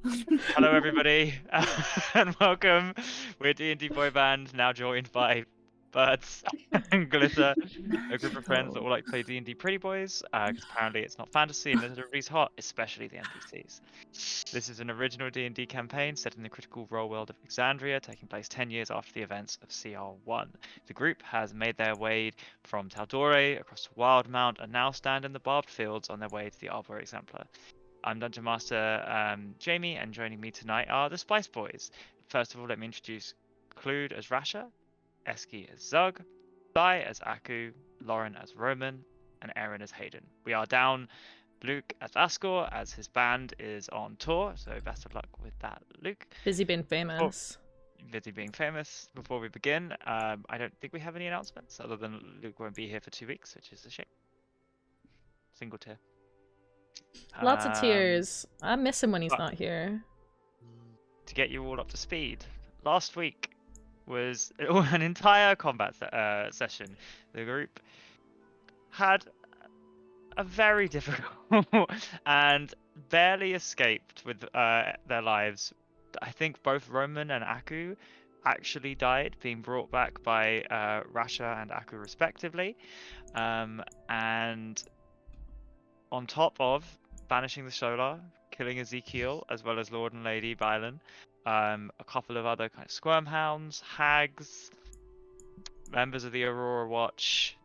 Hello, everybody, and welcome. We're D&D Boyband, now joined by Birds and Glitter, a group of friends that all like to play D&D Pretty Boys, because apparently it's not fantasy and everybody's hot, especially the NPCs. This is an original D&D campaign set in the critical role world of Exandria, taking place 10 years after the events of CR1. The group has made their way from Taldore across the Wildmount and now stand in the barbed fields on their way to the Arbor Exemplar. I'm Dungeon Master Jamie, and joining me tonight are the Spice Boys. First of all, let me introduce Clued as Rasha, Eski as Zug, Sai as Aku, Lauren as Roman, and Erin as Haydn. We are down Luke as Ascor, as his band is on tour, so best of luck with that, Luke. Busy being famous. Busy being famous. Before we begin, I don't think we have any announcements, other than Luke won't be here for 2 weeks, which is a shame. Single tier. Lots of tears. I miss him when he's not here. To get you all up to speed, last week was an entire combat session. The group had a very difficult and barely escaped with their lives. I think both Roman and Aku actually died, being brought back by Rasha and Aku respectively, and on top of banishing the Solar, killing Ezekiel, as well as Lord and Lady Bylan, a couple of other kind of squirm hounds, hags, members of the Aurora Watch.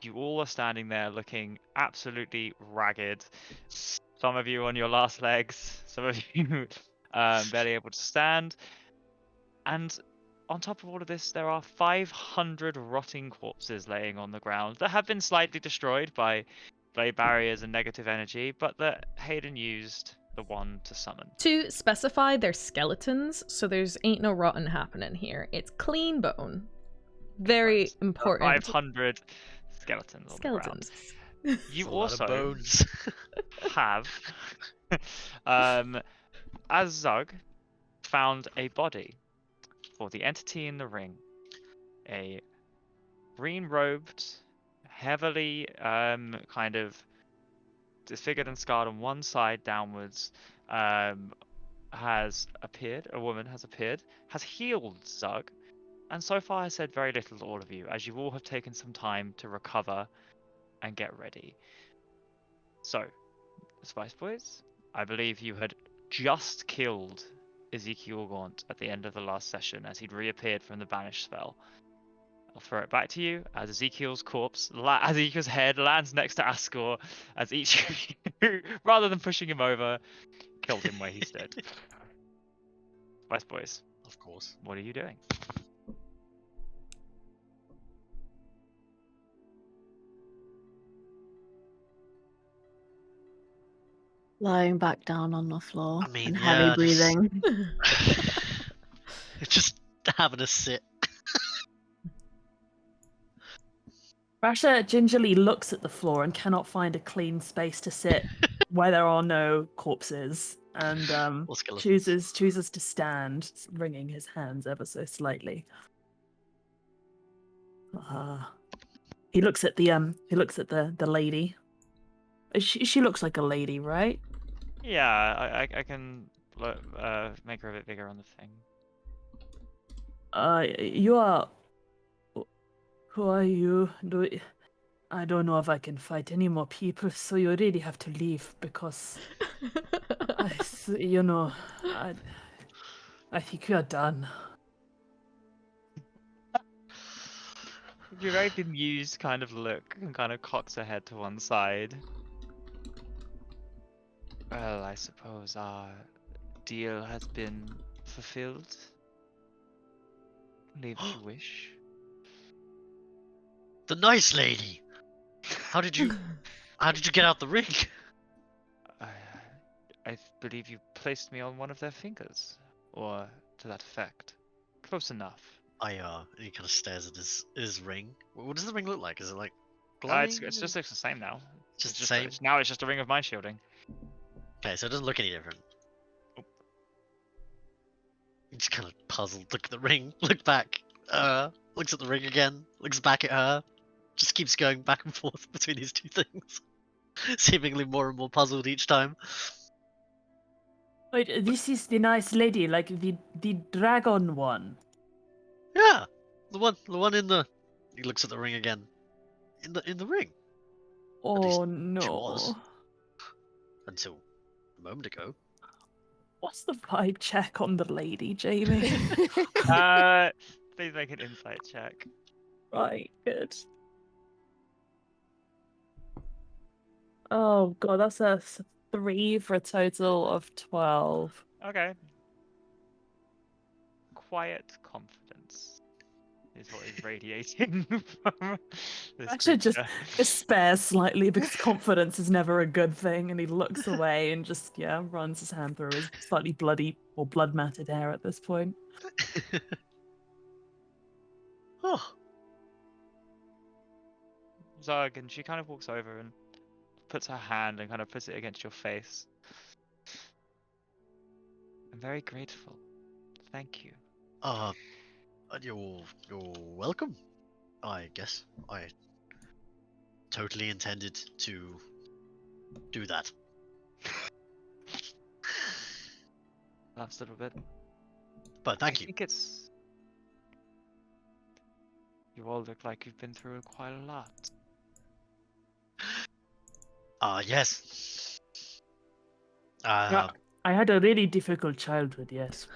You all are standing there looking absolutely ragged. Some of you on your last legs, some of you barely able to stand. And on top of all of this, there are 500 rotting corpses laying on the ground that have been slightly destroyed by blade barriers and negative energy, but that Haydn used the wand to summon. To specify, they're skeletons, so there's ain't no rotten happening here. It's clean bone. Very important. 500 skeletons on the ground. You also have, as Zug, found a body for the entity in the ring. A green-robed, heavily kind of disfigured and scarred on one side downwards, has appeared. A woman has appeared, has healed Zug, and so far has said very little to all of you, as you all have taken some time to recover and get ready. So, Spice Boys, I believe you had just killed Ezekiel Gaunt at the end of the last session as he'd reappeared from the banish spell. I'll throw it back to you as Ezekiel's head lands next to Ascor, as each of you, rather than pushing him over, killed him where he stood. Spice Boys. Of course. What are you doing? Lying back down on the floor and yeah, heavy breathing. Just having a sit. Rasha gingerly looks at the floor and cannot find a clean space to sit where there are no corpses, and chooses to stand, wringing his hands ever so slightly. He looks at the lady. She looks like a lady, right? Yeah, I can make her a bit bigger on the thing. You are. Who are you? I don't know if I can fight any more people, so you really have to leave because, I think you're done. You're very bemused kind of look and kind of cocks her head to one side. Well, I suppose our deal has been fulfilled. Leave if you wish. The nice lady. How did you get out the ring? I believe you placed me on one of their fingers, or to that effect. Close enough. He kind of stares at his ring. What does the ring look like? Is it like glowing? It just looks the same now. Just the same? Now it's just a ring of mind shielding. Okay, so it doesn't look any different. Oh. He just kind of puzzled. Look at the ring. Look back. Looks at the ring again. Looks back at her. Just keeps going back and forth between these two things. Seemingly more and more puzzled each time. Wait, this is the nice lady, like the dragon one. Yeah, the one in the. He looks at the ring again. In the ring. Oh She no. was. Until a moment ago. What's the vibe check on the lady, Jamie? Please make an insight check. Right, good. Oh god, that's a 3 for a total of 12. Okay. Quiet confidence is what is radiating from this I should just creature. despair slightly because confidence is never a good thing, and he looks away and just runs his hand through his slightly bloody or blood matted hair at this point. Oh. Zug, and she kind of walks over and puts her hand and kind of puts it against your face. I'm very grateful. Thank you. You're welcome. I guess I totally intended to do that. Laughs a little bit. But thank I you. think it's. You all look like you've been through quite a lot. Yes. Yeah, I had a really difficult childhood, yes.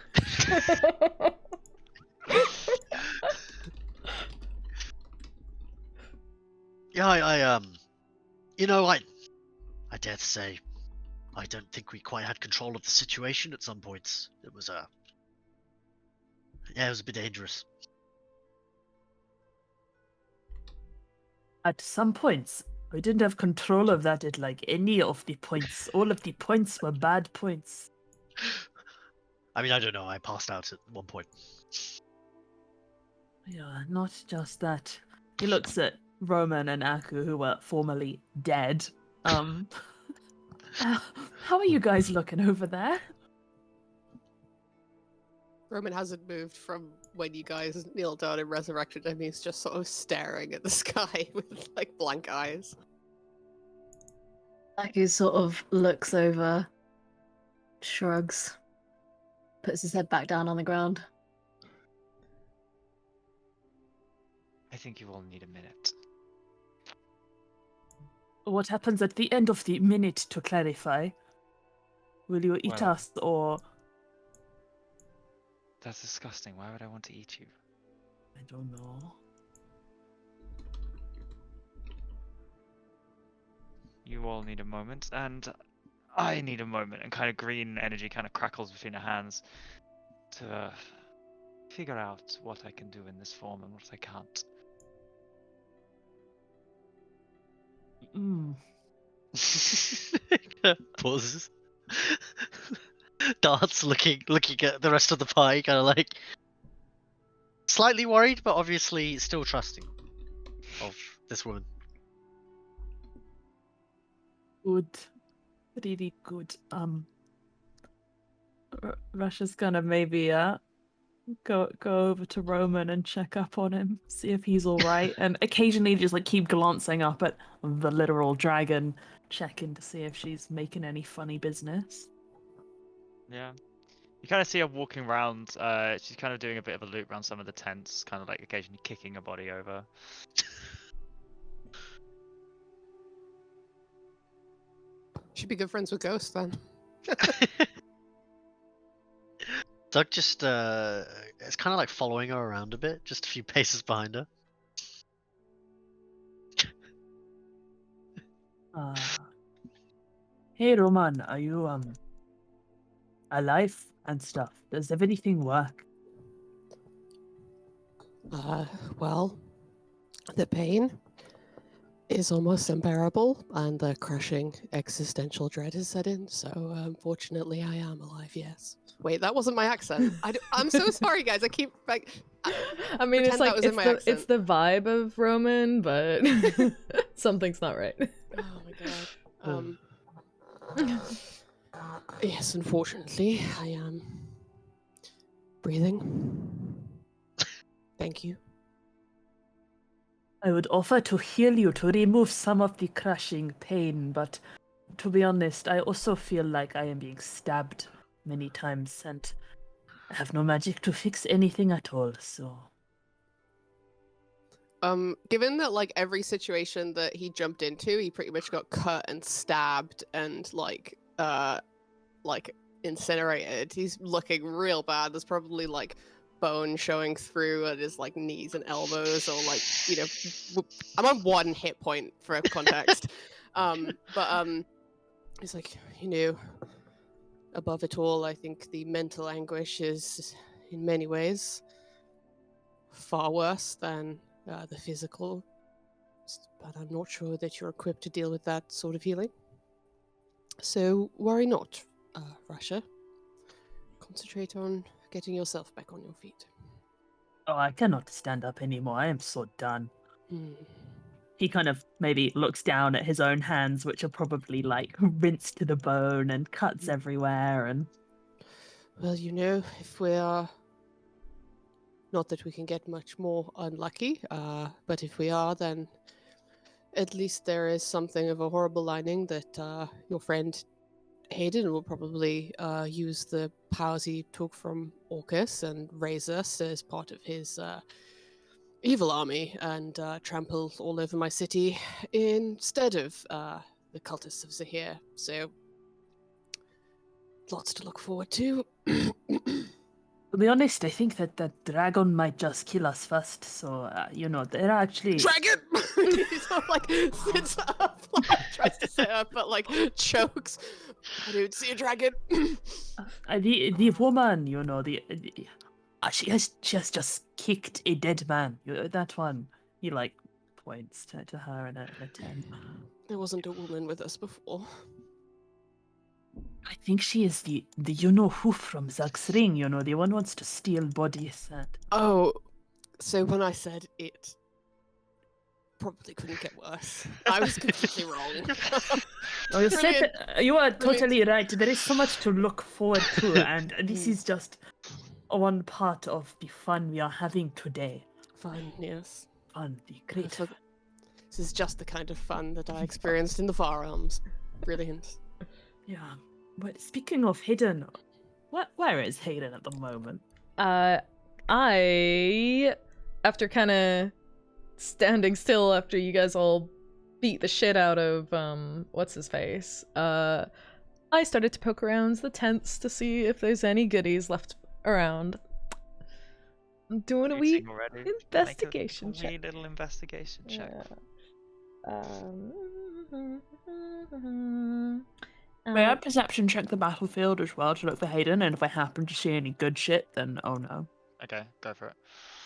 Yeah, I dare to say, I don't think we quite had control of the situation at some points. It was it was a bit dangerous. At some points, we didn't have control of that at like any of the points. All of the points were bad points. I mean, I don't know. I passed out at one point. Yeah, not just that. He looks at Roman and Aku, who were formerly dead. How are you guys looking over there? Roman hasn't moved from when you guys kneeled down and resurrected him. He's just sort of staring at the sky with like blank eyes. Aku sort of looks over, shrugs, puts his head back down on the ground. I think you all need a minute. What happens at the end of the minute, to clarify? Will you eat Well- us, or... That's disgusting. Why would I want to eat you? I don't know. You all need a moment, and I need a moment. And kind of green energy kind of crackles between her hands to figure out what I can do in this form and what I can't. Pauses. Darts looking at the rest of the pie, kind of like slightly worried, but obviously still trusting of this woman. Good. Really good. Rasha's gonna maybe go over to Roman and check up on him, see if he's all right, and occasionally just like keep glancing up at the literal dragon, checking to see if she's making any funny business. Yeah. You kind of see her walking around. She's kind of doing a bit of a loop around some of the tents, kind of like occasionally kicking her body over. Should be good friends with Ghost then. Doug just it's kind of like following her around a bit, just a few paces behind her. Hey Roman, are you alive and stuff? Does everything work? Well, the pain is almost unbearable, and the crushing existential dread is set in. So, unfortunately, I am alive. Yes. Wait, that wasn't my accent. I'm so sorry, guys. I keep like. I mean, it's like it's the vibe of Roman, but something's not right. Oh my god. Yes, unfortunately, I am breathing. Thank you. I would offer to heal you to remove some of the crushing pain, but to be honest, I also feel like I am being stabbed many times, and I have no magic to fix anything at all, so... Given that like every situation that he jumped into, he pretty much got cut and stabbed and like incinerated. He's looking real bad. There's probably like bone showing through at his like knees and elbows, or like, you know, I'm on 1 hit point for context. It's like, you know, above it all, I think the mental anguish is in many ways far worse than the physical, but I'm not sure that you're equipped to deal with that sort of healing. So worry not, Rasha. Concentrate on getting yourself back on your feet. Oh, I cannot stand up anymore. I am so done. Hmm. He kind of maybe looks down at his own hands, which are probably like rinsed to the bone and cuts everywhere. And Well, you know, if we are... Not that we can get much more unlucky, but if we are, then at least there is something of a horrible lining that your friend Haydn will probably use the powers he took from Orcus and raise us as part of his evil army and trample all over my city instead of the cultists of Zahir. So, lots to look forward to. to be honest, I think that the dragon might just kill us first. So, you know, they're actually... Dragon! He sort of like sits up, like, tries to sit up, but like chokes. I don't see a dragon. the woman, you know, she has just kicked a dead man. That one. He like points to her in a tent. There wasn't a woman with us before. I think she is the you know who from Zag's ring. You know, the one who wants to steal bodies. And... Oh, so when I said it probably couldn't get worse, I was completely wrong. Oh, you Brilliant. said you are totally right. There is so much to look forward to, and this is just one part of the fun we are having today. Fun, yes. Fun, the great fun. This is just the kind of fun that I experienced in the Far Realms. Brilliant. Yeah, but speaking of Hayden, where is Hayden at the moment? I, after kind of standing still after you guys all beat the shit out of what's his face, I started to poke around the tents to see if there's any goodies left around. I'm doing a wee investigation check. A wee little investigation check. May I perception check the battlefield as well to look for Hayden, and if I happen to see any good shit, then oh no. Okay, go for it.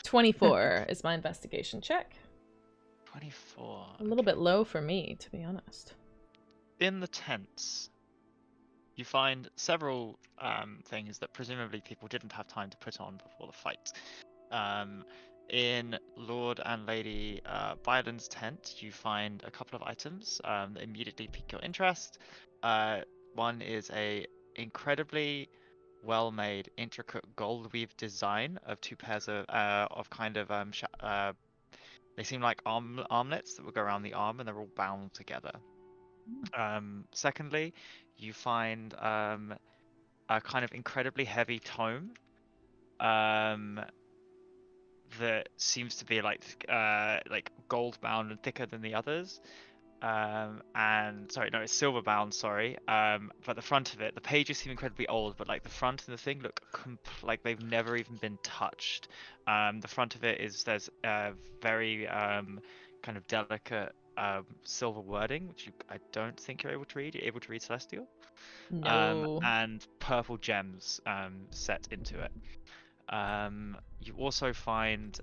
24 is my investigation check. 24. A little bit low for me, to be honest. In the tents, you find several things that presumably people didn't have time to put on before the fight. In Lord and Lady Byron's tent, you find a couple of items that immediately pique your interest. One is a incredibly well-made, intricate gold weave design of 2 pairs of kind of they seem like armlets that will go around the arm, and they're all bound together. Secondly, you find a kind of incredibly heavy tome that seems to be like gold bound and thicker than the others. And sorry, no, it's silver bound. Sorry. But the front of it, the pages seem incredibly old, but like the front and the thing look like they've never even been touched. The front of it there's very kind of delicate silver wording, which I don't think you're able to read. You're able to read Celestial. No. And purple gems set into it. You also find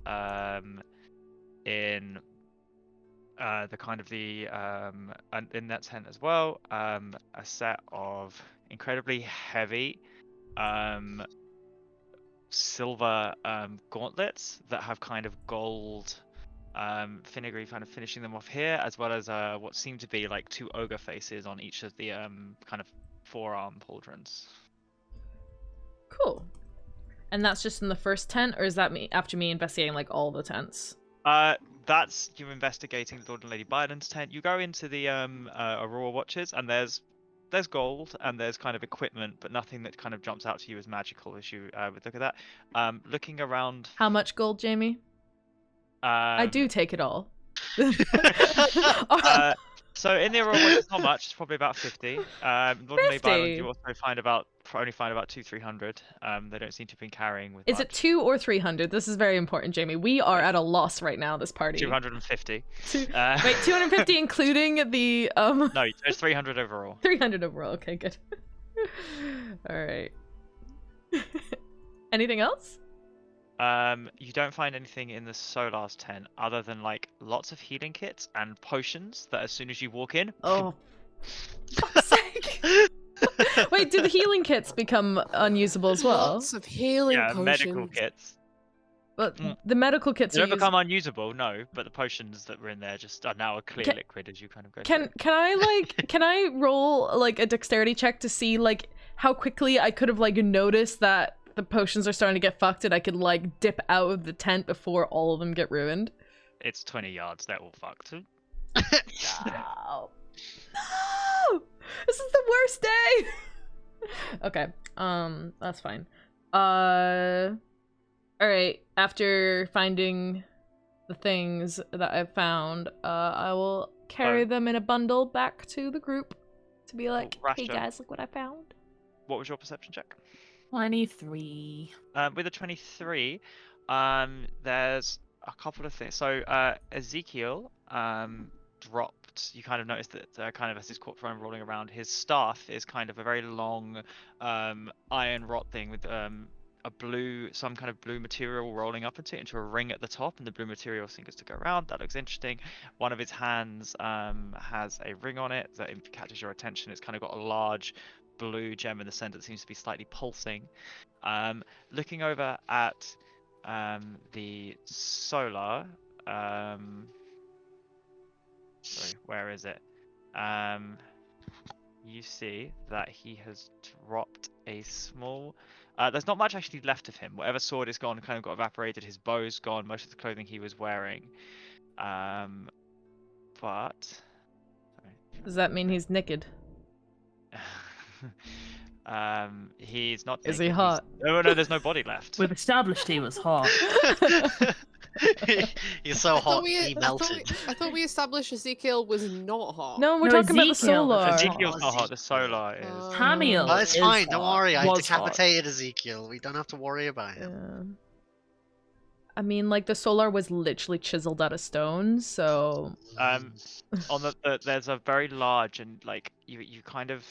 in the kind of the in that tent as well, a set of incredibly heavy silver gauntlets that have kind of gold filigree kind of finishing them off here, as well as what seem to be like 2 ogre faces on each of the kind of forearm pauldrons. Cool. And that's just in the first tent, or is that me after me investigating like all the tents? That's you investigating Lord and Lady Byron's tent. You go into the Aurora Watches, and there's there's gold and there's kind of equipment, but nothing that kind of jumps out to you as magical as you would look at that. Looking around. How much gold, Jamie? I do take it all. So in the Aurora Woods, it's not much. It's probably about 50. Normally, 50? Byron, you also only find about 200-300. They don't seem to have been carrying with. Is it 200 or 300? This is very important, Jamie. We are at a loss right now. This party. 250. Wait, 250 including the No, there's 300 overall. 300 overall. Okay, good. All right. Anything else? You don't find anything in the Solar's tent other than like lots of healing kits and potions that as soon as you walk in. Oh, fuck's sake! Wait, do the healing kits become unusable as well? Lots of healing potions. Medical kits. But the medical kits They are don't become unusable, no. But the potions that were in there just are now a clear liquid as you kind of go. Can I roll like a dexterity check to see like how quickly I could have like noticed that the potions are starting to get fucked and I could like dip out of the tent before all of them get ruined? It's 20 yards. They're all fucked. No. No! This is the worst day! Okay, that's fine. Alright, after finding the things that I've found, I will carry them in a bundle back to the group to be like, hey Rasha. guys, look what I found. What was your perception check? 23. With a 23, there's a couple of things. So Ezekiel dropped. You kind of noticed that kind of as his corpse rolling around, his staff is kind of a very long iron rod thing with some kind of blue material rolling up into a ring at the top, and the blue material seems to go around. That looks interesting. One of his hands has a ring on it that catches your attention. It's kind of got a large blue gem in the center that seems to be slightly pulsing. Looking over at the solar, sorry, where is it? You see that he has dropped a small. There's not much actually left of him. Whatever sword is gone, kind of got evaporated. His bow's gone. Most of the clothing he was wearing. But sorry. Does that mean he's naked? He's not. Is he naked, hot? No, there's no body left. We've established he was hot. He's so hot, he melted. I thought we established Ezekiel was not hot. No, we're No, talking about the Ezekiel. solar. Ezekiel's not hot. The solar is. Hamiel Oh, it's is fine, don't hot. worry. I Was decapitated Ezekiel. We don't have to worry about him. Yeah. I mean, like, the solar was literally chiseled out of stone, so... On there's a very large and, like, you kind of...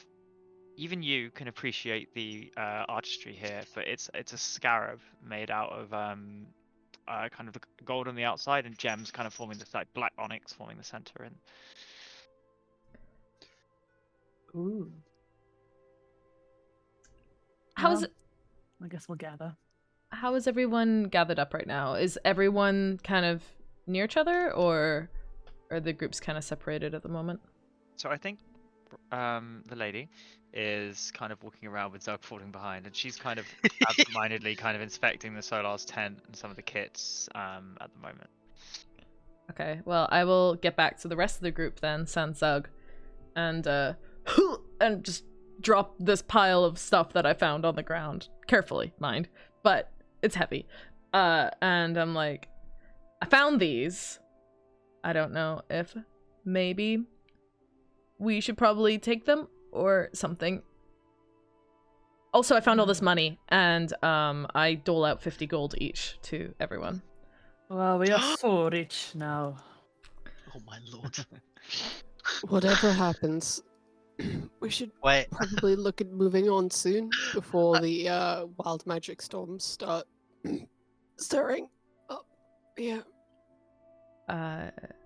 Even you can appreciate the artistry here, but it's a scarab made out of kind of the gold on the outside and gems kind of forming this, like, black onyx forming the center. And Ooh. How's Well, I guess we'll gather. How is everyone gathered up right now? Is everyone kind of near each other, or are the groups kind of separated at the moment? so I think the lady is kind of walking around with Zug falling behind, and she's kind of absentmindedly kind of inspecting the Solar's tent and some of the kits at the moment. Okay, well, I will get back to the rest of the group then, sans Zug, and and just drop this pile of stuff that I found on the ground. Carefully, mind, but it's heavy. And I'm like, I found these. I don't know if maybe we should probably take them or something. Also, I found all this money, and I dole out 50 gold each to everyone. Well, we are so rich now. Oh my lord. Whatever happens, we should Wait. probably look at moving on soon before the wild magic storms start stirring up. Yeah.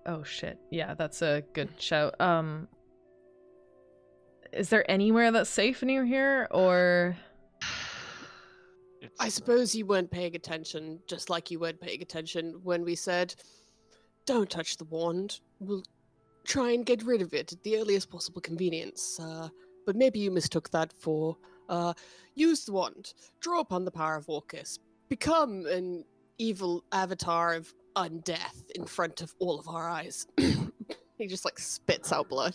Oh shit. Yeah, that's a good shout. Is there anywhere that's safe near here, or? I suppose you weren't paying attention, just like you weren't paying attention when we said, don't touch the wand. We'll try and get rid of it at the earliest possible convenience. But maybe you mistook that for, use the wand, draw upon the power of Orcus, become an evil avatar of undeath in front of all of our eyes. He just, like, spits out blood.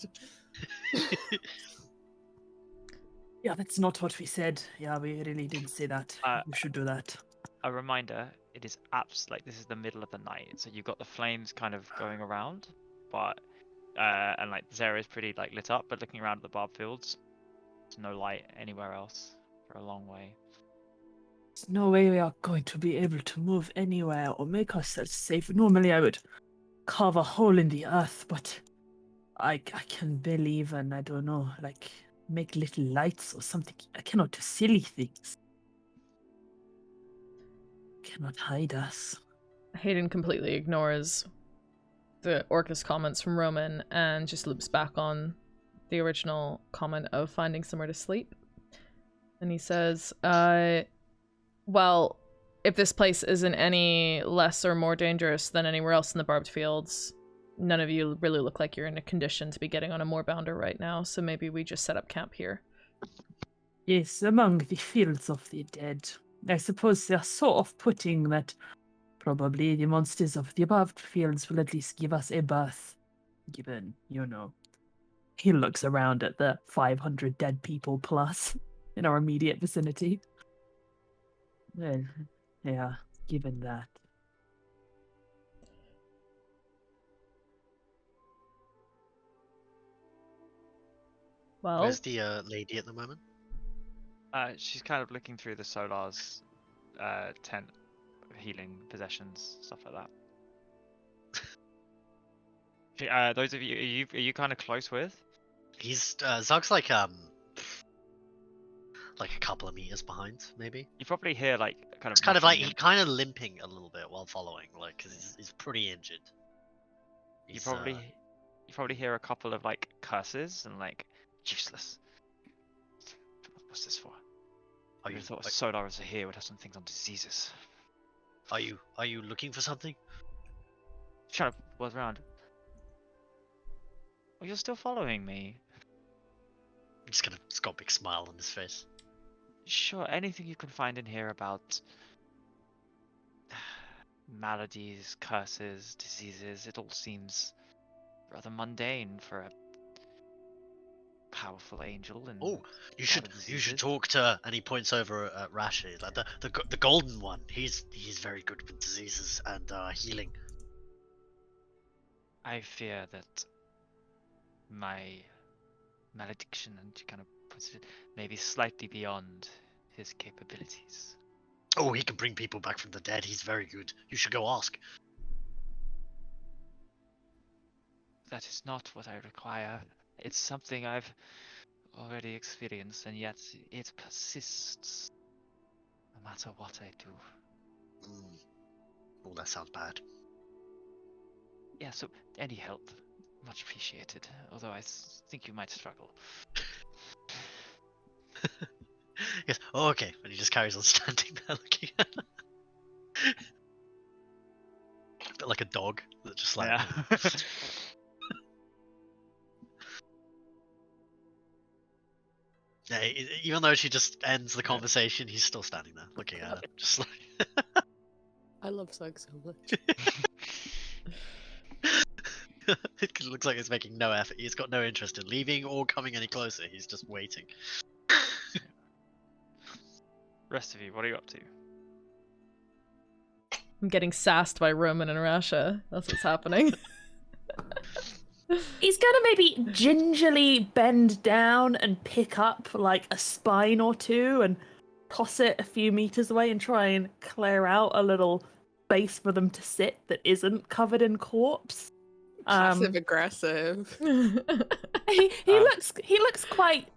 Yeah, that's not what we said. Yeah, we really didn't say that. You should do that. A reminder, it is like this is the middle of the night, so you've got the flames kind of going around, but and like this area is pretty like lit up, but looking around at the barb fields, there's no light anywhere else for a long way. There's no way we are going to be able to move anywhere or make ourselves safe. Normally I would carve a hole in the earth, but I can barely even, I don't know, like make little lights or something. I cannot do silly things. Cannot hide us. Haydn completely ignores the Orcus comments from Roman and just loops back on the original comment of finding somewhere to sleep. And he says, well, if this place isn't any less or more dangerous than anywhere else in the barbed fields, none of you really look like you're in a condition to be getting on a moorbounder right now, so maybe we just set up camp here. Yes, among the fields of the dead. I suppose they are so off-putting that probably the monsters of the above fields will at least give us a berth. Given, you know. He looks around at the 500 dead people plus in our immediate vicinity. Well, yeah, given that. Well, Where's the lady at the moment? She's kind of looking through the Solar's tent, healing possessions, stuff like that. Those of you, are you kind of close with? He's Zug's like a couple of meters behind, maybe. You probably hear like kind of. It's kind of like muttering he kind of limping a little bit while following, like because he's pretty injured. You probably hear a couple of like curses and like useless. What's this for? Are you I thought Solar was here would have some things on diseases. Are you looking for something? Trying to buzz around. Oh, you're still following me. He's got a big smile on his face. Sure, anything you can find in here about maladies, curses, diseases, it all seems rather mundane for a powerful angel. And Oh, you should talk to. And he points over at Rasha, like the golden one. He's very good with diseases and healing. I fear that my malediction, and she kind of puts it, maybe slightly beyond his capabilities. Oh, he can bring people back from the dead. He's very good. You should go ask. That is not what I require. It's something I've already experienced, and yet it persists, no matter what I do. Oh, that sounds bad. Yeah, so any help, much appreciated, although I think you might struggle. Yes. Oh, okay. And he just carries on standing there looking at her. A bit like a dog that just like. Yeah. Yeah, even though she just ends the conversation, he's still standing there looking at her, just like. I love Zug so much. It looks like he's making no effort. He's got no interest in leaving or coming any closer. He's just waiting. Rest of you, what are you up to? I'm getting sassed by Roman and Rasha. That's what's happening. He's gonna maybe gingerly bend down and pick up like a spine or two and toss it a few meters away and try and clear out a little space for them to sit that isn't covered in corpse. Passive aggressive. He looks quite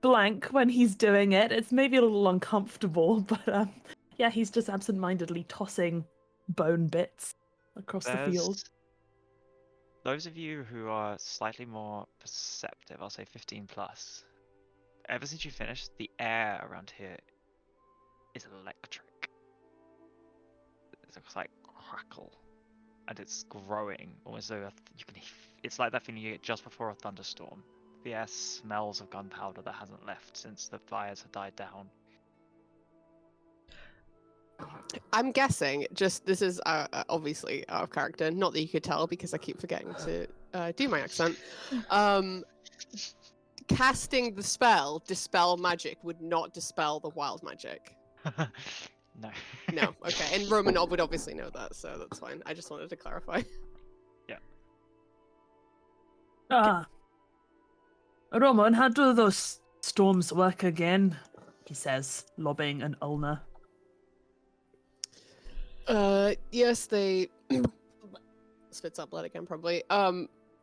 blank when he's doing it. It's maybe a little uncomfortable, but yeah, he's just absent-mindedly tossing bone bits across the field. Those of you who are slightly more perceptive, I'll say 15 plus, ever since you finished, the air around here is electric. It looks like crackle, and it's growing, almost though you can. It's like that feeling you get just before a thunderstorm. The air smells of gunpowder that hasn't left since the fires have died down. I'm guessing, just this is obviously out of character, not that you could tell because I keep forgetting to do my accent. casting the spell, Dispel Magic, would not dispel the wild magic. No. No, okay. And Romanov would obviously know that, so that's fine. I just wanted to clarify. Roman, how do those storms work again? He says, lobbying an ulna. Yes, they spits up blood again, probably.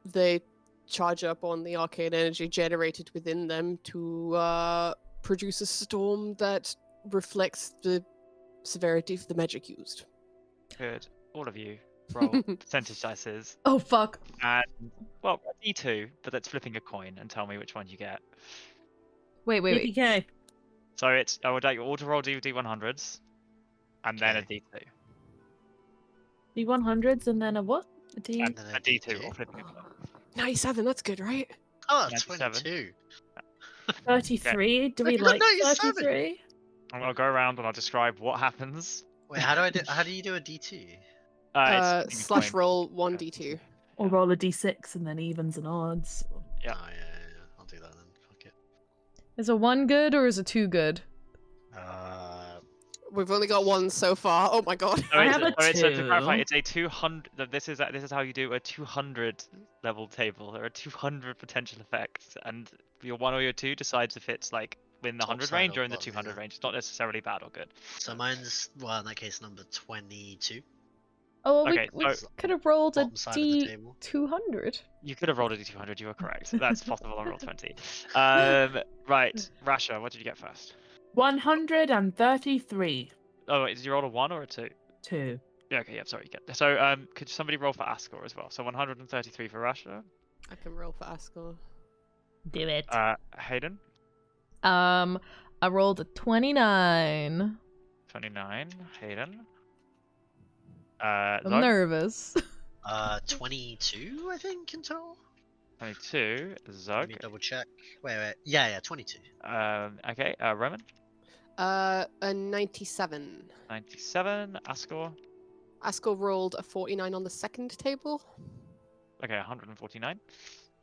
They charge up on the arcane energy generated within them to produce a storm that reflects the severity of the magic used. Good. All of you roll percentage dices. Oh fuck. And, well, a D2, but that's flipping a coin and tell me which one you get. Wait. Okay. So it's, I would like you all to roll D100s, and then a Okay. D2. D100s and then a what? A D? And then a a D2, D2. or flipping a coin. 97, that's good, right? Oh, 97. 22. 33? Do we You got like 97. 33? I'll go around and I'll describe what happens. Wait, how do you do a D2? It's flipping a Slash coin. roll 1d2. Or roll a D6 and then evens and odds? Yeah. Oh, yeah. I'll do that then. Fuck it. Is a 1 good or is a 2 good? We've only got one so far. Oh my god. So I it's, have a so to clarify, 2. it's a 200. This is how you do a 200 level table. There are 200 potential effects, and your 1 or your 2 decides if it's like in the Top 100 side range or or in the bottom, 200 yeah. range. It's not necessarily bad or good. So mine's, well, in that case, number 22. Oh, well, Okay, we so- could have rolled a Bottom side of the table. D200. You could have rolled a D200. You were correct. That's possible on roll 20. Right, Rasha, what did you get first? 133. Oh, wait, did you roll a 1 or a 2? 2. Yeah, okay, yeah, sorry. So, could somebody roll for Ascor as well? So 133 for Rasha. I can roll for Ascor. Do it. Haydn, I rolled a 29. 29. Haydn. I'm Zog, nervous. 22, I think, in total. 22. Let Zog. me double check. Wait. Yeah, 22. Okay, Roman. A 97. 97. Ascor. Ascor rolled a 49 on the second table. Okay, 149.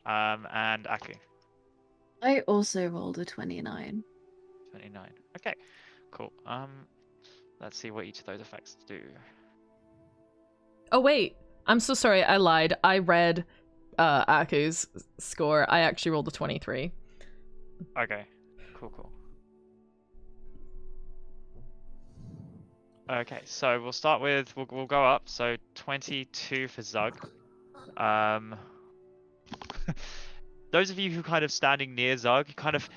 And Aku. I also rolled a 29. 29. Okay, cool. Let's see what each of those effects do. Oh wait, I'm so sorry. I lied. I read Aku's score. I actually rolled a 23. Okay, cool. Okay, so we'll start with, we'll go up. So 22 for Zug. Those of you who kind of standing near Zug, you kind of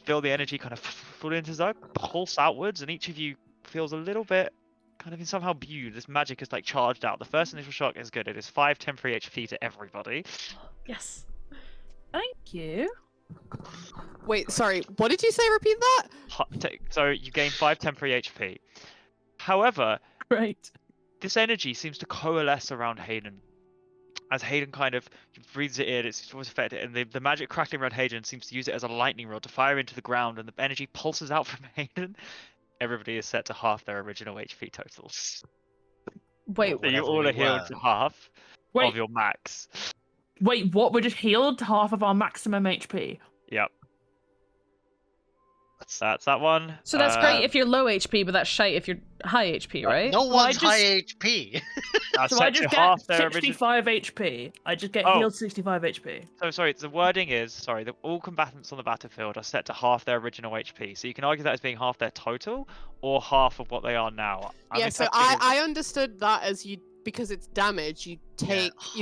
feel the energy kind of fall into Zug, pulse outwards, and each of you feels a little bit kind of somehow imbued. This magic is like charged out. The first initial shock is good. It is 5 temporary HP to everybody. Yes. Thank you. Wait, sorry. What did you say? Repeat that? So you gain 5 temporary HP. However, Great. this energy seems to coalesce around Haydn. As Haydn kind of breathes it in, it's always affected, and the magic crackling around Haydn seems to use it as a lightning rod to fire into the ground, and the energy pulses out from Haydn. Everybody is set to half their original HP totals. Wait, So you Whatever all we are healed were. to half Wait, of your max. wait, what? We're just healed to half of our maximum HP. Yep. That's that one. so that's great if you're low HP, but that's shite if you're high HP, right? No Well, I one's just- high HP. So I set to just half get their original. 65 HP. I just get Oh. healed 65 HP. So sorry, the wording is that all combatants on the battlefield are set to half their original HP. So you can argue that as being half their total or half of what they are now. Yeah, so I understood that as you, because it's damage, you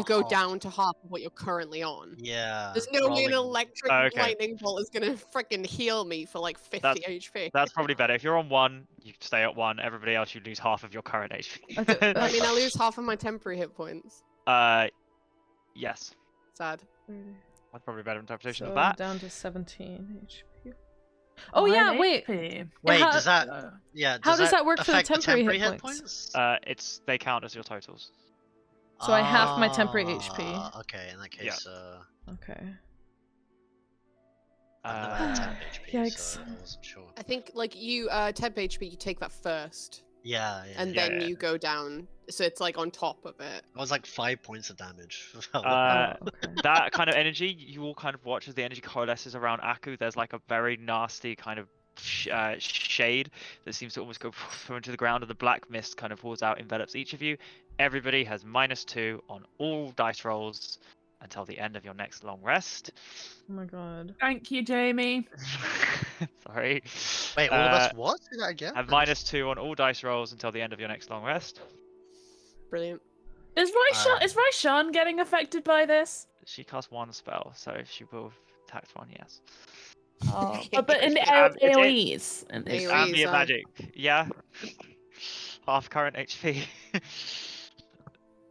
go half. down to half of what you're currently on. Yeah. There's no way an rolling- electric Okay. lightning bolt is gonna freaking heal me for like 50 HP. That's probably better. If you're on 1, you stay at 1. Everybody else, you lose half of your current HP. Okay, I mean, I lose half of my temporary hit points. Yes. Sad. That's probably a better interpretation So of I'm that. down to 17 HP. Oh yeah, 9 wait. HP. Wait, How- does that? Uh, Yeah. how does that work for the affect temporary hit points? They count as your totals. So I half my temporary HP. Okay, in that case, Okay. I've never had temp HP, so yikes. I wasn't sure. I think like you temp HP, you take that first, Yeah. and Yeah, then yeah. you go down So it's like on top of it. That was like 5 points of damage. okay. That kind of energy, you all kind of watch as the energy coalesces around Aku. There's like a very nasty kind of shade that seems to almost go into the ground, and the black mist kind of pours out, envelops each of you. Everybody has -2 on all dice rolls until the end of your next long rest. Oh my god. Thank you, Jamie. Sorry. Wait, all of us what? Say that again? Have -2 on all dice rolls until the end of your next long rest. Brilliant. Is Raishan getting affected by this? She casts 1 spell, so she will tax 1, yes. Oh, but in the It's AoEs. And AoEs. it's- Ambient magic, yeah. Half current HP. Is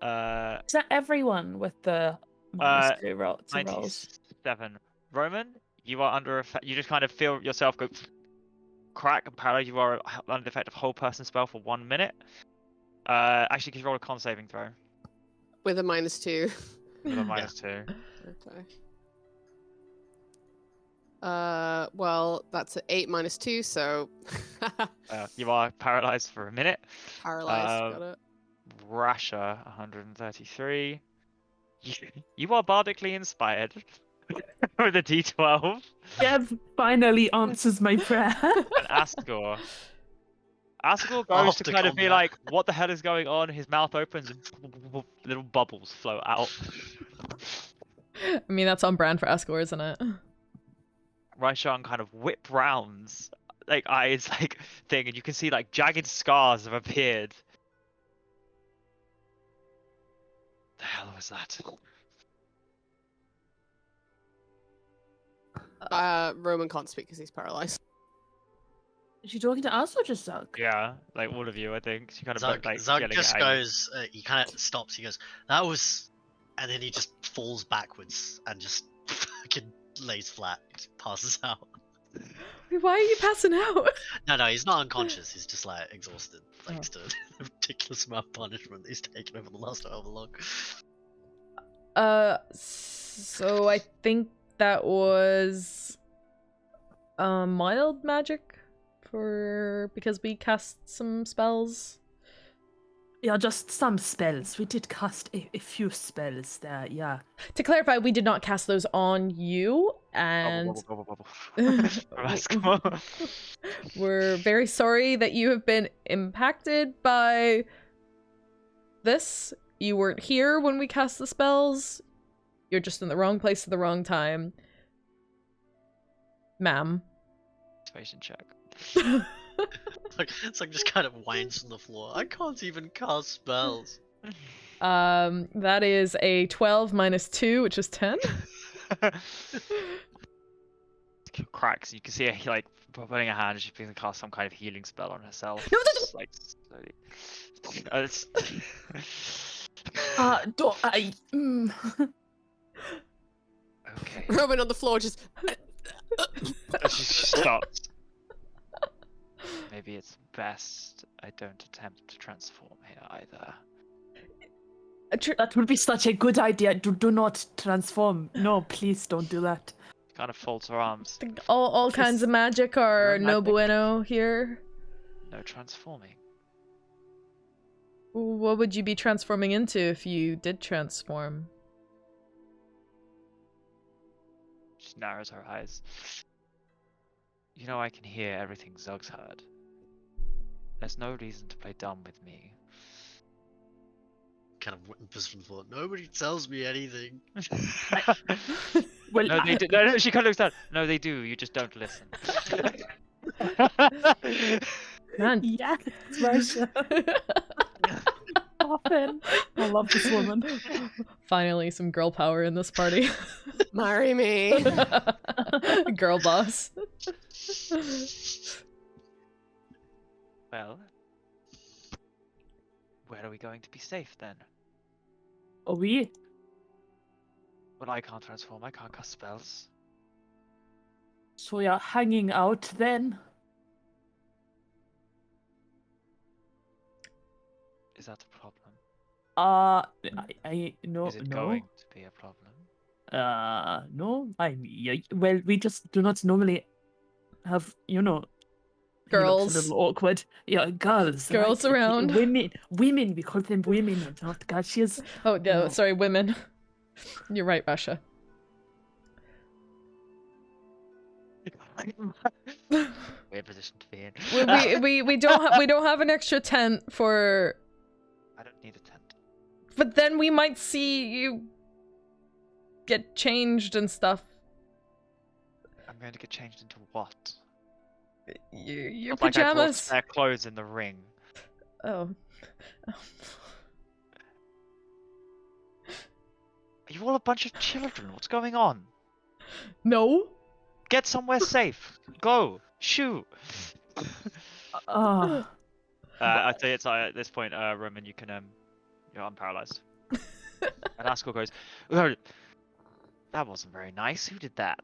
that everyone with the -2 rolls? 97. Roman, you are under effect. You just kind of feel yourself go crack and paralyzed. You are under the effect of whole person spell for 1 minute. Actually, could you roll a con saving throw With a -2. with a -2? Okay. Well, that's an 8 -2, so You are paralyzed for a minute. paralyzed. Got it. Rasha, 133. You are bardically inspired with a D12. Dev finally answers my prayer. And Asgore. Asgore goes to After kind of be combat. like, what the hell is going on? His mouth opens and little bubbles float out. I mean, that's on brand for Asgore, isn't it? Raishan kind of whip rounds, like eyes, like thing, and you can see like jagged scars have appeared. The hell was that? Roman can't speak because he's paralyzed. Is she talking to us or just Zug? Yeah, like all of you, I think. She kind of Zug, like Zug yelling just at you. goes, he kind of stops, he goes, that was... And then he just falls backwards and just fucking lays flat, passes out. Why are you passing out? No, he's not unconscious, he's just like exhausted, thanks Oh. to the ridiculous amount of punishment he's taken over the last however long. So I think that was mild magic because we cast some spells. Yeah, just some spells. We did cast a few spells there, yeah. To clarify, we did not cast those on you, and Bubble. From Asgore. we're very sorry that you have been impacted by this. You weren't here when we cast the spells. You're just in the wrong place at the wrong time. Ma'am. Persuasion check. It's like just kind of whines on the floor. I can't even cast spells. That is a 12 minus 2, which is 10. Cracks. You can see her like putting her hand. She's going to cast some kind of healing spell on herself. No, Just, like slowly. It's... Don't I? Okay. Roman on the floor just. She stops. Maybe it's best I don't attempt to transform here either. That would be such a good idea. Do not transform. No, please don't do that. Kind of folds her arms. All kinds of magic are No no magic. bueno here. No transforming. What would you be transforming into if you did transform? She narrows her eyes. You know I can hear everything Zug's heard. There's no reason to play dumb with me. Kind of whimpers from the floor. Nobody tells me anything. Well, No, they do. No, she kind of looks down. No, they do. You just don't listen. Man, yes, Rasha. Often. I love this woman. finally some girl power in this party. Marry me. Girl boss. Well, where are we going to be safe then? Oh, we? Well, I can't transform. I can't cast spells. So we are hanging out then? Is that a problem? I no, Is it no. going to be a problem? No. Well, we just do not normally have, He looks Girls. a little awkward. Yeah, girls. Girls right? around. Women. We call them women. Not gotchas. Oh, no, Oh. sorry, women. You're right, Rasha. Weird position to be in. We don't have an extra tent for. I don't need a tent. But then we might see you get changed and stuff. I'm going to get changed into what? Your Not like I brought pajamas. spare clothes in the ring. Oh. Are you all a bunch of children? What's going on? No. Get somewhere safe. Go. Shoot. Oh, I'd say it's at this point, Roman, you can you're unparalyzed. And Askell goes, "Oh, that wasn't very nice. Who did that?"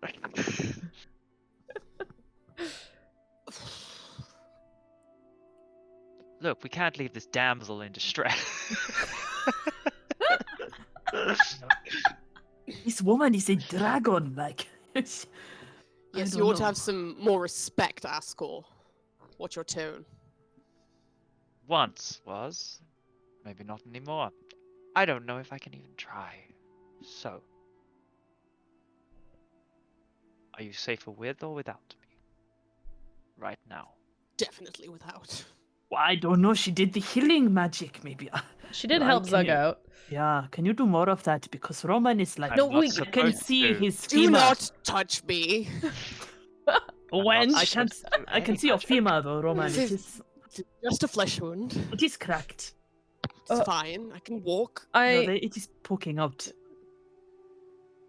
Look, we can't leave this damsel in distress. this woman is a dragon. Like. Yes, don't you ought to know. have some more respect, Askell. What's your tone? Once was, maybe not anymore. I don't know if I can even try. So, are you safer with or without me? Right now. Definitely without. Well, I don't know. She did the healing magic, maybe. She did Yeah, help can Zug you- out. Yeah, can you do more of that? Because Roman is like, I'm No, not we I can supposed see to. his Do femur. not touch me. When? not I can, supposed to do I can any see your magic. femur though, Roman. This It is- is, It's just a flesh wound. it is cracked. It's fine. I can walk. No, I it is poking out.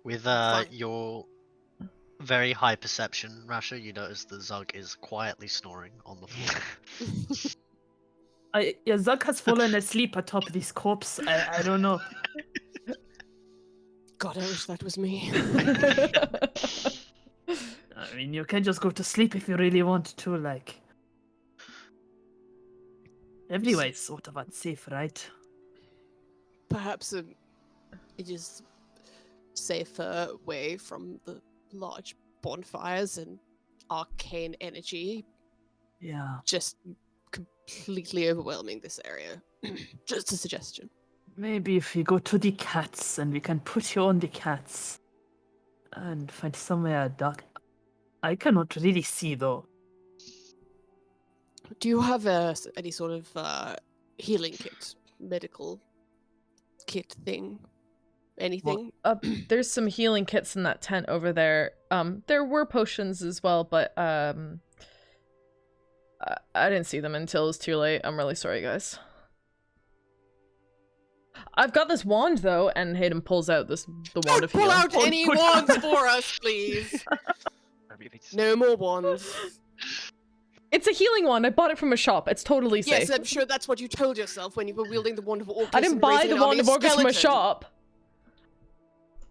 With Fine. your very high perception, Rasha, you notice that Zug is quietly snoring on the floor. Yeah, Zug has fallen asleep atop this corpse. I don't know. God, I wish that was me. I mean, you can just go to sleep if you really want to. Like, everywhere is sort of unsafe, right? Perhaps it is safer away from the large bonfires and arcane energy Yeah. just completely overwhelming this area. Just a suggestion. Maybe if we go to the cats and we can put you on the cats and find somewhere dark. I cannot really see though. Do you have any sort of healing kit, medical kit thing? Anything? there's some healing kits in that tent over there. There were potions as well, but I didn't see them until it was too late. I'm really sorry, guys. I've got this wand though, and Haydn pulls out the wand of Pull healing. out any wands for us, please. No more wands. It's a healing wand. I bought it from a shop. It's totally safe. Yes, I'm sure that's what you told yourself when you were wielding the Wand of Orcus. I didn't and buy raising the an army Wand of Orcus from a skeleton. shop.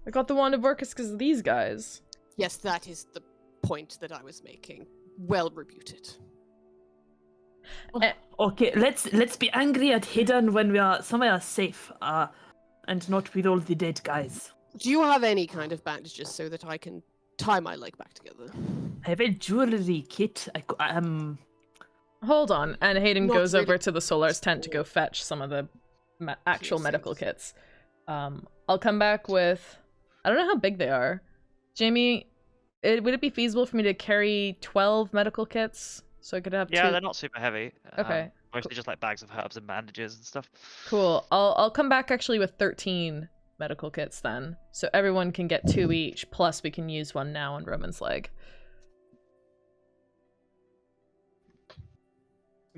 I got the Wand of Orcus because of these guys. Yes, that is the point that I was making. Well rebuted. Okay, let's be angry at Haydn when we are somewhere safe, and not with all the dead guys. Do you have any kind of bandages so that I can tie my leg back together? I have a jewelry kit. Hold on, and Haydn Not goes really. over to the Solar's tent to go fetch some of the actual Please, medical thanks. kits. I'll come back with. I don't know how big they are. Jamie, would it be feasible for me to carry 12 medical kits so I could have Yeah, two? they're not super heavy. Okay, Mostly just like bags of herbs and bandages and stuff. Cool. I'll come back actually with 13 medical kits then, so everyone can get 2 each. Plus, we can use one now on Roman's leg.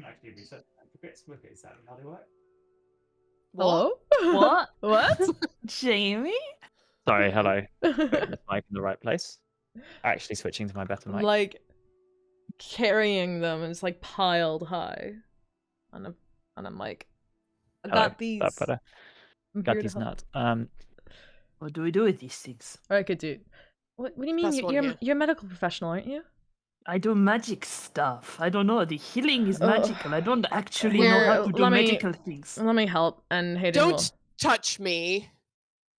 Actually, research certificates. Look, is that how they work? Hello? What? What? Jamie? Sorry, hello. Put the mic in the right place. Actually, switching to my better mic. Like carrying them is like piled high on a mic. I Hello, got these. that better. I'm Got here to these help. nuts. What do we do with these things? Or I could do. What do you mean? Plus one, You're yeah. you're a medical professional, aren't you? I do magic stuff. I don't know. The healing is Oh. magical. I don't actually know Here, how to do let me- medical things. Let me help, and Haydn Don't will. touch me!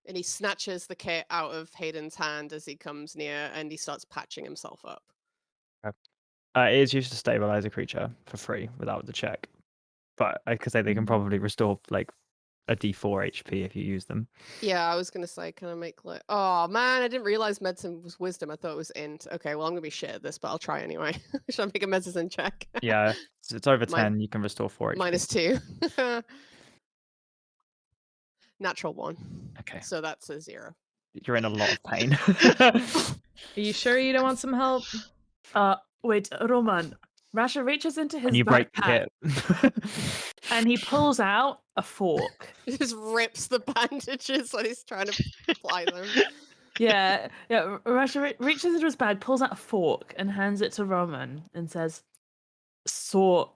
And he snatches the kit out of Hayden's hand as he comes near and he starts patching himself up. It is used to stabilize a creature for free without the check, but because they can probably restore like a D4 HP if you use them. Yeah, I was gonna say, can I make like? Oh man, I didn't realize medicine was wisdom. I thought it was int. Okay, well I'm gonna be shit at this, but I'll try anyway. Should I make a medicine check? Yeah, it's over Mine- 10. You can restore 4 HP. -2. Natural 1. Okay. So that's a 0. You're in a lot of pain. Are you sure you don't want some help? Wait, Roman. Rasha reaches into his and you break the backpack hip. and he pulls out a fork. He just rips the bandages when he's trying to apply them. Yeah. Rasha reaches into his bag, pulls out a fork, and hands it to Roman and says, "So,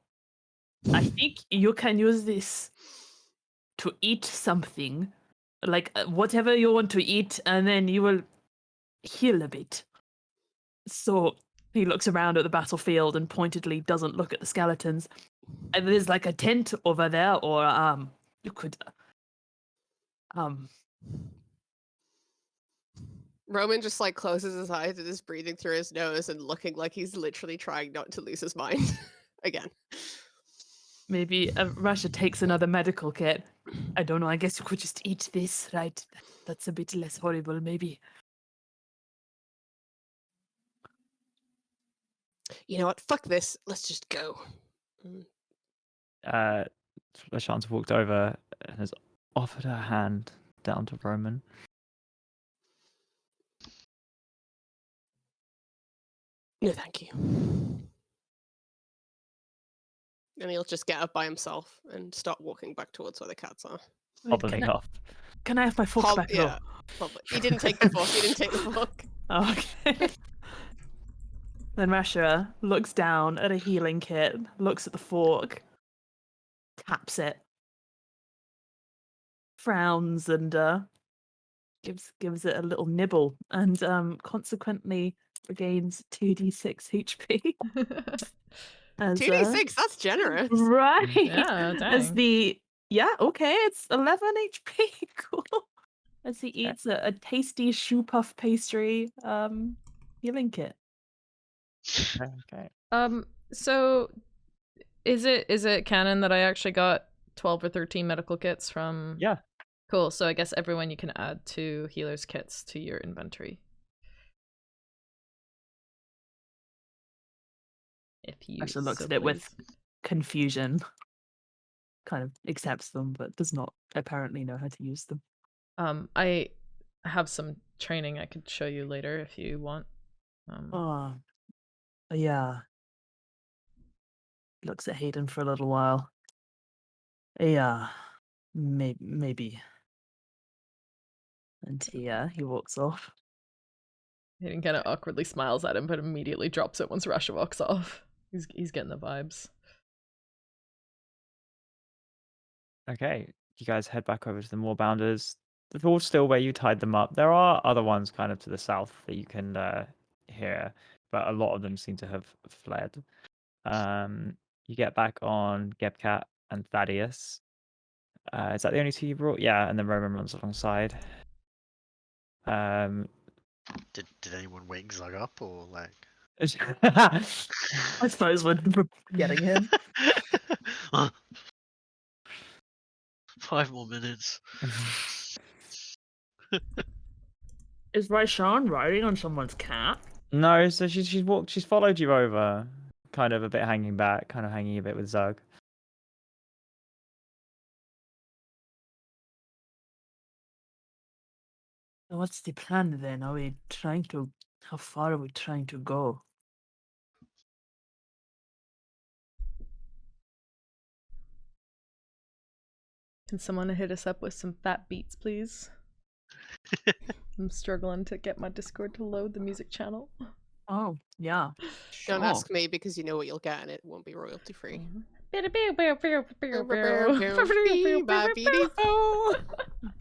I think you can use this to eat something, like whatever you want to eat, and then you will heal a bit." So he looks around at the battlefield and pointedly doesn't look at the skeletons. And there's like a tent over there, or you could Roman just like closes his eyes and is breathing through his nose and looking like he's literally trying not to lose his mind again. maybe Rasha takes another medical kit. I don't know. I guess you could just eat this, right? That's a bit less horrible, maybe. You know what? Fuck this. Let's just go. Rashan's walked over and has offered her hand down to Roman. No, thank you. And he'll just get up by himself and start walking back towards where the cats are. Wait, Hobbling off. Can I have my fork back? Yeah, probably. He didn't take the fork. He didn't take the fork. Oh, okay. Then Rasha looks down at a healing kit, looks at the fork, taps it, frowns, and gives it a little nibble, and consequently regains 2d6 HP. As, 2d6, that's generous. right? Yeah, As dang. okay, it's 11 HP. Cool. As he eats a tasty shoe puff pastry healing kit. Okay. So is it canon that I actually got 12 or 13 medical kits from? Yeah. Cool. So I guess everyone you can add 2 healers kits to your inventory. If you Rasha looks so at it with please. confusion. Kind of accepts them, but does not apparently know how to use them. I have some training I could show you later if you want. Yeah. Looks at Haydn for a little while. Yeah, maybe. And he walks off. Hayden kind of awkwardly smiles at him, but immediately drops it once Rasha walks off. He's getting the vibes. Okay. You guys head back over to the Moorbounders. They're all still where you tied them up. There are other ones kind of to the south that you can hear, but a lot of them seem to have fled. You get back on Gebcat and Thaddeus. Is that the only 2 you brought? Yeah, and then Roman runs alongside. Did anyone wake Zug up or like? I suppose we're getting him. 5 more minutes. Is Raishan riding on someone's cat? No, so she's followed you over, kind of a bit hanging back, kind of hanging a bit with Zug. What's the plan then? How far are we trying to go? Can someone hit us up with some fat beats, please? I'm struggling to get my Discord to load the music channel. Oh, yeah. Don't Sure. ask me because you know what you'll get and it won't be royalty free.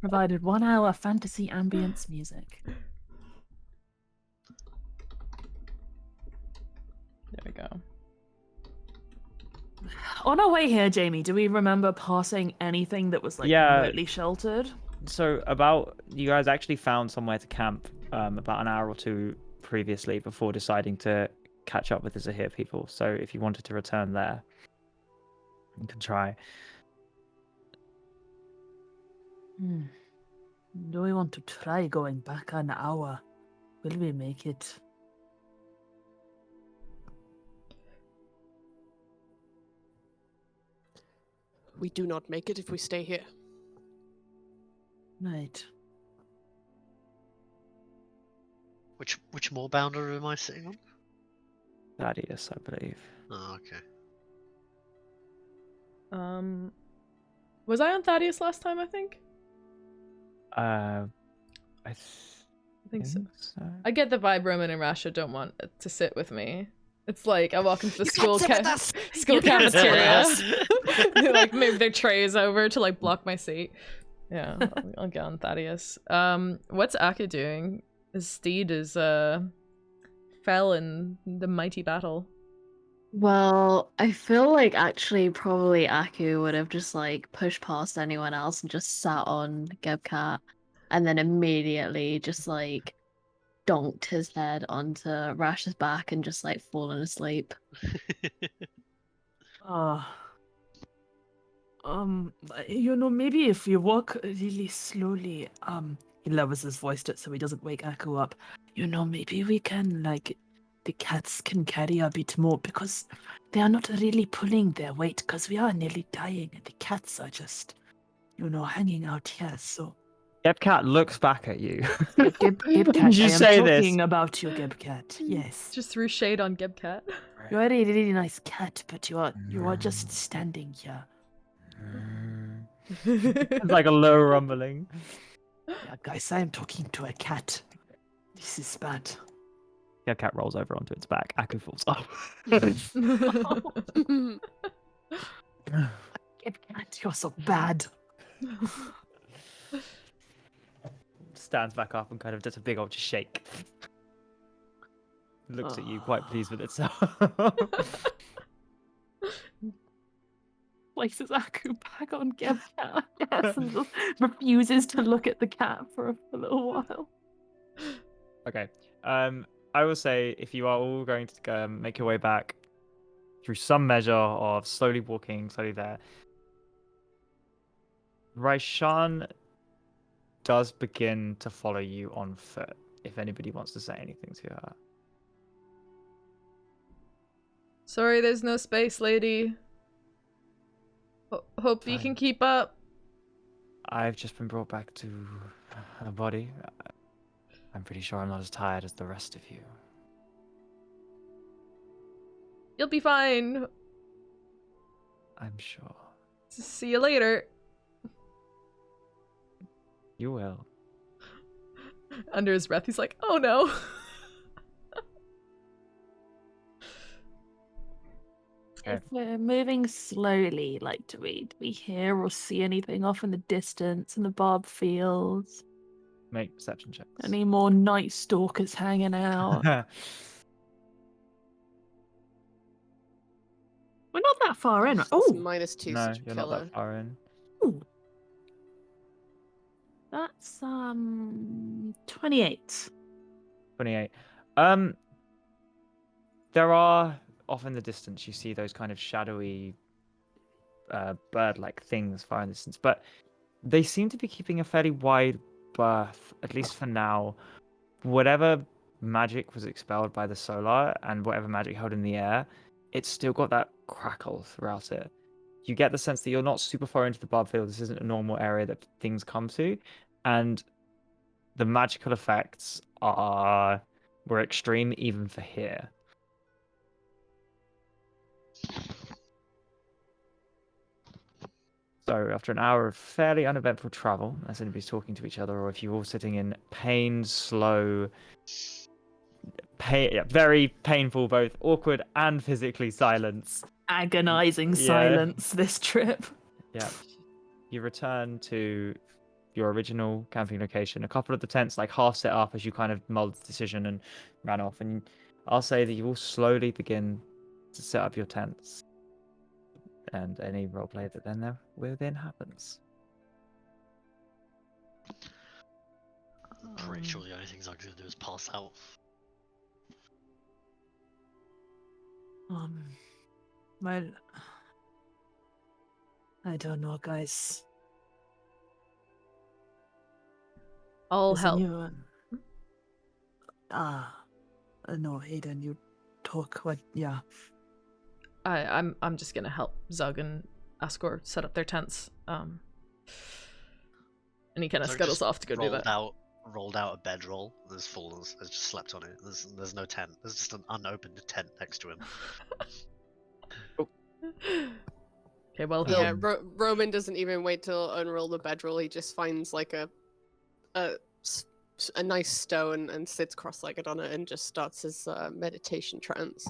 Provided 1 hour fantasy ambience music. There we go. On our way here, Jamie, do we remember passing anything that was like remotely sheltered? So you guys actually found somewhere to camp about an hour or 2 previously before deciding to catch up with the Zahir people. So if you wanted to return there, you can try. Do we want to try going back an hour? Will we make it? We do not make it if we stay here. Right. Which more bounder am I sitting on? Thaddeus, I believe. Oh, okay. Was I on Thaddeus last time? I think. I think so. so. I get the vibe Roman and Rasha don't want to sit with me. It's like I walk into the school cafeteria. They like move their trays over to like block my seat. Yeah, I'll get on Thaddeus. What's Aku doing? His steed is fell in the mighty battle. Well, I feel like actually probably Aku would have just like pushed past anyone else and just sat on Gebcat and then immediately just like donked his head onto Rasha's back and just like fallen asleep. Maybe if you walk really slowly, he lowers his voice so he doesn't wake Aku up. Maybe we can, like, the cats can carry a bit more because they are not really pulling their weight because we are nearly dying and the cats are just, hanging out here, so. Gebcat looks back at you. Gebcat, Did you say I am this? talking about you, Gebcat, yes. Just threw shade on Gebcat. You are a really, really nice cat, but you are just standing here. It's like a low rumbling. Yeah, guys, I am talking to a cat. This is bad. Gebcat rolls over onto its back. Aku falls off. Gebcat, you're so bad. Stands back up and kind of does a big old shake. Looks at you, quite pleased with itself. Places Aku back on Gebcat, yes, and just refuses to look at the cat for a little while. Okay. I will say if you are all going to make your way back through some measure of slowly walking, slowly there, Raishan does begin to follow you on foot. If anybody wants to say anything to her. Sorry, there's no space, lady. Hope you can keep up. I've just been brought back to a body. I'm pretty sure I'm not as tired as the rest of you. You'll be fine. I'm sure. See you later. You will. Under his breath, he's like, oh no. If we're moving slowly, like, do we hear or see anything off in the distance in the barb fields? Make perception checks. Any more night stalkers hanging out? We're not that far in. It's Oh, -2. No, such a you're not killer. that far in. ooh. That's 28. 28. There are off in the distance. You see those kind of shadowy, bird-like things far in the distance, but they seem to be keeping a fairly wide berth, at least for now. Whatever magic was expelled by the solar and whatever magic held in the air, it's still got that crackle throughout it. You get the sense that you're not super far into the barb field. This isn't a normal area that things come to, and the magical effects were extreme even for here. So after an hour of fairly uneventful travel, as anybody's talking to each other, or if you're all sitting in pained, slow, very painful, both awkward and physically silence. Agonizing silence this trip. Yeah. You return to your original camping location. A couple of the tents like half set up as you kind of mulled the decision and ran off. And I'll say that you will slowly begin to set up your tents. And any roleplay that then happens. Pretty sure the only things I'm gonna do is pass out. Well, I don't know, guys. I'll Does help. anyone- no, Haydn, you talk. What? Yeah. I'm just gonna help Zug and Asgore set up their tents. And he kind of So scuttles just off to go do that. Rolled out a bedroll. There's just slept on it. There's no tent. There's just an unopened tent next to him. Okay, well, Yeah, he'll Roman doesn't even wait to unroll the bedroll. He just finds like a nice stone and sits cross-legged on it and just starts his meditation trance.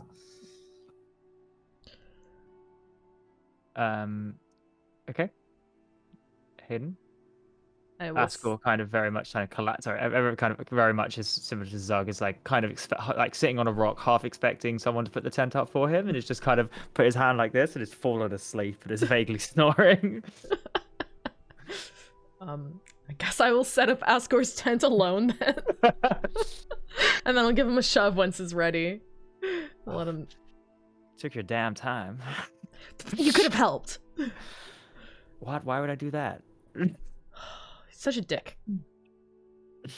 Okay. Hayden. I will Asgore kind of very much kind of collapse. Sorry, everyone kind of very much is similar to Zug. Is like kind of like sitting on a rock, half expecting someone to put the tent up for him, and it's just kind of put his hand like this and it's fallen asleep and is vaguely snoring. I guess I will set up Asgore's tent alone then. And then I'll give him a shove once it's ready. I'll let him. Took your damn time. You could have helped. What? Why would I do that? Such a dick. I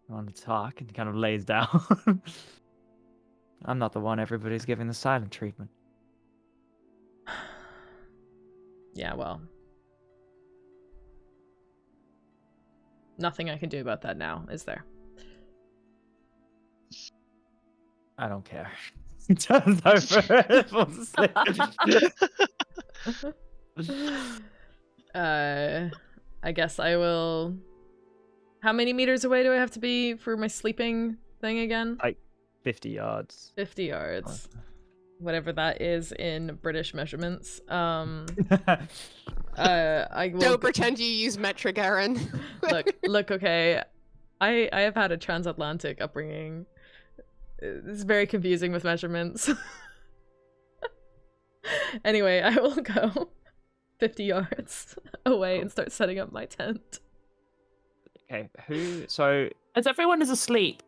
want to talk, and he kind of lays down. I'm not the one everybody's giving the silent treatment. Yeah, well. Nothing I can do about that now, is there? I don't care. He turns over and falls asleep. I guess I will. How many meters away do I have to be for my sleeping thing again? Like 50 yards. 50 yards. Whatever that is in British measurements. I will Don't pretend you use metric, Erin. look, okay. I have had a transatlantic upbringing. It's very confusing with measurements. Anyway, I will go 50 yards away and start setting up my tent. Okay, so As everyone is asleep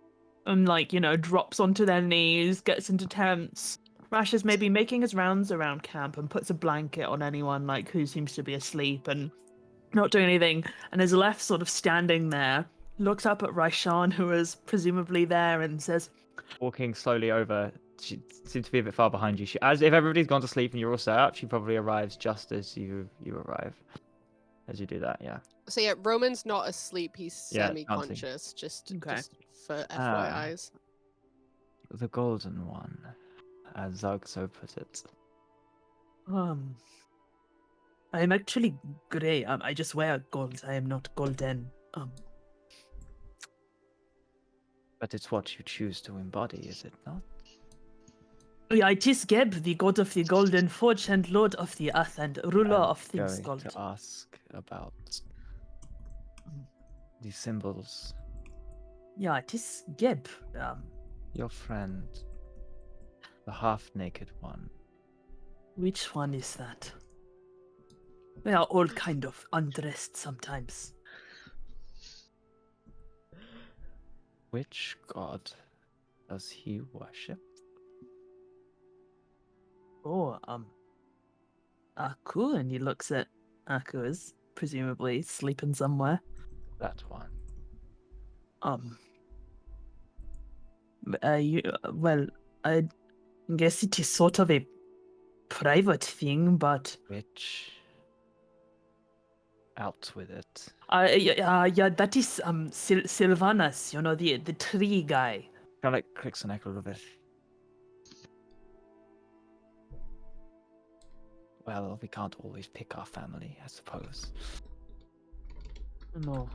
and, like, you know, drops onto their knees, gets into tents, Rasha's maybe making his rounds around camp and puts a blanket on anyone, like, who seems to be asleep and not doing anything, and is left sort of standing there, looks up at Raishan, who is presumably there, and says, walking slowly over, she seems to be a bit far behind you. As if everybody's gone to sleep and you're all set up, she probably arrives just as you arrive. As you do that, yeah. So yeah, Roman's not asleep. He's Yeah, semi-conscious. Just Okay. For FYI's. The golden one, as Zug so put it. I'm actually grey. I just wear gold. I am not golden. But it's what you choose to embody, is it not? Yeah, it is Geb, the god of the golden forge and lord of the earth and ruler of things going gold. to ask about the symbols. Yeah, it is Geb. Your friend, the half-naked one. Which one is that? We are all kind of undressed sometimes. Which god does he worship? Oh, Aku, and he looks at Aku as presumably sleeping somewhere. That one. Well, I guess it is sort of a private thing, but Which? Out with it. yeah, that is Sylvanas, you know, the tree guy. Kind of like clicks the neck a little bit. Well, we can't always pick our family, I suppose. No.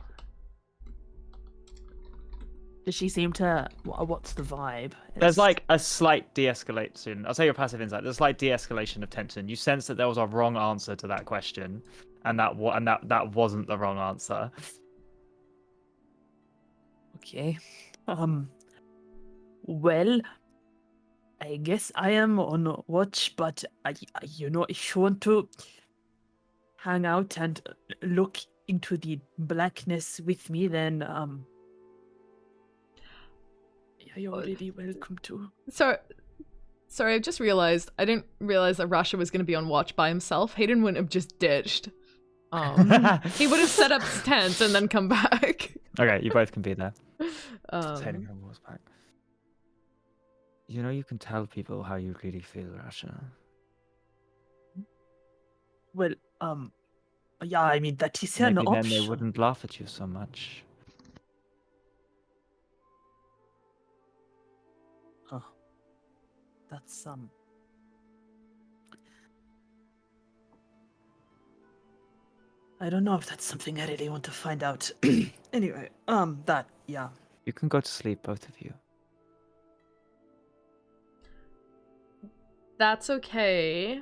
Does she seem to? What's the vibe? There's like a slight de-escalation. I'll say your passive insight. There's a slight de-escalation of tension. You sense that there was a wrong answer to that question, and that wasn't the wrong answer. Okay. Well, I guess I am on watch, but if you want to hang out and look into the blackness with me, then you're already welcome to. So, Sorry, I just realized I didn't realize that Rasha was going to be on watch by himself. Hayden wouldn't have just ditched. He would have set up his tent and then come back. Okay, you both can be there. Hayden Um, walks back. You know, you can tell people how you really feel, Rasha. Well, yeah, I mean, that is an Maybe then they option. wouldn't laugh at you so much. Huh. That's, I don't know if that's something I really want to find out. Anyway, yeah. You can go to sleep, both of you. that's okay.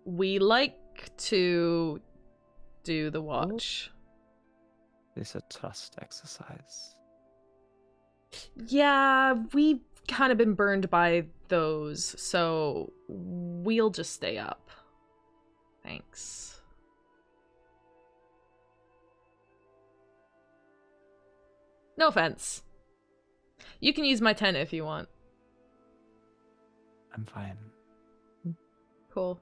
We like to do the watch. It's a trust exercise. Yeah, we've kind of been burned by those, so we'll just stay up. Thanks. No offense. You can use my tent if you want. I'm fine. Cool.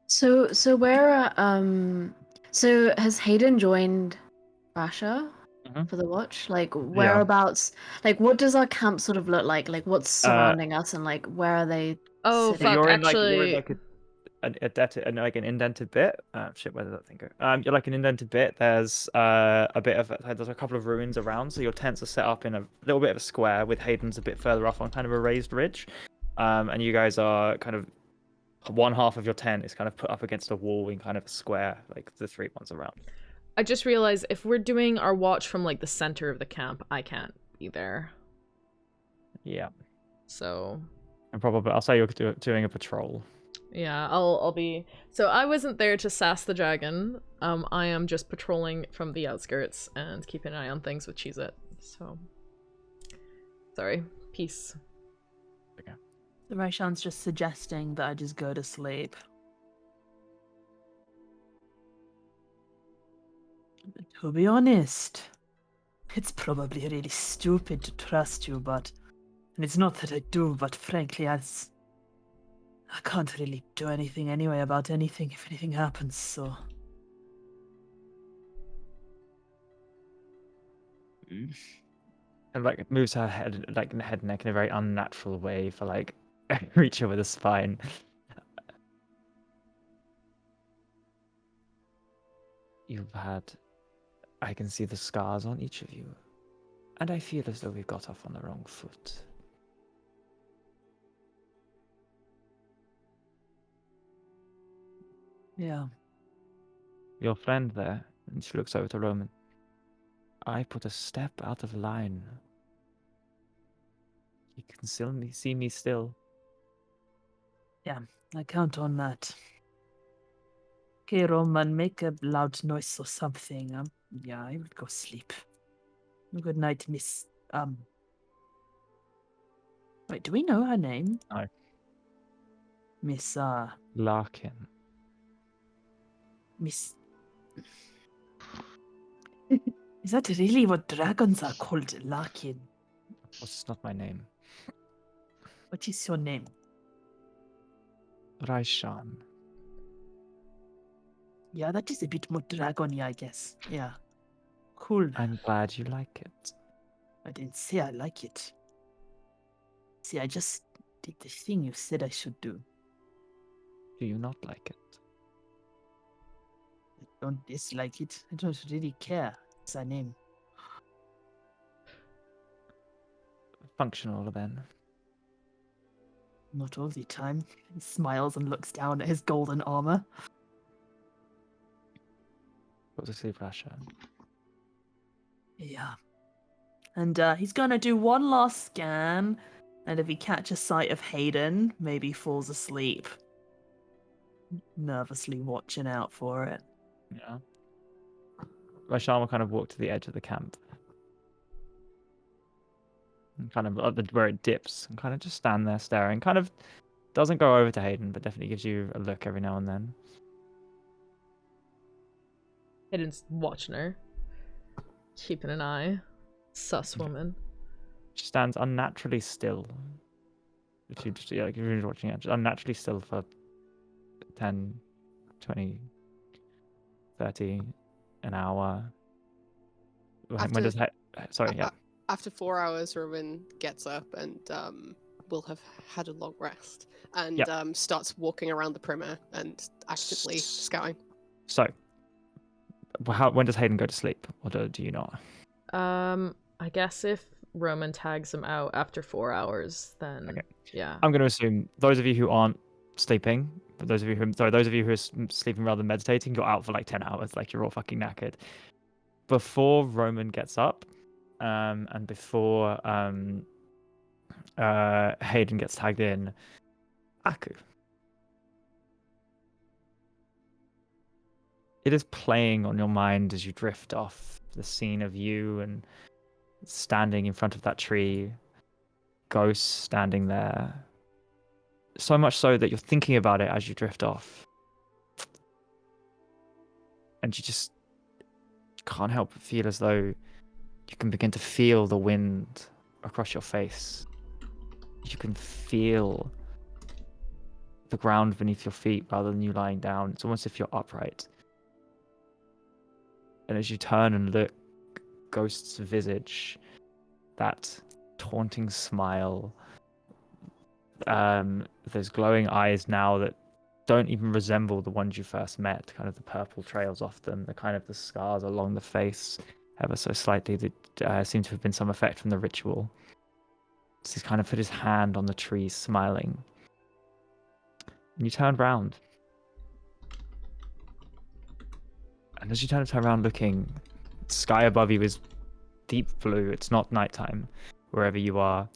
So has Hayden joined Rasha for the watch? Like whereabouts? Like what does our camp sort of look like? Like what's surrounding us and like where are they? Oh, sitting? fuck, You're in actually... like an indented bit. Shit, where did that thing go? You're like an indented bit. There's there's a couple of ruins around, so your tents are set up in a little bit of a square with Hayden's a bit further off on kind of a raised ridge. And you guys are kind of one half of your tent is kind of put up against a wall in kind of a square, like the three ones around. I just realized if we're doing our watch from like the center of the camp, I can't be there. Yeah. So. And probably I'll say you're doing a patrol. Yeah, I'll be. So I wasn't there to sass the dragon. I am just patrolling from the outskirts and keeping an eye on things with Cheez-It. So. Sorry. Peace. Okay. So Raishan's just suggesting that I just go to sleep. To be honest, it's probably really stupid to trust you, but... And it's not that I do, but frankly, I can't really do anything anyway about anything if anything happens, so... And like moves her head and neck in a very unnatural way for like a creature with a spine. I can see the scars on each of you, and I feel as though we've got off on the wrong foot. Yeah. Your friend there, and she looks over to Roman. I put a step out of line. You can still see me still. Yeah, I count on that. Okay, Roman, make a loud noise or something. Yeah, I will go sleep. Good night, Miss... Wait, do we know her name? No. Miss, Larkin. Miss... Is that really what dragons are called, Larkin? What's not my name? What is your name? Raishan. Yeah, that is a bit more dragon-y, I guess. Yeah. Cool. I'm glad you like it. I didn't say I like it. See, I just did the thing you said I should do. Do you not like it? I don't dislike it. I don't really care. It's a name. Functional then. Not all the time. He smiles and looks down at his golden armor. Go to sleep, Rasha. Yeah. And he's gonna do one last scan, and if he catches sight of Hayden, maybe falls asleep. Nervously watching out for it. Yeah. Raishan will kind of walk to the edge of the camp. And kind of up where it dips, and kind of just stand there staring. Kind of doesn't go over to Hayden, but definitely gives you a look every now and then. Hayden's watching her. keeping an eye. Sus woman. She stands unnaturally still. If you just, if you're watching it, just unnaturally still for 10, 20, 30, an hour. When does sorry, yeah. After 4 hours, Roman gets up and will have had a long rest and starts walking around the perimeter and actively scouting. So, when does Haydn go to sleep, or do you not? I guess if Roman tags him out after 4 hours, then yeah. I'm going to assume those of you who aren't sleeping, those of you who are sleeping rather than meditating, you're out for like 10 hours, like you're all fucking knackered. Before Roman gets up, and before Haydn gets tagged in, Aku. It is playing on your mind as you drift off the scene of you and standing in front of that tree, ghosts standing there. So much so that you're thinking about it as you drift off. And you just can't help but feel as though you can begin to feel the wind across your face. You can feel the ground beneath your feet rather than you lying down. It's almost as if you're upright. And as you turn and look, Ghost's visage, that taunting smile, those glowing eyes now that don't even resemble the ones you first met, kind of the purple trails off them, the scars along the face, ever so slightly, that seem to have been some effect from the ritual. So he's kind of put his hand on the tree, smiling. And you turn round. And as you turn around looking, the sky above you is deep blue. It's not nighttime, wherever you are.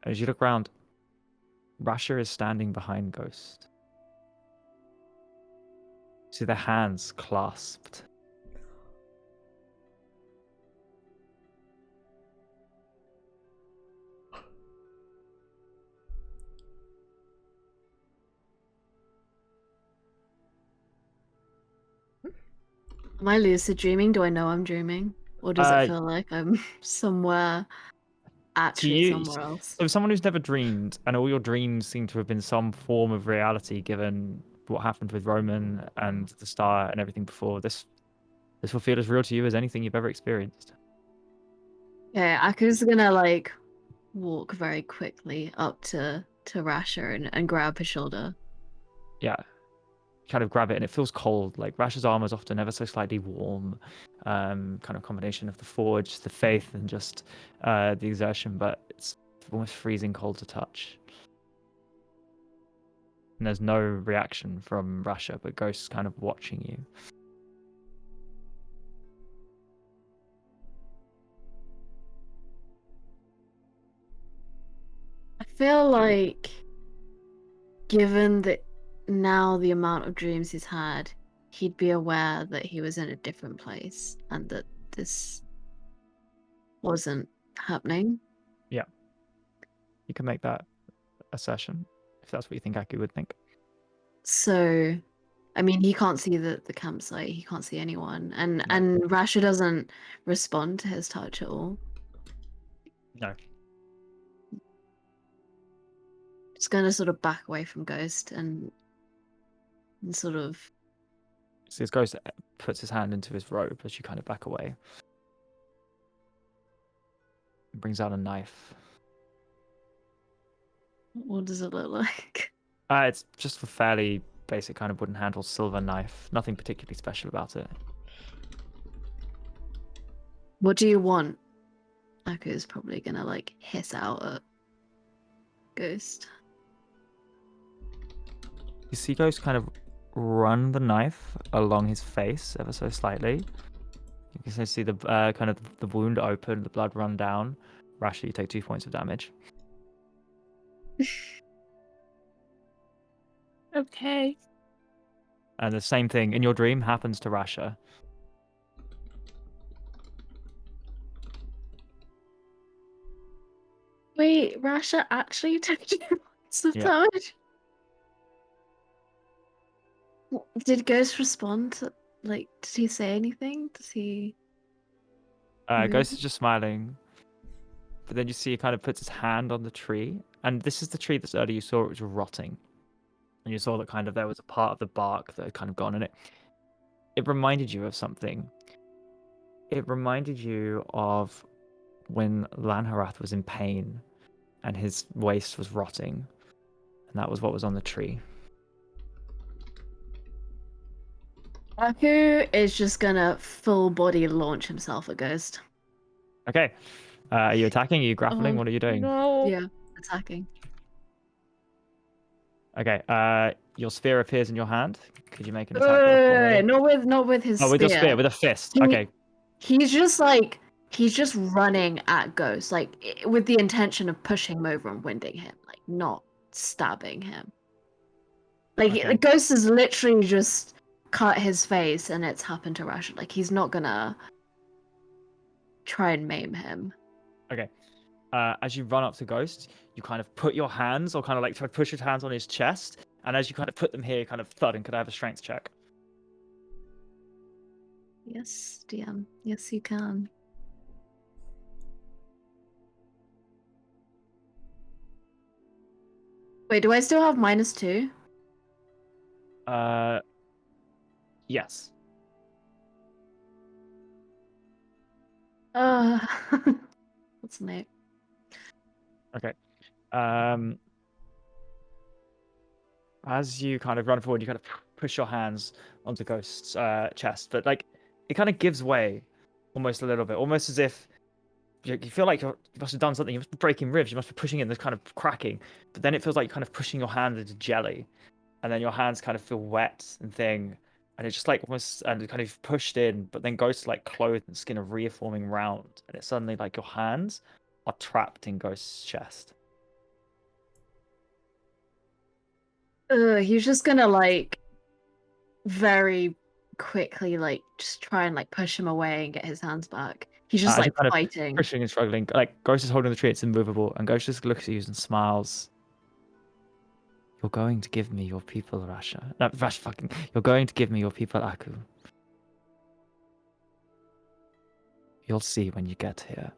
As you look around, Rasha is standing behind Ghost. See their hands clasped. Am I lucid dreaming? Do I know I'm dreaming? Or does it feel like I'm somewhere, actually somewhere else? So someone who's never dreamed, and all your dreams seem to have been some form of reality given what happened with Roman and the star and everything before, this will feel as real to you as anything you've ever experienced. Yeah, Aku's gonna like walk very quickly up to Rasha and grab his shoulder. Yeah. Kind of grab it and it feels cold. Like Rasha's armor is often ever so slightly warm, kind of combination of the forge, the faith, and just the exertion, but it's almost freezing cold to touch. And there's no reaction from Rasha, but Ghost's kind of watching you. I feel like, given that now the amount of dreams he's had, he'd be aware that he was in a different place and that this wasn't happening. Yeah. You can make that assertion, if that's what you think Aku would think. So, I mean, he can't see the campsite, he can't see anyone, and Rasha doesn't respond to his touch at all. No. Just gonna sort of back away from Ghost and sort of... So his Ghost puts his hand into his robe as you kind of back away. Brings out a knife. What does it look like? It's just a fairly basic kind of wooden handled silver knife. Nothing particularly special about it. What do you want? Aku's probably gonna like hiss out at Ghost. You see Ghost kind of run the knife along his face ever so slightly. You can see the kind of the wound open, the blood run down. Rasha, you take 2 points of damage. Okay. And the same thing in your dream happens to Rasha. Wait, Rasha actually took 2 points of damage? Did Ghost respond? Like, did he say anything? Does he... Ghost is just smiling. But then you see he kind of puts his hand on the tree. And this is the tree that earlier you saw it was rotting. And you saw that kind of there was a part of the bark that had kind of gone in it. It reminded you of something. It reminded you of when Lanharath was in pain and his waist was rotting. And that was what was on the tree. Aku is just gonna full body launch himself at Ghost. Okay. Are you attacking? Are you grappling? Oh, What are you doing? No. Yeah, attacking. Okay. Your spear appears in your hand. Could you make an attack roll for me? Not with his Oh, with spear. your spear, with a fist. He- Okay. He's just running at Ghost, with the intention of pushing him over and winding him, not stabbing him. Okay. Ghost has literally just cut his face, and it's happened to Rasha. He's not gonna try and maim him. Okay. As you run up to Ghost, you kind of put your hands, or kind of try to push your hands on his chest, and as you kind of put them here, you kind of thud, and could I have a strength check? Yes, DM. Yes, you can. Wait, do I still have -2? Yes. What's next? Okay. As you kind of run forward, you kind of push your hands onto Ghost's chest, but it kind of gives way almost a little bit, almost as if you feel like you must have done something. You must be breaking ribs. You must be pushing in. There's kind of cracking, but then it feels like you're kind of pushing your hand into jelly, and then your hands kind of feel wet and thing, and it's just almost and kind of pushed in. But then Ghost's clothed and skin are reforming round, and it's suddenly your hands are trapped in Ghost's chest. He's just gonna very quickly just try and push him away and get his hands back. He's just As you're kind of fighting. pushing and struggling. Ghost is holding the tree, it's immovable, and Ghost just looks at you and smiles. You're going to give me your people, Rasha. No, Rasha, fucking. You're going to give me your people, Aku. You'll see when you get here.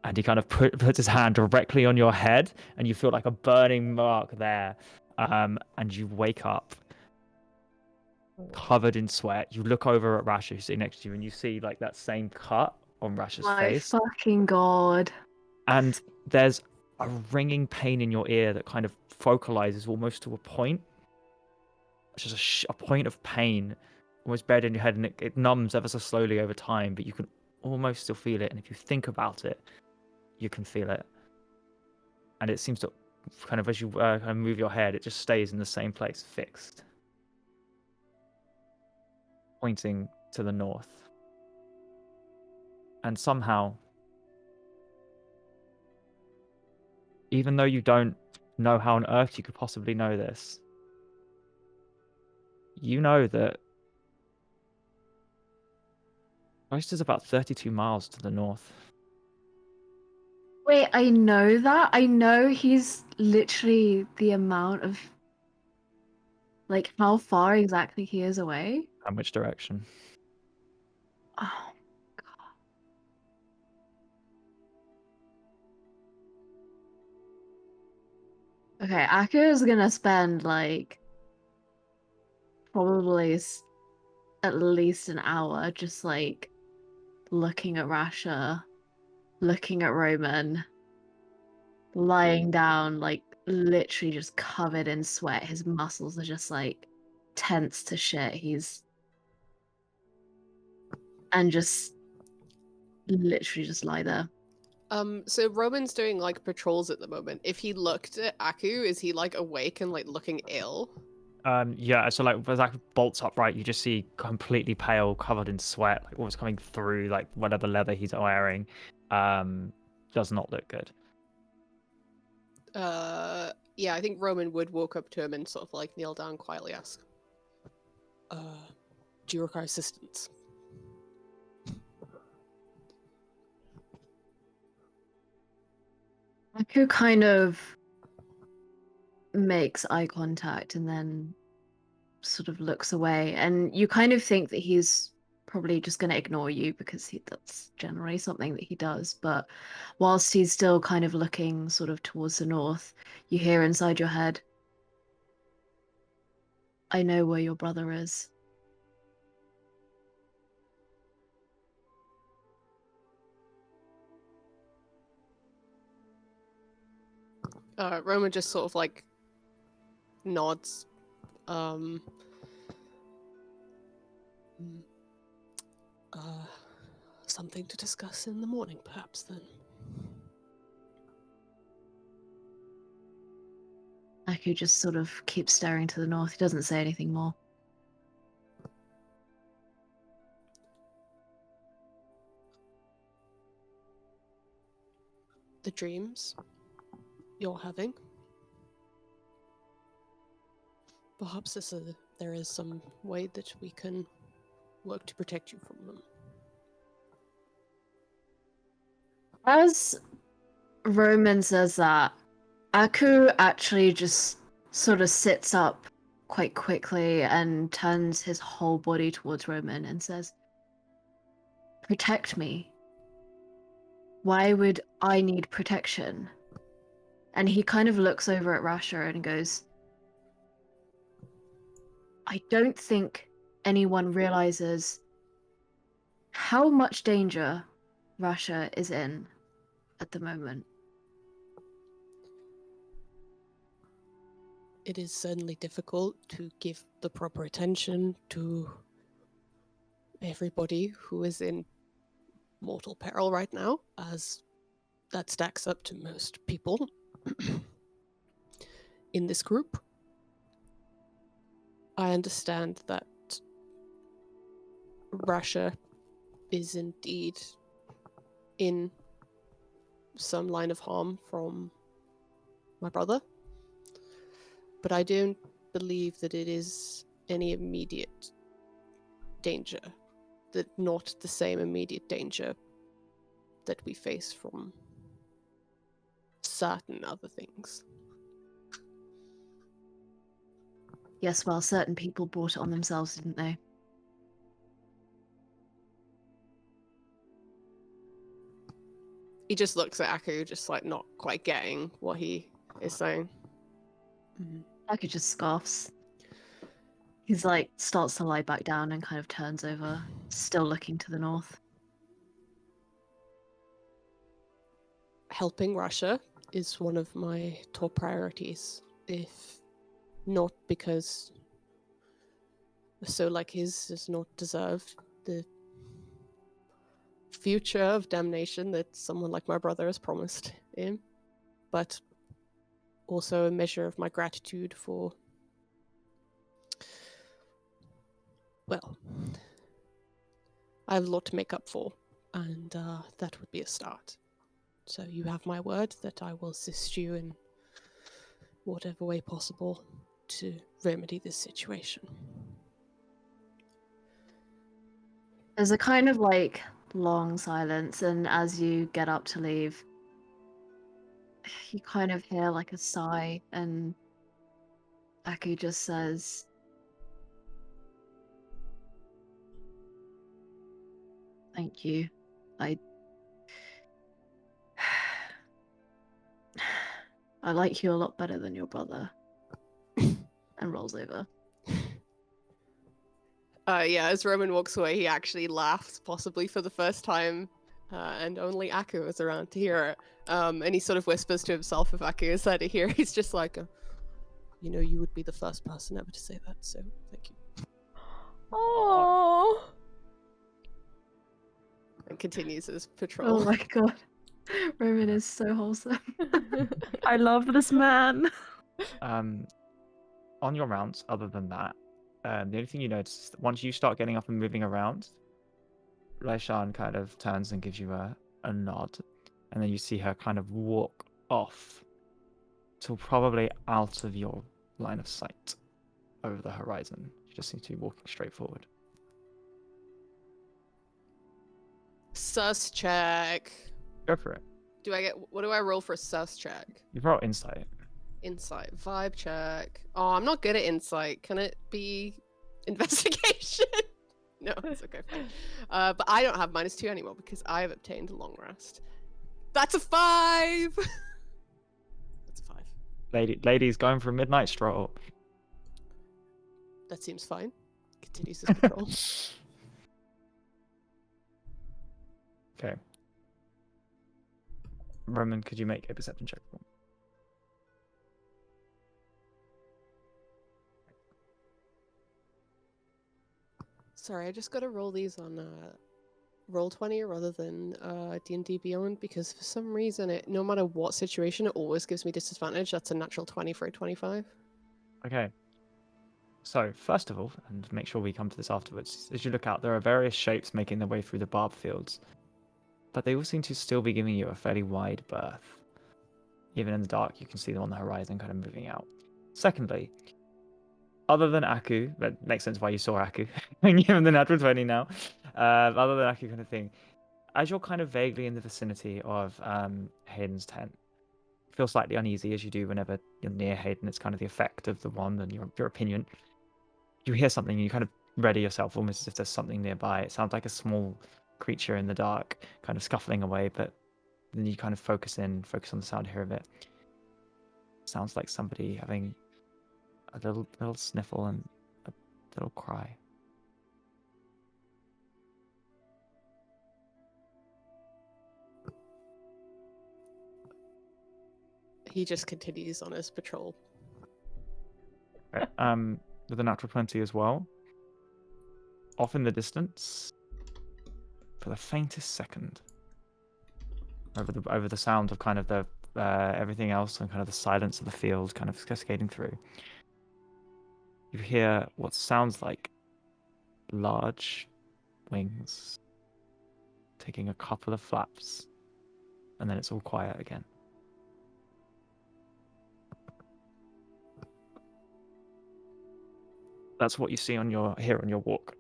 And he kind of puts his hand directly on your head, and you feel like a burning mark there. And you wake up covered in sweat. You look over at Rasha, who's sitting next to you, and you see that same cut on Rasha's face. My fucking god. And there's a ringing pain in your ear that kind of focalizes almost to a point. It's just a point of pain almost buried in your head, and it numbs ever so slowly over time, but you can almost still feel it. And if you think about it, you can feel it. And it seems to kind of, as you kind of move your head, it just stays in the same place, fixed, pointing to the north. And somehow, even though you don't know how on earth you could possibly know this, you know that Ghost is about 32 miles to the north. Wait, I know that. I know he's literally the amount of how far exactly he is away. And which direction? Oh god. Okay, Aku is gonna spend probably at least an hour just looking at Rasha, looking at Roman, lying down, literally just covered in sweat. His muscles are just tense to shit. And just literally just lie there. So Roman's doing patrols at the moment. If he looked at Aku, is he awake and looking ill? Yeah, so as Aku bolts upright, you just see completely pale, covered in sweat, what's coming through, whatever leather he's wearing. Does not look good. Yeah, I think Roman would walk up to him and sort of kneel down, quietly ask, do you require assistance? Aku kind of makes eye contact and then sort of looks away, and you kind of think that he's probably just going to ignore you because that's generally something that he does. But whilst he's still kind of looking sort of towards the north, you hear inside your head, I know where your brother is. Roman just sort of like nods. Something to discuss in the morning, perhaps, then. Aku just sort of keeps staring to the north. He doesn't say anything more. The dreams you're having. Perhaps there is some way that we can work to protect you from them. As Roman says that, Aku actually just sort of sits up quite quickly and turns his whole body towards Roman and says, "Protect me. Why would I need protection?" And he kind of looks over at Rasha and goes, I don't think anyone realizes how much danger Rasha is in at the moment. It is certainly difficult to give the proper attention to everybody who is in mortal peril right now, as that stacks up to most people in this group. I understand that Rasha is indeed in some line of harm from my brother, but I don't believe that it is any immediate danger, that not the same immediate danger that we face from certain other things. Yes, well, certain people brought it on themselves, didn't they? He just looks at Aku, just like not quite getting what he is saying. Aku just scoffs. He's like, starts to lie back down and kind of turns over, still looking to the north. Helping Rasha is one of my top priorities, if not because a soul like his does not deserve the future of damnation that someone like my brother has promised him, but also a measure of my gratitude for, well, I have a lot to make up for, and that would be a start. So you have my word that I will assist you in whatever way possible to remedy this situation. There's a kind of like long silence, and as you get up to leave, you kind of hear like a sigh, and Aku just says, "Thank you. I like you a lot better than your brother." And rolls over. Yeah, as Roman walks away, he actually laughs, possibly for the first time, and only Aku is around to hear it. And he sort of whispers to himself, if Aku is there to hear, he's just like, you know, you would be the first person ever to say that, so thank you. Oh. And continues his patrol. Oh my god. Roman is so wholesome. I love this man. On your rounds, other than that, the only thing you notice is that once you start getting up and moving around, Raishan kind of turns and gives you a nod, and then you see her kind of walk off till probably out of your line of sight over the horizon. She just seems to be walking straight forward. Sus check. Go for it. What do I roll for a sus check? You roll insight. Insight. Vibe check. Oh, I'm not good at insight. Can it be investigation? No, it's okay, fine. But I don't have -2 anymore because I have obtained a long rest. That's a 5! That's a 5. Lady's going for a midnight stroll. That seems fine. Continues his patrol. Okay. Roman, could you make a perception check for me? Sorry, I just gotta roll these on Roll20 rather than D&D Beyond because for some reason, no matter what situation, it always gives me disadvantage. That's a natural 20 for a 25. Okay. So, first of all, and make sure we come to this afterwards, as you look out, there are various shapes making their way through the barb fields, but they all seem to still be giving you a fairly wide berth. Even in the dark, you can see them on the horizon kind of moving out. Secondly, other than Aku, that makes sense why you saw Aku, given the natural 20 now, other than Aku kind of thing, as you're kind of vaguely in the vicinity of Hayden's tent, you feel slightly uneasy as you do whenever you're near Hayden. It's kind of the effect of the wand and your opinion. You hear something and you kind of ready yourself almost as if there's something nearby. It sounds like a small creature in the dark kind of scuffling away, but then you kind of focus on the sound here of it. Sounds like somebody having a little sniffle and a little cry. He just continues on his patrol. Okay, with a natural 20 as well. Off in the distance, for the faintest second, over the sound of kind of the everything else and kind of the silence of the field kind of cascading through, you hear what sounds like large wings taking a couple of flaps, and then it's all quiet again. That's what you see on your walk.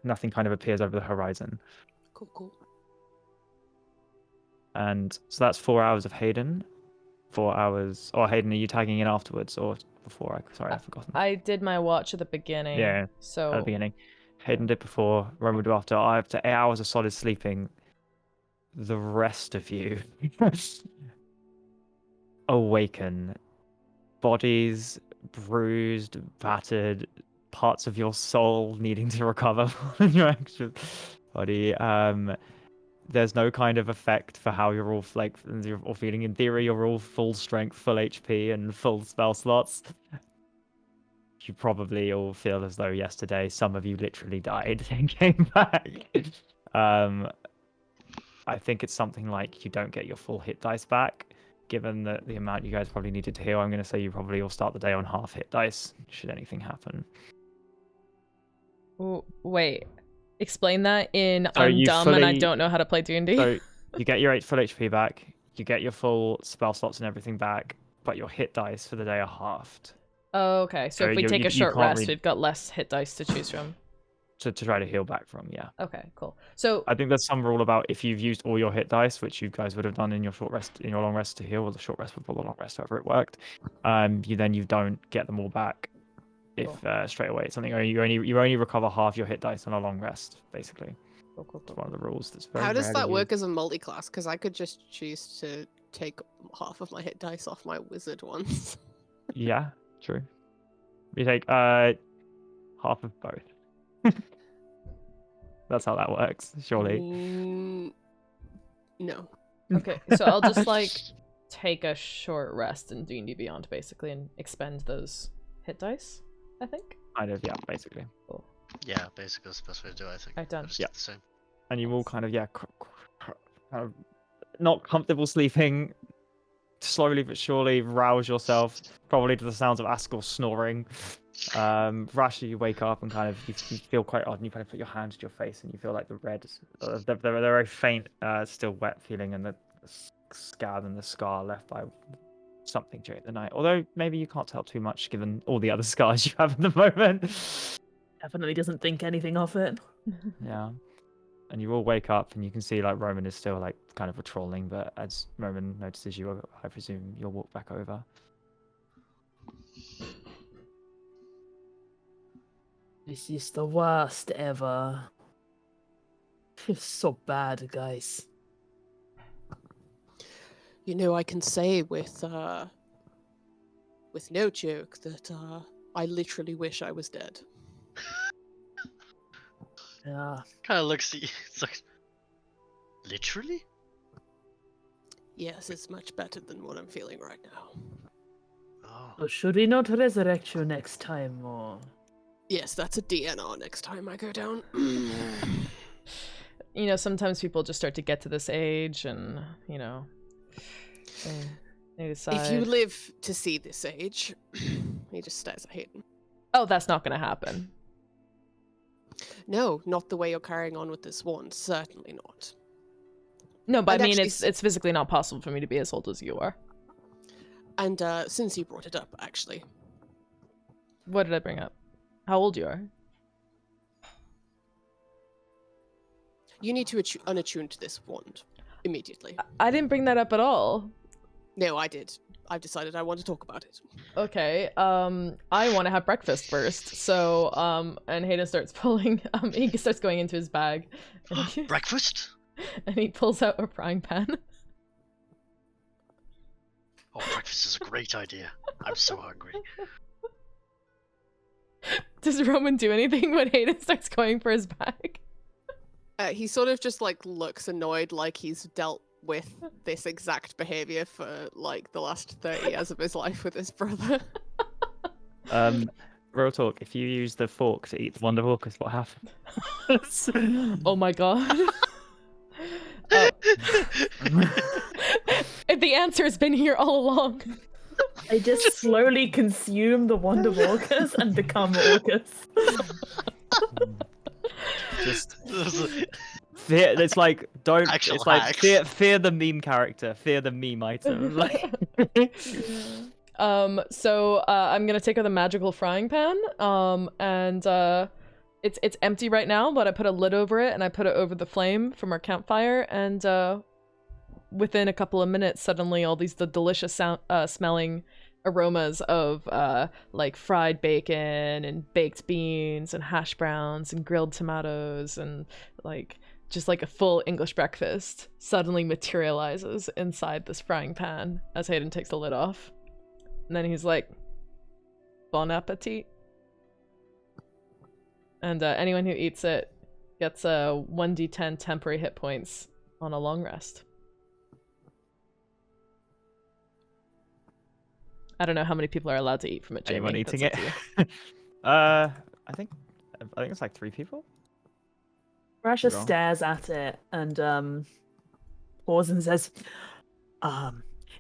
Nothing kind of appears over the horizon. Cool. And so that's 4 hours of Hayden. 4 hours. Or Hayden, are you tagging in afterwards or before? Sorry, I've forgotten. I did my watch at the beginning. Yeah, So at the beginning. Hayden did before. Roman would do after. After 8 hours of solid sleeping, the rest of you awaken. Bodies bruised, battered, parts of your soul needing to recover from your actual body. There's no kind of effect for how you're all you're all feeling. In theory, you're all full strength, full HP, and full spell slots. You probably all feel as though yesterday some of you literally died and came back. I think it's something like you don't get your full hit dice back. Given the amount you guys probably needed to heal, I'm going to say you probably all start the day on half hit dice, should anything happen. wait, explain that in So I'm you dumb and I fully- don't know how to play D&D. So you get your 8 full HP back, you get your full spell slots and everything back, but your hit dice for the day are halved. Oh, okay, so So if we you- take you- a short you can't rest, read- we've got less hit dice to choose from. To try to heal back from, yeah. Okay, cool. So I think there's some rule about if you've used all your hit dice, which you guys would have done in your short rest, in your long rest to heal, or the short rest before the long rest, however it worked, you don't get them all back if straight away. It's something you only recover half your hit dice on a long rest, basically. cool. It's one of the rules that's very How does rarely that work used. as a multi-class? Because I could just choose to take half of my hit dice off my wizard ones. Yeah, true. You take half of both. That's how that works, surely. No. Okay, so I'll just like take a short rest in D&D Beyond basically and expend those hit dice, I think. Kind of, yeah, basically. Cool. Yeah, basically that's the best way to do it, I think. Alright, done. I just Yeah. did the same. And you all kind of, kind of not comfortable sleeping, slowly but surely rouse yourself, probably to the sounds of Askel snoring. Rasha, you wake up and kind of you feel quite odd, and you kind of put your hand to your face, and you feel like the red, they're very faint, still wet feeling, and the scab and the scar left by something during the night. Although maybe you can't tell too much given all the other scars you have at the moment. Definitely doesn't think anything of it. Yeah. And you all wake up and you can see like Roman is still like kind of patrolling, but as Roman notices you, I presume you'll walk back over. This is the worst ever. Feels so bad, guys. You know, I can say with no joke that I literally wish I was dead. Yeah. Kind of looks at you. It's like, literally? Yes, it's much better than what I'm feeling right now. Oh. So should we not resurrect you next time, or? Yes, that's a DNR next time I go down. You know, sometimes people just start to get to this age and, you know, they decide... If you live to see this age, he just stares at Haydn. Oh, that's not going to happen. No, not the way you're carrying on with this wand. Certainly not. No, but And I mean, actually it's physically not possible for me to be as old as you are. And since you brought it up, actually, What did I bring up? How old you are? you need to unattune to this wand immediately. I didn't bring that up at all. No, I did. I've decided I want to talk about it. Okay, I want to have breakfast first. So, and Hayden starts pulling, he starts going into his bag. Breakfast? And he pulls out a frying pan. Oh, breakfast is a great idea. I'm so hungry. Does Roman do anything when Hayden starts going for his bag? He sort of just like looks annoyed, like he's dealt with this exact behavior for like the last 30 years of his life with his brother. Real talk, if you use the fork to eat the Wand of Orcus, what happens? Oh my god. The answer has been here all along. I just slowly consume the Wand of Orcus and become Orcus. Just fear. It's like don't. Actual it's like hacks. fear the meme character. Fear the meme item. Like. So I'm gonna take out the magical frying pan. And it's empty right now, but I put a lid over it and I put it over the flame from our campfire. And within a couple of minutes, suddenly all these delicious smelling aromas of like fried bacon and baked beans and hash browns and grilled tomatoes and like just like a full English breakfast suddenly materializes inside this frying pan as Hayden takes the lid off. And then he's like, bon appetit. And anyone who eats it gets 1d10 temporary hit points on a long rest. I don't know how many people are allowed to eat from it, Jamie. Anyone eating That's it? up to you. I think it's like 3 people. Rasha Wrong. stares at it and pauses and says,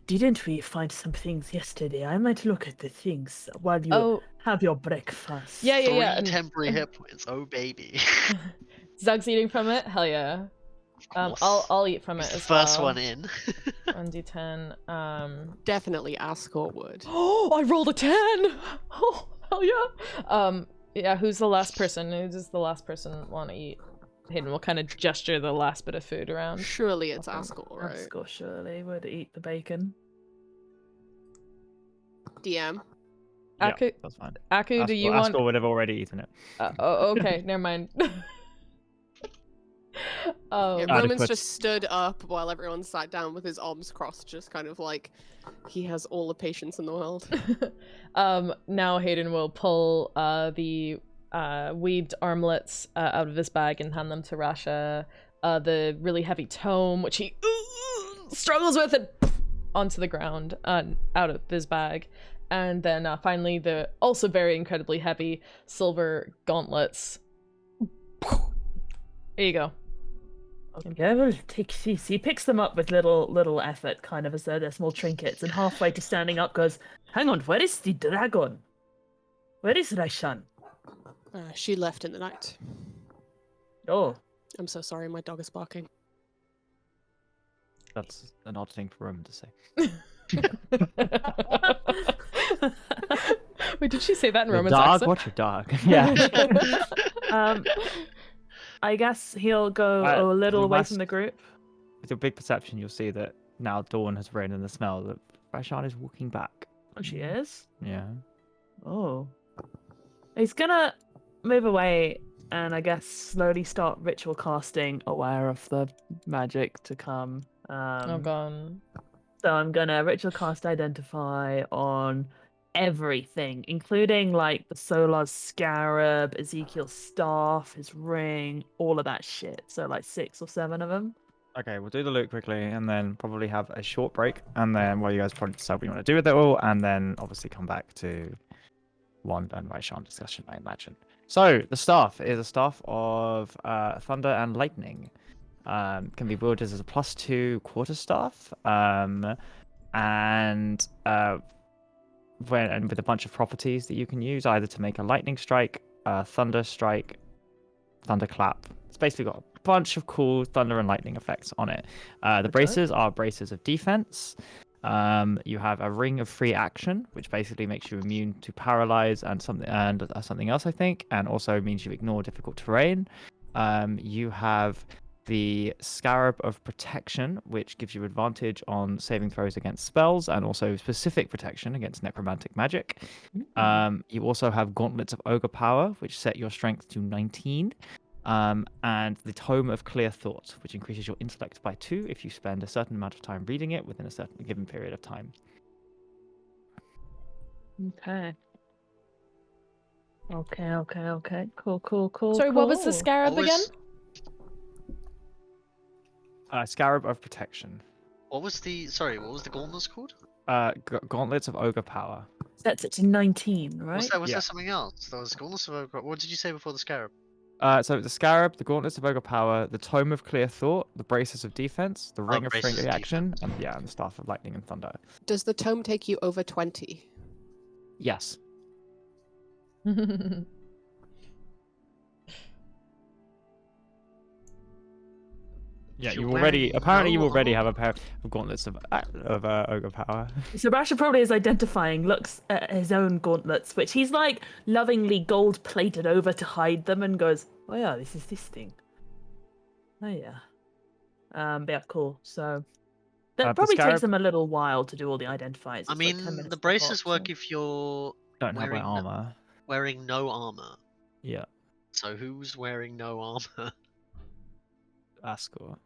didn't we find some things yesterday? I might look at the things while you have your breakfast. Yeah. 3 temporary hit points. Oh, baby. Zug's eating from it? Hell yeah. I'll eat from it as First well. one in. 1d10. Definitely Ascot would. Oh, I rolled a 10! Oh, hell yeah. Yeah, who's the last person? Who does the last person want to eat? Hayden will kind of gesture the last bit of food around. Surely it's Ascot, right? Ascot surely would eat the bacon. DM. Aku, Yeah, that's fine. Aku, do you want... Ascot would have already eaten it. Okay, never mind. Yeah, Roman's Adequate. just stood up while everyone sat down with his arms crossed, just kind of like he has all the patience in the world. Now Hayden will pull the weaved armlets out of his bag and hand them to Rasha. The really heavy tome, which he struggles with, and onto the ground out of his bag. And then finally the also very incredibly heavy silver gauntlets. Here you go. Okay, well, take these. He picks them up with little effort, kind of as though they're small trinkets, and halfway to standing up goes, hang on, where is the dragon? Where is Raishan? She left in the night. Oh, I'm so sorry, my dog is barking. That's an odd thing for Roman to say. Wait, did she say that in Your Roman's dog? accent? What's your dog? Yeah. I guess he'll go a little away from the group. With your big perception, you'll see that now dawn has reigned in the smell that Rashan is walking back. Oh, she is? Yeah. Oh. He's gonna move away and I guess slowly start ritual casting, aware of the magic to come. Oh god. So I'm gonna ritual cast identify on everything, including like the Solar's scarab, Ezekiel's staff, his ring, all of that shit. So like 6 or 7 of them. Okay, we'll do the loot quickly, and then probably have a short break, and then you guys probably decide what you want to do with it all, and then obviously come back to Wand and Raishan discussion, I imagine. So the staff is a staff of thunder and lightning. Can be wielded as a +2 quarterstaff, and with a bunch of properties that you can use either to make a lightning strike, thunder strike, thunderclap. It's basically got a bunch of cool thunder and lightning effects on it. The braces are braces of defense. You have a ring of free action, which basically makes you immune to paralyze and something else, I think, and also means you ignore difficult terrain. You have the Scarab of Protection, which gives you advantage on saving throws against spells and also specific protection against necromantic magic. You also have Gauntlets of Ogre Power, which set your strength to 19. And the Tome of Clear Thought, which increases your intellect by 2 if you spend a certain amount of time reading it within a certain given period of time. Okay. Cool. Sorry, what was the scarab again? Scarab of Protection. What was the gauntlets called? Gauntlets of Ogre Power. Sets it to 19, right? Was there something else? There was gauntlets of ogre. What did you say before the scarab? So the Scarab, the Gauntlets of Ogre Power, the Tome of Clear Thought, the Braces of Defense, the Ring of Free Action, and the Staff of Lightning and Thunder. Does the tome take you over 20? Yes. Yeah, you already have a pair of gauntlets of ogre power. So Rasha probably is identifying, looks at his own gauntlets, which he's like lovingly gold plated over to hide them, and goes, "Oh yeah, this is this thing." Oh yeah. But yeah, cool. So that probably takes them a little while to do all the identifiers. I mean, the braces work if you're don't have armor. Wearing no armor. Yeah. So who's wearing no armor? Ascor.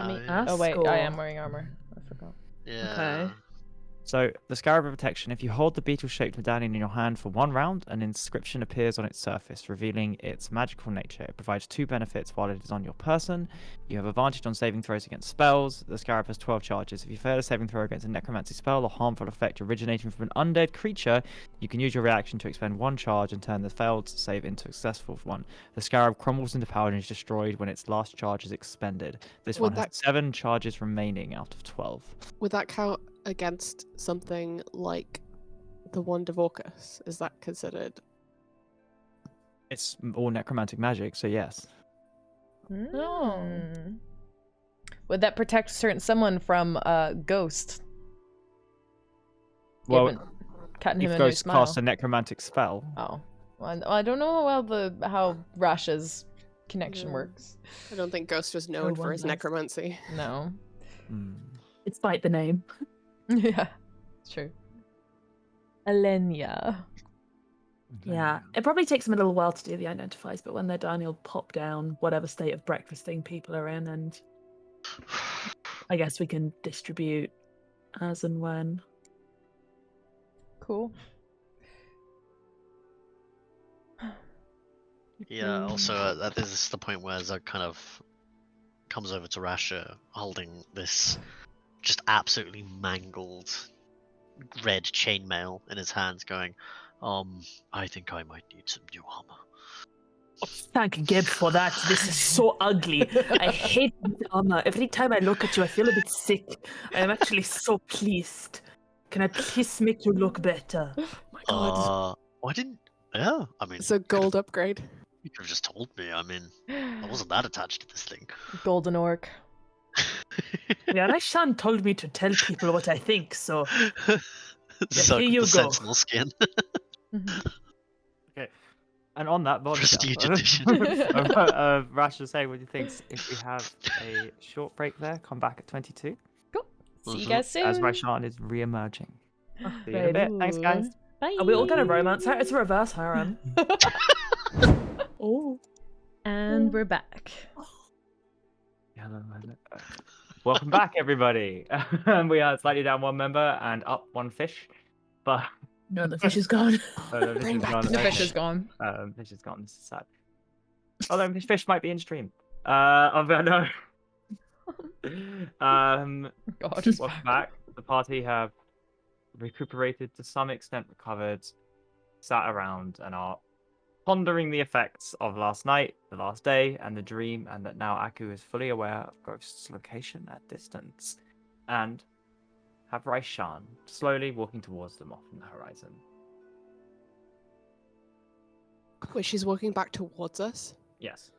Oh wait, I am wearing armor. I forgot. Yeah. Okay. So, the Scarab of Protection, if you hold the beetle-shaped medallion in your hand for 1 round, an inscription appears on its surface, revealing its magical nature. It provides 2 benefits while it is on your person. You have advantage on saving throws against spells. The Scarab has 12 charges. If you fail a saving throw against a necromancy spell or harmful effect originating from an undead creature, you can use your reaction to expend 1 charge and turn the failed save into a successful one. The Scarab crumbles into powder and is destroyed when its last charge is expended. This one has 7 charges remaining out of 12. Would that count against something like the Wand of Orcus? Is that considered? It's all necromantic magic, so yes. Oh. Would that protect someone from Ghost? Well, cutting him if a new Ghost smile. casts a necromantic spell. Oh, well, I don't know how Rasha's connection works. I don't think Ghost was known for his necromancy. No. Despite the name. Yeah, it's true. Elenia. Yeah, it probably takes him a little while to do the identifiers, but when they're done, he'll pop down whatever state of breakfasting people are in, and I guess we can distribute as and when. Cool. Yeah, also, this is the point where Zug kind of comes over to Rasha holding this just absolutely mangled red chainmail in his hands, going, I think I might need some new armor. Thank Gib for that. This is so ugly. I hate this armor. Every time I look at you, I feel a bit sick. I am actually so pleased. Can I please make you look better? Oh my god. Why didn't... Yeah, I mean... It's a gold upgrade. You could have just told me. I mean, I wasn't that attached to this thing. Golden orc. Yeah, Raishan told me to tell people what I think, so... Suck here you the go. sentinel skin. Okay. And on that Prestige edition. Rasha, say what do you think if we have a short break there, come back at 22? Cool. See you guys soon. As Raishan is re-emerging. See you in a bit. Thanks, guys. Bye. Are we all gonna romance her? It's a reverse harem. Oh. And we're back. Hello. Welcome back, everybody. We are slightly down one member and up one fish, but No, the fish is gone. the fish Bring is back gone. the The fish Okay. is gone. Fish is gone. This is sad. Although this fish might be in stream. But no. God, it's Welcome back. back. The party have recuperated to some extent, recovered, sat around, and are pondering the effects of last night, the last day, and the dream, and that now Aku is fully aware of Ghost's location at distance, and have Raishan slowly walking towards them off in the horizon. Wait, she's walking back towards us? Yes.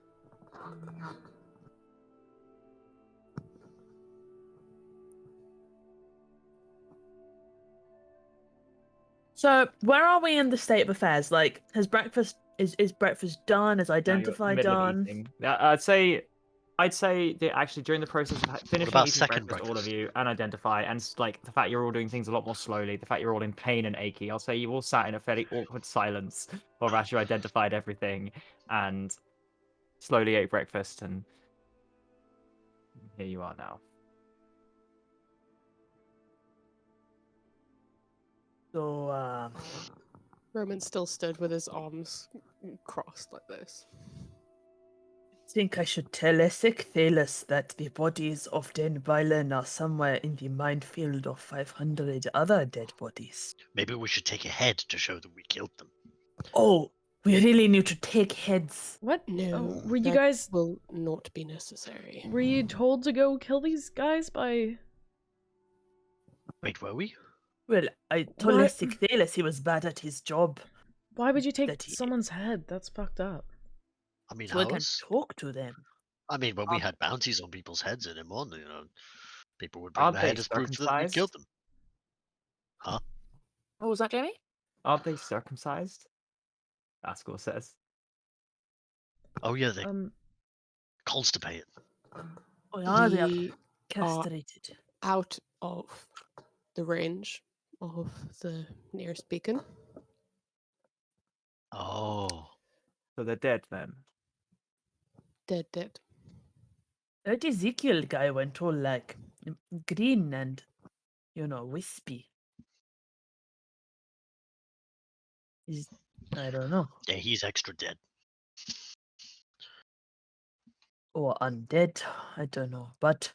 So, where are we in the state of affairs? Like, has breakfast is breakfast done? Is Now you're in the identify middle of done? eating. I'd say that actually during the process of finishing about eating second breakfast, all of breakfast? you, and identify, and like the fact you're all doing things a lot more slowly, the fact you're all in pain and achy, I'll say you all sat in a fairly awkward silence while Rasha identified everything and slowly ate breakfast, and here you are now. So, Roman still stood with his arms crossed like this. think I should tell Essek Thalos that the bodies of Den Violin are somewhere in the minefield of 500 other dead bodies. Maybe we should take a head to show that we killed them. Oh, we really need to take heads. What? No, Were you that guys? will not be necessary. Were you told to go kill these guys by? Wait, were we? Well, I told What? Essek Thalos he was bad at his job. Why would you take That he- someone's head? That's fucked up. I mean, So I can ours? talk to them. I mean, when we Um, had bounties on people's heads in Emon, people would bring Aren't the they head as proof that we circumcised? killed them. Huh? What was that, Jamie? Aren't they circumcised? Ascor says. Oh yeah, they Um, constipated. Oh, yeah, they are We are castrated. out of the range of the nearest beacon. Oh, So they're dead then. Dead. That Ezekiel guy went all like green and, wispy. I don't know. yeah, he's extra dead. Or undead. I don't know. But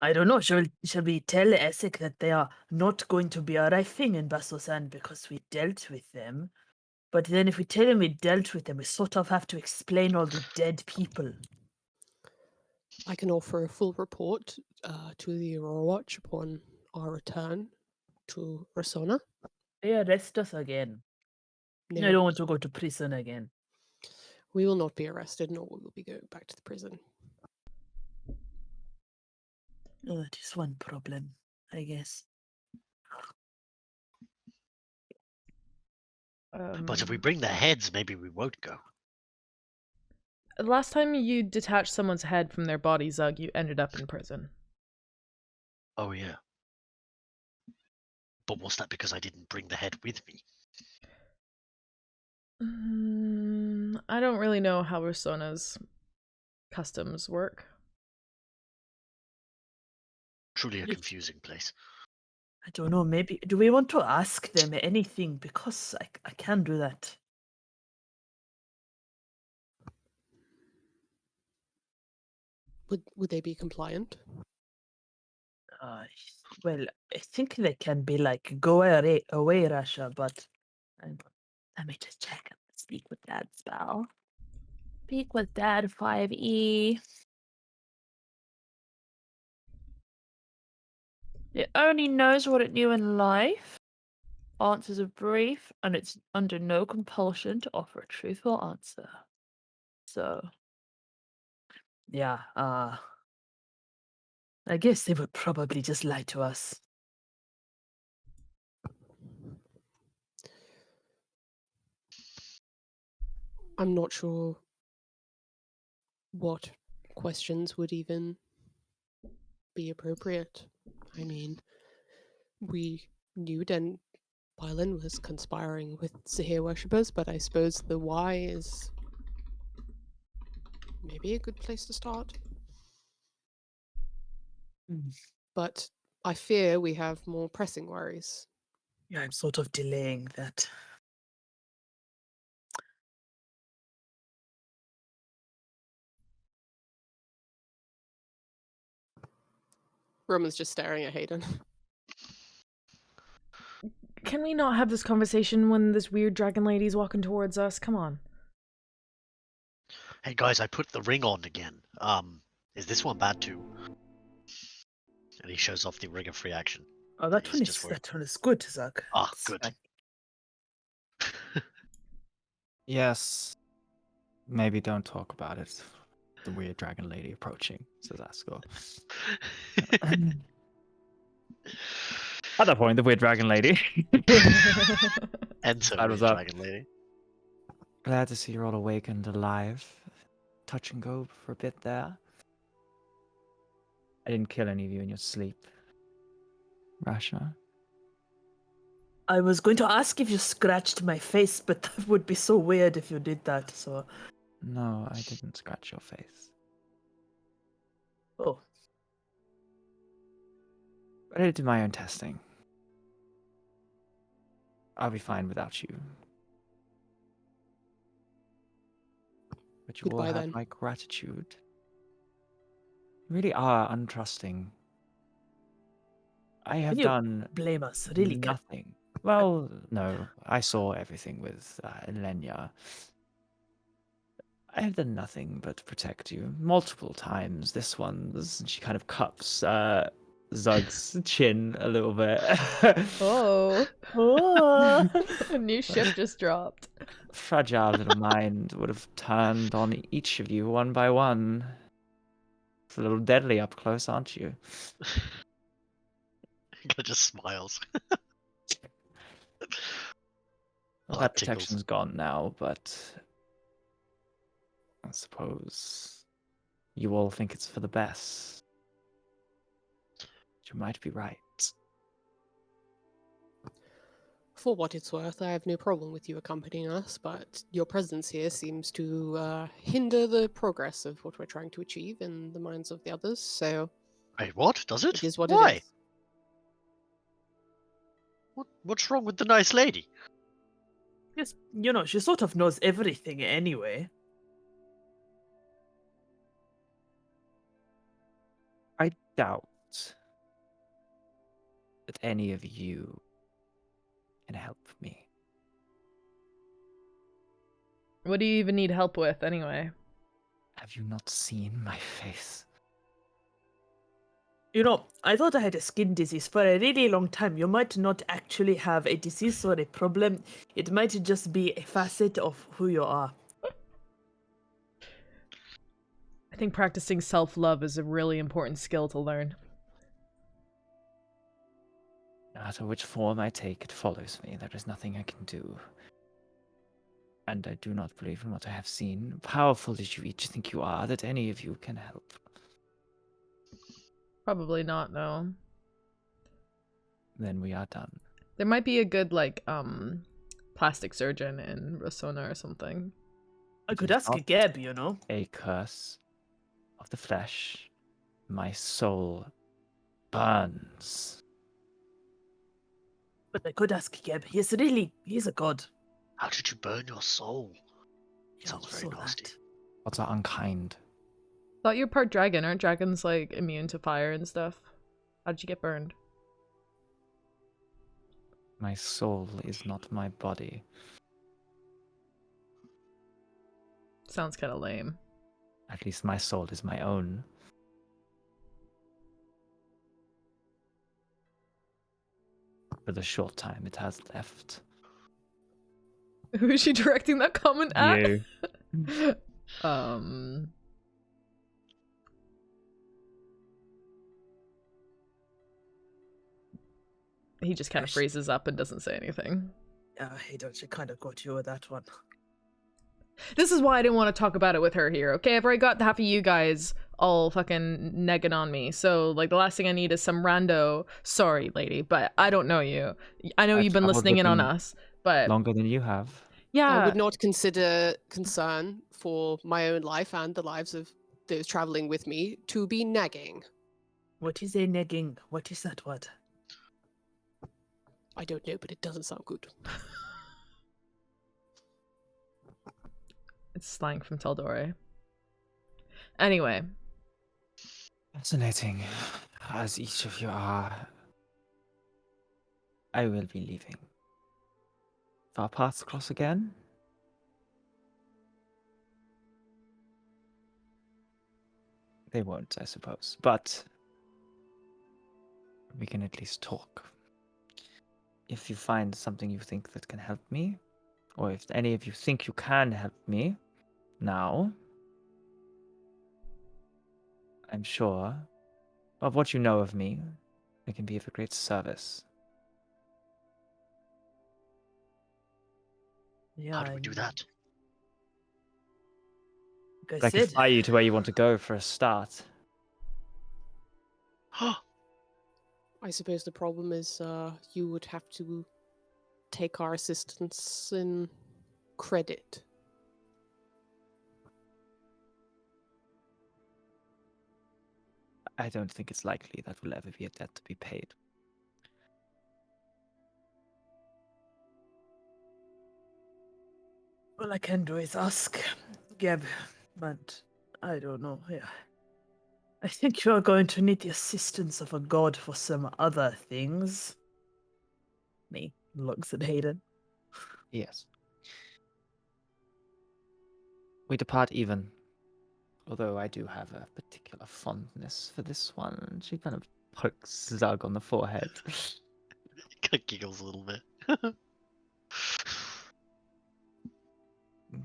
I don't know. Shall we tell Essek that they are not going to be arriving in Basosan because we dealt with them? But then if we tell him we dealt with them, we sort of have to explain all the dead people. I can offer a full report to the Aurora Watch upon our return to Rasona. They arrest us again. No, I don't want to go to prison again. we will not be arrested, nor will we be going back to the prison. Oh, that is one problem, I guess. But if we bring their heads, maybe we won't go. last time you detached someone's head from their body, Zug, you ended up in prison. Oh yeah. But was that because I didn't bring the head with me? I don't really know how Rasona's customs work. Truly a Yes. confusing place. I don't know, maybe... Do we want to ask them anything? Because I can do that. Would they be compliant? Well, I think they can be like, go away, Rasha, but... Let me just check. Speak with Dad spell. Speak with Dad 5e. It only knows what it knew in life. Answers are brief, and it's under no compulsion to offer a truthful answer. So, yeah, I guess they would probably just lie to us. I'm not sure what questions would even be appropriate. I mean, we knew Den Pylon was conspiring with Sahir worshippers, but I suppose the why is maybe a good place to start. But I fear we have more pressing worries. Yeah, I'm sort of delaying that. Roman's just staring at Haydn. Can we not have this conversation when this weird dragon lady's walking towards us? Come on. Hey guys, I put the ring on again. Is this one bad too? And he shows off the ring of free action. Oh, He's just worried. that one is good, Zach. Ah, It's good. fine. Yes. Maybe don't talk about it. The weird dragon lady approaching, says Ascor. At that point, the weird dragon lady. Enter That the was up. dragon lady. Glad to see you're all awake and alive. Touch and go for a bit there. I didn't kill any of you in your sleep. Rasha? I was going to ask if you scratched my face, but that would be so weird if you did that, so... No, I didn't scratch your face. Oh. But I did my own testing. I'll be fine without you. But you all Goodbye, have then. my gratitude. You really are untrusting. I have You done blame us, really. nothing. Well, no, I saw everything with Elenia. I have done nothing but protect you multiple times. This one, she kind of cups Zug's chin a little bit. Oh. Oh. A new ship just dropped. Fragile little mind would have turned on each of you one by one. It's a little deadly up close, aren't you? He just smiles. Well, Oh, that it tickles. protection's gone now, but I suppose you all think it's for the best. You might be right. For what it's worth, I have no problem with you accompanying us, but your presence here seems to hinder the progress of what we're trying to achieve in the minds of the others, so Wait, what? Does it? it is what Why? it is. What's wrong with the nice lady? Yes, you know, she sort of knows everything anyway. I doubt that any of you can help me. What do you even need help with, anyway? Have you not seen my face? You know, I thought I had a skin disease for a really long time. You might not actually have a disease or a problem. It might just be a facet of who you are. I think practicing self-love is a really important skill to learn. No matter which form I take, it follows me. There is nothing I can do. And I do not believe in what I have seen. Powerful as you each think you are, that any of you can help. Probably not, no. Then we are done. There might be a good, like, plastic surgeon in Rasona or something. I could is ask not Geb, you know. A curse of the flesh. My soul burns. But I could ask Geb. He's a god. How did you burn your soul? Yeah, Sounds very also that. nasty. Gods are unkind. Thought you're part dragon. Aren't dragons, like, immune to fire and stuff? How did you get burned? My soul is not my body. Sounds kind of lame. At least my soul is my own. For the short time it has left. Who is she directing that comment at? You. He just kind of freezes up and doesn't say anything. Yeah, he don't. She kind of got you with that one. This is why I didn't want to talk about it with her here, okay? I've already got half of you guys all fucking negging on me. So like the last thing I need is some rando. Sorry, lady, but I don't know you. I know I've you've been travelled listening with in on them us, but longer than you have. yeah, I would not consider concern for my own life and the lives of those traveling with me to be nagging. What is a negging? What is that word? I don't know, but it doesn't sound good. it's slang from Taldore. Anyway, Fascinating, as each of you are. I will be leaving. If our paths cross again, they won't, I suppose. But we can at least talk. If you find something you think that can help me, or if any of you think you can help me now, I'm sure of what you know of me, it can be of a great service. Yeah, How do we do that? Like I I can said, fly you to where you want to go for a start. I suppose the problem is you would have to take our assistance in credit. I don't think it's likely that will ever be a debt to be paid. all I can do is ask Geb, but I don't know. Yeah. I think you are going to need the assistance of a god for some other things. He looks at Haydn. Yes. We depart even. Although I do have a particular fondness for this one. She kind of pokes Zug on the forehead. Kind of giggles a little bit.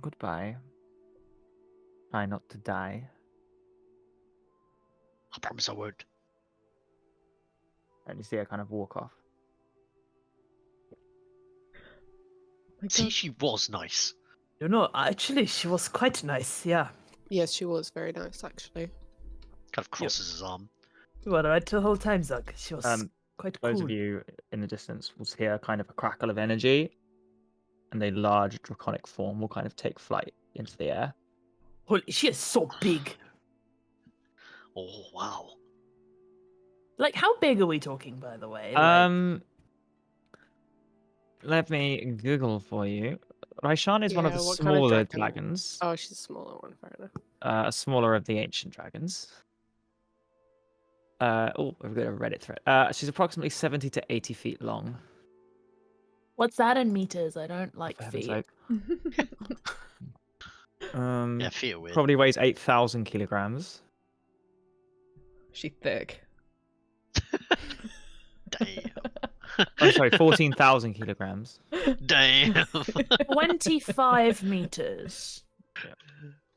Goodbye. Try not to die. I promise I won't. And you see her kind of walk off. my See, God. she was nice. You know, actually, she was quite nice, yeah. Yes, she was very nice, actually. Kind of crosses his arm. You were right the whole time, Zug. She was quite Those cool. of you in the distance will hear kind of a crackle of energy, and a large draconic form will kind of take flight into the air. Holy, she is so big. Oh, wow. Like, how big are we talking, by the way? Let me Google for you. Raishan is one of Yeah, the what kind of smaller dragon? dragons. Oh, she's a smaller one, fair enough. A smaller of the ancient dragons. Oh, we've got a Reddit thread. She's approximately 70 to 80 feet long. What's that in meters? I don't like For heaven's feet. sake. Yeah, feet are weird. Probably weighs 8,000 kilograms. She thick. Damn. Oh, sorry, 14,000 kilograms. Damn. 25 meters.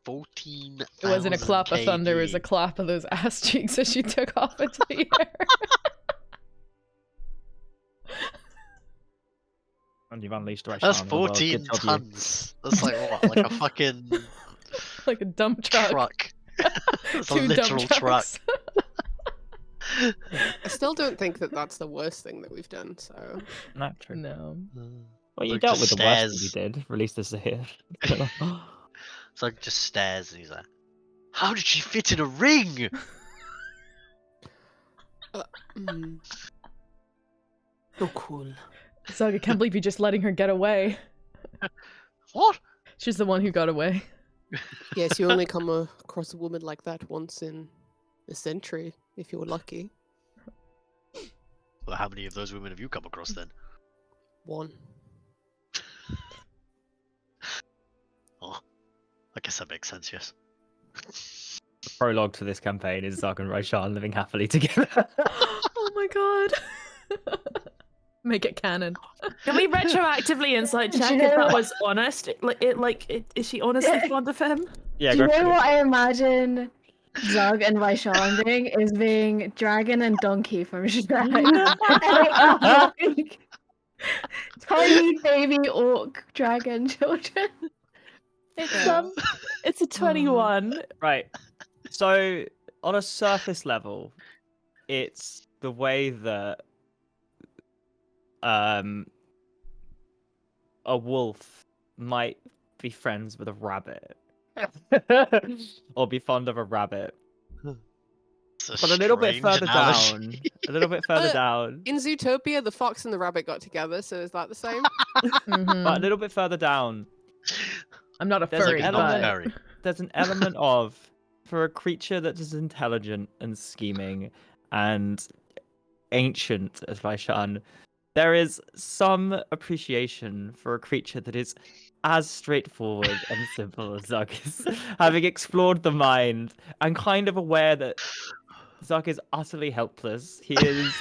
14. It wasn't a clap of thunder, it was a clap of those ass cheeks as she took off into the air. And you've unleashed Raishan. That's on the world. 14 Good job, you. tons. That's like what? Like a fucking Like a dump truck. truck. That's a Two literal dump truck. trucks. I still don't think that that's the worst thing that we've done, so... No, true. No. Well, you Luke dealt with just the worst that you stares. did. Release this here. So just stares and he's like, how did she fit in a ring? Mm. So cool. Zug, I can't believe you're just letting her get away. What? She's the one who got away. Yes, you only come across a woman like that once in a century, if you're lucky. Well, how many of those women have you come across then? One. Oh, I guess that makes sense, yes. The prologue to this campaign is Zug and Raishan living happily together. Oh my god. Make it canon. Can we retroactively insight check if that was honest? Is she honestly fond of him? Yeah, Do you go for know it. what I imagine Zug and Raishan being? Is being dragon and donkey from Shrek. Like, tiny baby orc dragon children. It's a 21. Right. So on a surface level, it's the way that a wolf might be friends with a rabbit. Or be fond of a rabbit. It's But a little bit strange further analogy. down. A little bit further down. In Zootopia, the fox and the rabbit got together, so is that the same? Mhm. But a little bit further down, I'm not a there's furry, an Not but very. there's an element of, for a creature that is intelligent and scheming and ancient as Raishan, there is some appreciation for a creature that is as straightforward and simple as Zug is, having explored the mind and kind of aware that Zug is utterly helpless. He is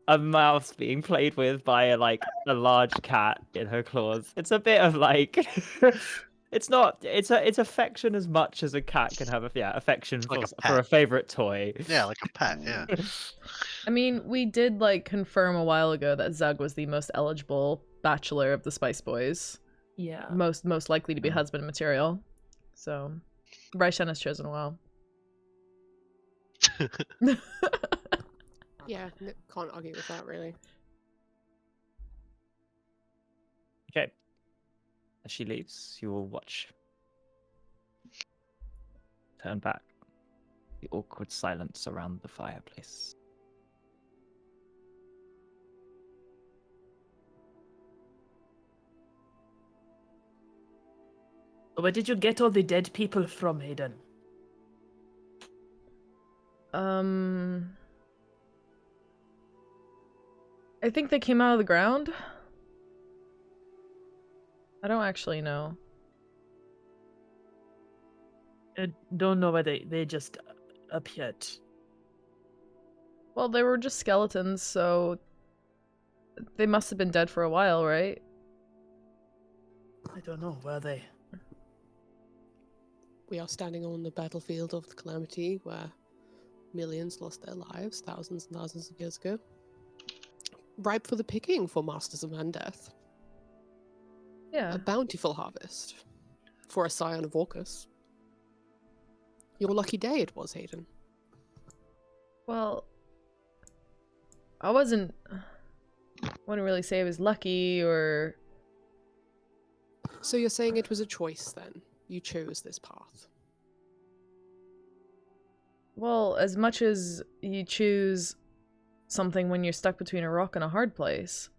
a mouse being played with by a large cat in her claws. It's a bit of it's affection as much as a cat can have affection It's like a for a pet. favorite toy. Yeah, like a pet. Yeah. I mean, we did confirm a while ago that Zug was the most eligible bachelor of the Spice Boys, Yeah. most likely to be husband material. So, Raishan has chosen well. Yeah, can't argue with that really. Okay. As she leaves, you will watch. Turn back. The awkward silence around the fireplace. Where did you get all the dead people from, Haydn? I think they came out of the ground. I don't actually know. I don't know where they just appeared. Well, they were just skeletons, so they must have been dead for a while, right? I don't know, were they? We are standing on the battlefield of the Calamity, where millions lost their lives thousands and thousands of years ago. Ripe for the picking for Masters of Undeath. Yeah. A bountiful harvest for a scion of Orcus. Your lucky day it was, Haydn. Well, I wouldn't really say I was lucky or... So you're saying it was a choice then? You chose this path? Well, as much as you choose something when you're stuck between a rock and a hard place,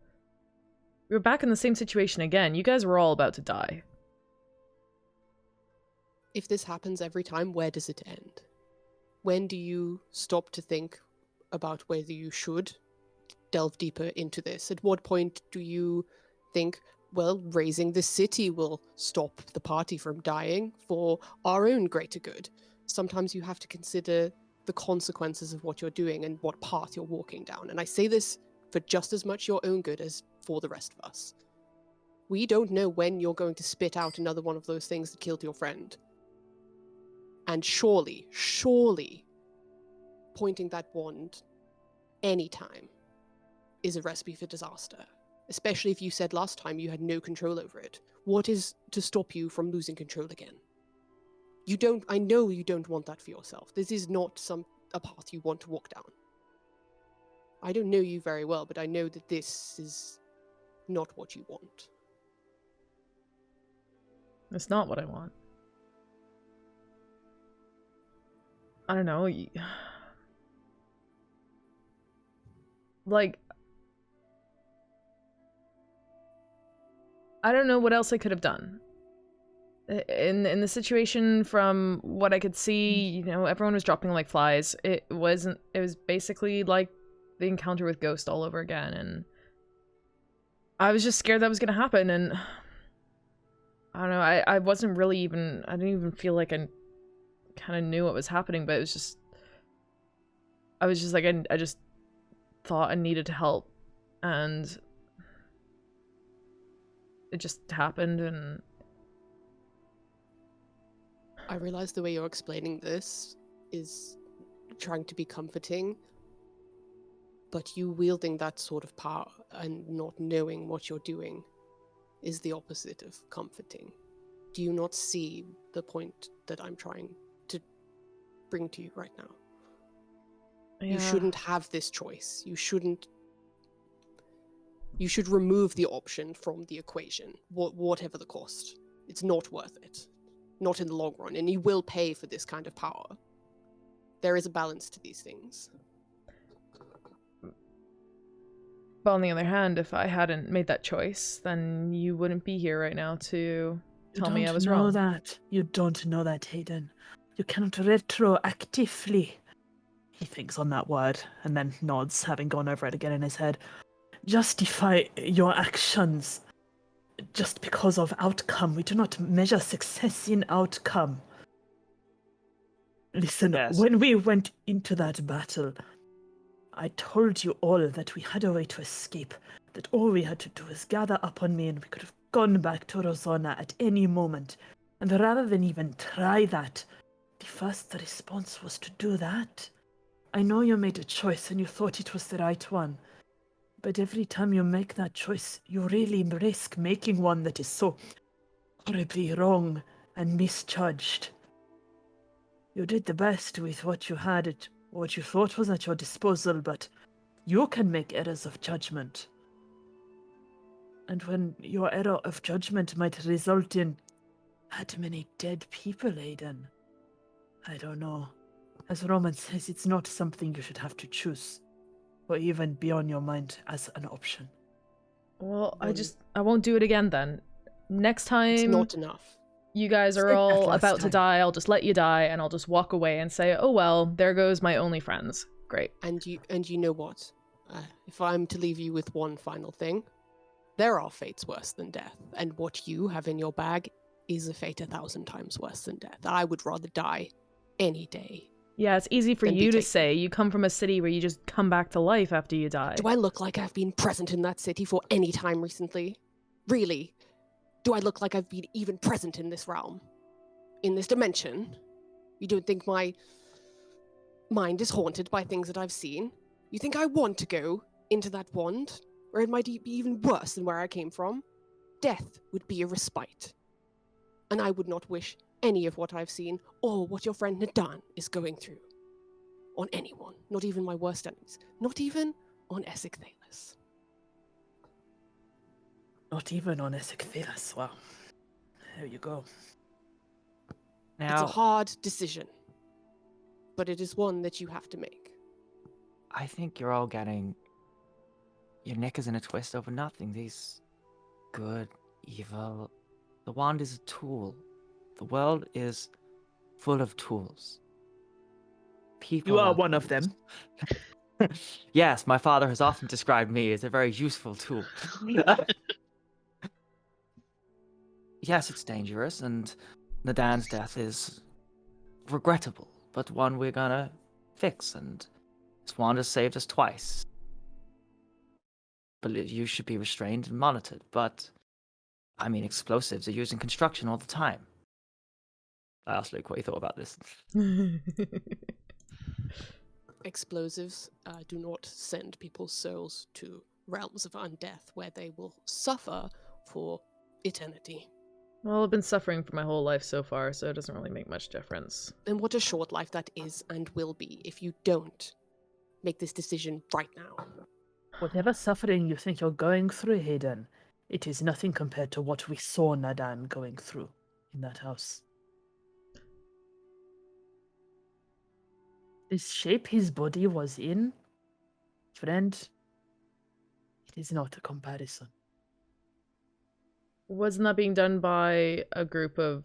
we were back in the same situation again. You guys were all about to die. If this happens every time, where does it end? When do you stop to think about whether you should delve deeper into this? At what point do you think, well, raising the city will stop the party from dying for our own greater good? Sometimes you have to consider the consequences of what you're doing and what path you're walking down. And I say this for just as much your own good as for the rest of us. We don't know when you're going to spit out another one of those things that killed your friend. And surely, pointing that wand anytime is a recipe for disaster. Especially if you said last time you had no control over it. What is to stop you from losing control again? I know you don't want that for yourself. This is not a path you want to walk down. I don't know you very well, but I know that this is not what you want. It's not what I want. I don't know. I don't know what else I could have done. In the situation, from what I could see, everyone was dropping like flies. It was basically like the encounter with Ghost all over again, and I was just scared that was gonna happen, and I don't know, I wasn't really even, I didn't even feel like I kind of knew what was happening, but it was just, I was just like, I just thought I needed to help, and it just happened, and I realize the way you're explaining this is trying to be comforting, but you wielding that sort of power and not knowing what you're doing is the opposite of comforting. Do you not see the point that I'm trying to bring to you right now. Yeah. You shouldn't have this choice. You should remove the option from the equation, whatever the cost. It's not worth it. Not in the long run, and you will pay for this kind of power. There is a balance to these things. But on the other hand, if I hadn't made that choice, then you wouldn't be here right now to tell me I was wrong. You don't know that, Haydn. You cannot retroactively. He thinks on that word and then nods, having gone over it again in his head. Justify your actions just because of outcome. We do not measure success in outcome. Listen, Yes. when we went into that battle, I told you all that we had a way to escape, that all we had to do was gather up on me and we could have gone back to Rosanna at any moment. And rather than even try that, the first response was to do that. I know you made a choice and you thought it was the right one. But every time you make that choice, you really risk making one that is so horribly wrong and misjudged. You did the best with what you had, what you thought was at your disposal, but you can make errors of judgment. And when your error of judgment might result in that many dead people, Aiden, I don't know. As Roman says, it's not something you should have to choose, or even be on your mind as an option. Well, I won't do it again then. Next time It's not enough. you guys are Said that all last about to time. die, I'll just let you die and I'll just walk away and say, oh well, there goes my only friends. Great. And you know what? If I'm to leave you with one final thing, there are fates worse than death, and what you have in your bag is a fate 1,000 times worse than death. I would rather die any day. Yeah, it's easy for Then be you to taken. say. You come from a city where you just come back to life after you die. Do I look like I've been present in that city for any time recently? Really? Do I look like I've been even present in this realm? In this dimension? You don't think my mind is haunted by things that I've seen? You think I want to go into that wand? Where it might be even worse than where I came from? Death would be a respite. And I would not wish any of what I've seen or what your friend Nadan is going through on anyone, not even my worst enemies, not even on Esicthalus. Not even on Esicthalus. Wow. There you go. It's Now, a hard decision, but it is one that you have to make. I think you're all getting your knickers in a twist over nothing. These good, evil. The wand is a tool. The world is full of tools. People You are one of tools. them. Yes, my father has often described me as a very useful tool. Yes, it's dangerous, and Nadan's death is regrettable, but one we're gonna fix, and this wand has saved us twice. But you should be restrained and monitored, but, I mean, explosives are used in construction all the time. I asked Luke what he thought about this. Explosives do not send people's souls to realms of undeath where they will suffer for eternity. Well, I've been suffering for my whole life so far, so it doesn't really make much difference. And what a short life that is and will be if you don't make this decision right now. Whatever suffering you think you're going through, Hayden, it is nothing compared to what we saw Nadan going through in that house. The shape his body was in, friend, it is not a comparison. Wasn't that being done by a group of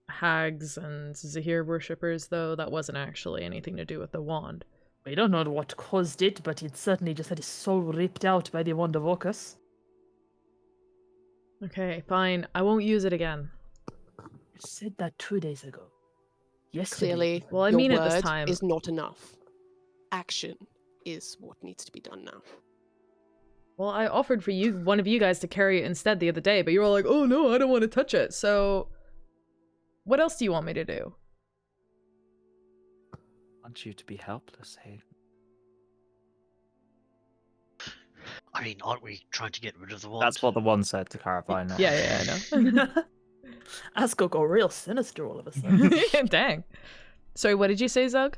hags and Zahir worshippers, though? That wasn't actually anything to do with the wand. We don't know what caused it, but it certainly just had his soul ripped out by the Wand of Orcus. Okay, fine. I won't use it again. You said that 2 days ago. Yesterday. Clearly, Well, I your mean it this word time. is not enough. Action is what needs to be done now. Well, I offered for one of you guys to carry it instead the other day, but you were all like, oh no, I don't want to touch it. So, what else do you want me to do? I want you to be helpless, Hayden. I mean, aren't we trying to get rid of the wand? That's what the one said, to clarify now. Yeah, I know. Asco got real sinister all of a sudden. Dang. Sorry, what did you say, Zug?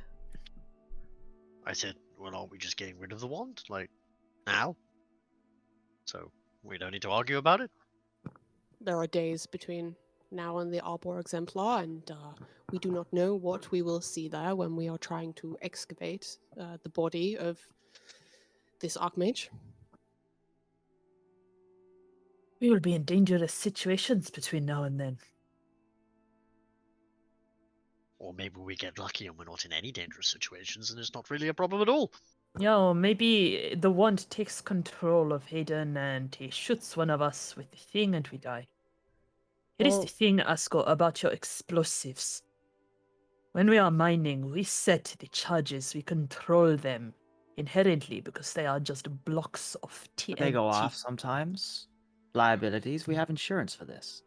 I said, well, aren't we just getting rid of the wand? Like, now? So, we don't need to argue about it? There are days between now and the Arbor Exemplar, and we do not know what we will see there when we are trying to excavate the body of this Archmage. We will be in dangerous situations between now and then. Or maybe we get lucky and we're not in any dangerous situations and it's not really a problem at all. Yeah, or maybe the wand takes control of Haydn and he shoots one of us with the thing and we die. Here is Well- the thing, Asko, about your explosives. When we are mining, we set the charges, we control them inherently because they are just blocks of TNT. They go off sometimes. Liabilities. We have insurance for this.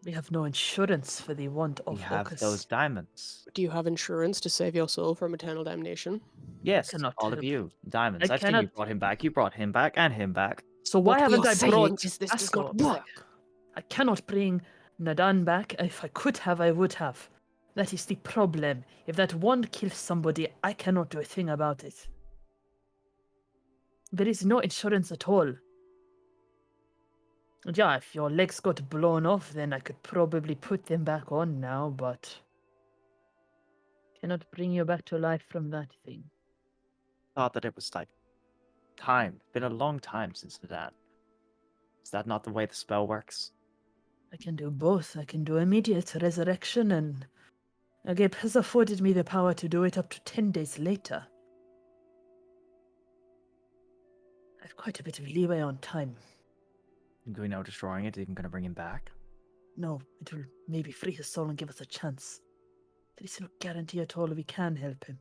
We have no insurance for the Wand We of have Orcus. those diamonds. Do you have insurance to save your soul from eternal damnation? Yes, cannot all of help. you. Diamonds. I I've seen you cannot- brought him back. You brought him back and him back. So why What haven't we are I saying brought is this does not Asko back? work. I cannot bring Nadan back. If I could have, I would have. That is the problem. If that wand kills somebody, I cannot do a thing about it. There is no insurance at all. And yeah, if your legs got blown off, then I could probably put them back on now, but cannot bring you back to life from that thing. Thought that it was like time. Been a long time since that. Is that not the way the spell works? I can do both. I can do immediate resurrection, and Agab has afforded me the power to do it up to 10 days later. I have quite a bit of leeway on time. Do we know destroying it isn't going to bring him back? No, it will maybe free his soul and give us a chance. There is no guarantee at all we can help him.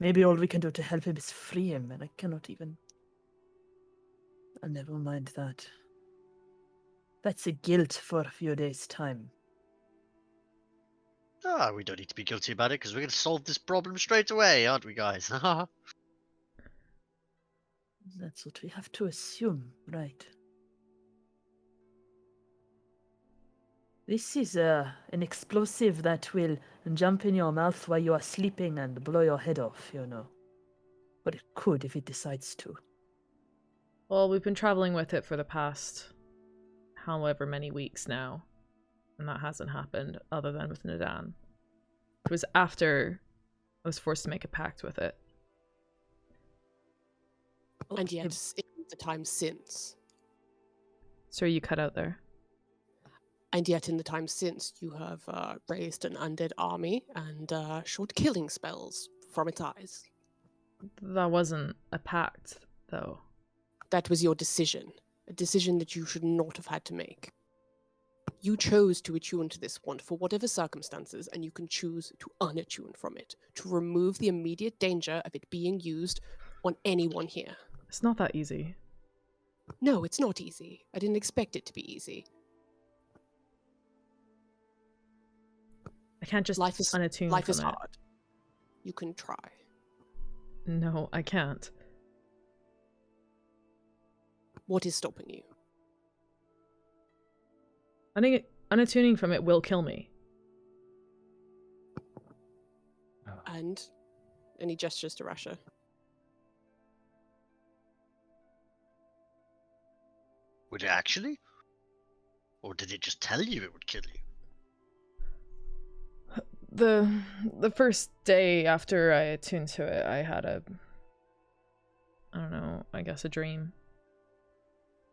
Maybe all we can do to help him is free him, and I cannot even... never mind that. That's a guilt for a few days' time. Ah, we don't need to be guilty about it because we're going to solve this problem straight away, aren't we, guys? That's what we have to assume, right? This is an explosive that will jump in your mouth while you are sleeping and blow your head off, you know. But it could if it decides to. Well, we've been traveling with it for the past however many weeks now, and that hasn't happened other than with Nadan. It was after I was forced to make a pact with it. And yet, in the time since, Sorry, you cut out there. and yet in the time since, you have raised an undead army and shot killing spells from its eyes. That wasn't a pact, though. That was your decision, a decision that you should not have had to make. You chose to attune to this wand for whatever circumstances, and you can choose to unattune from it, to remove the immediate danger of it being used on anyone here. It's not that easy. No, it's not easy. I didn't expect it to be easy. I can't just Life is unattune life from is it. hard. You can try. No, I can't. What is stopping you? I think unattuning from it will kill me. And he gestures to Rasha. Would it actually? Or did it just tell you it would kill you? The first day after I attuned to it, I had I don't know, I guess a dream.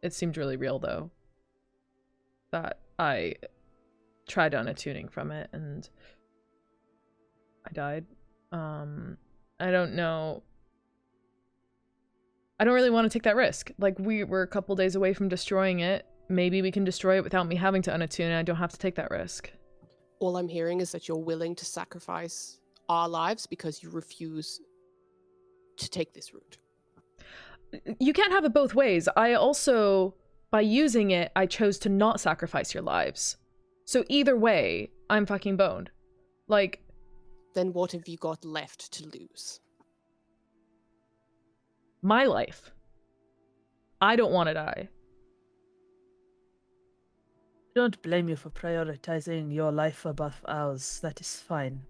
It seemed really real, though. That I tried unattuning from it, and I died. I don't know. I don't really want to take that risk. Like, we were a couple days away from destroying it. Maybe we can destroy it without me having to unattune, and I don't have to take that risk. All I'm hearing is that you're willing to sacrifice our lives because you refuse to take this route. You can't have it both ways. I also, by using it, I chose to not sacrifice your lives. So either way, I'm fucking boned. Like... Then what have you got left to lose? My life. I don't want to die. I don't blame you for prioritizing your life above ours. That is fine.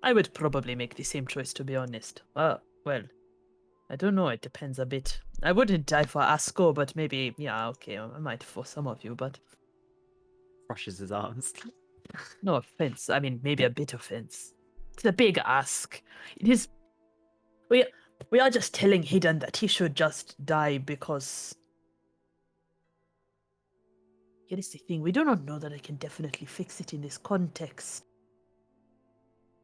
I would probably make the same choice, to be honest. Well, I don't know. It depends a bit. I wouldn't die for Asko, but maybe, yeah, okay, I might for some of you, but Crushes his arms. no offense. I mean, maybe a bit offense. It's a big ask. It is. We are just telling Haydn that he should just die because. Here is the thing. We do not know that I can definitely fix it in this context.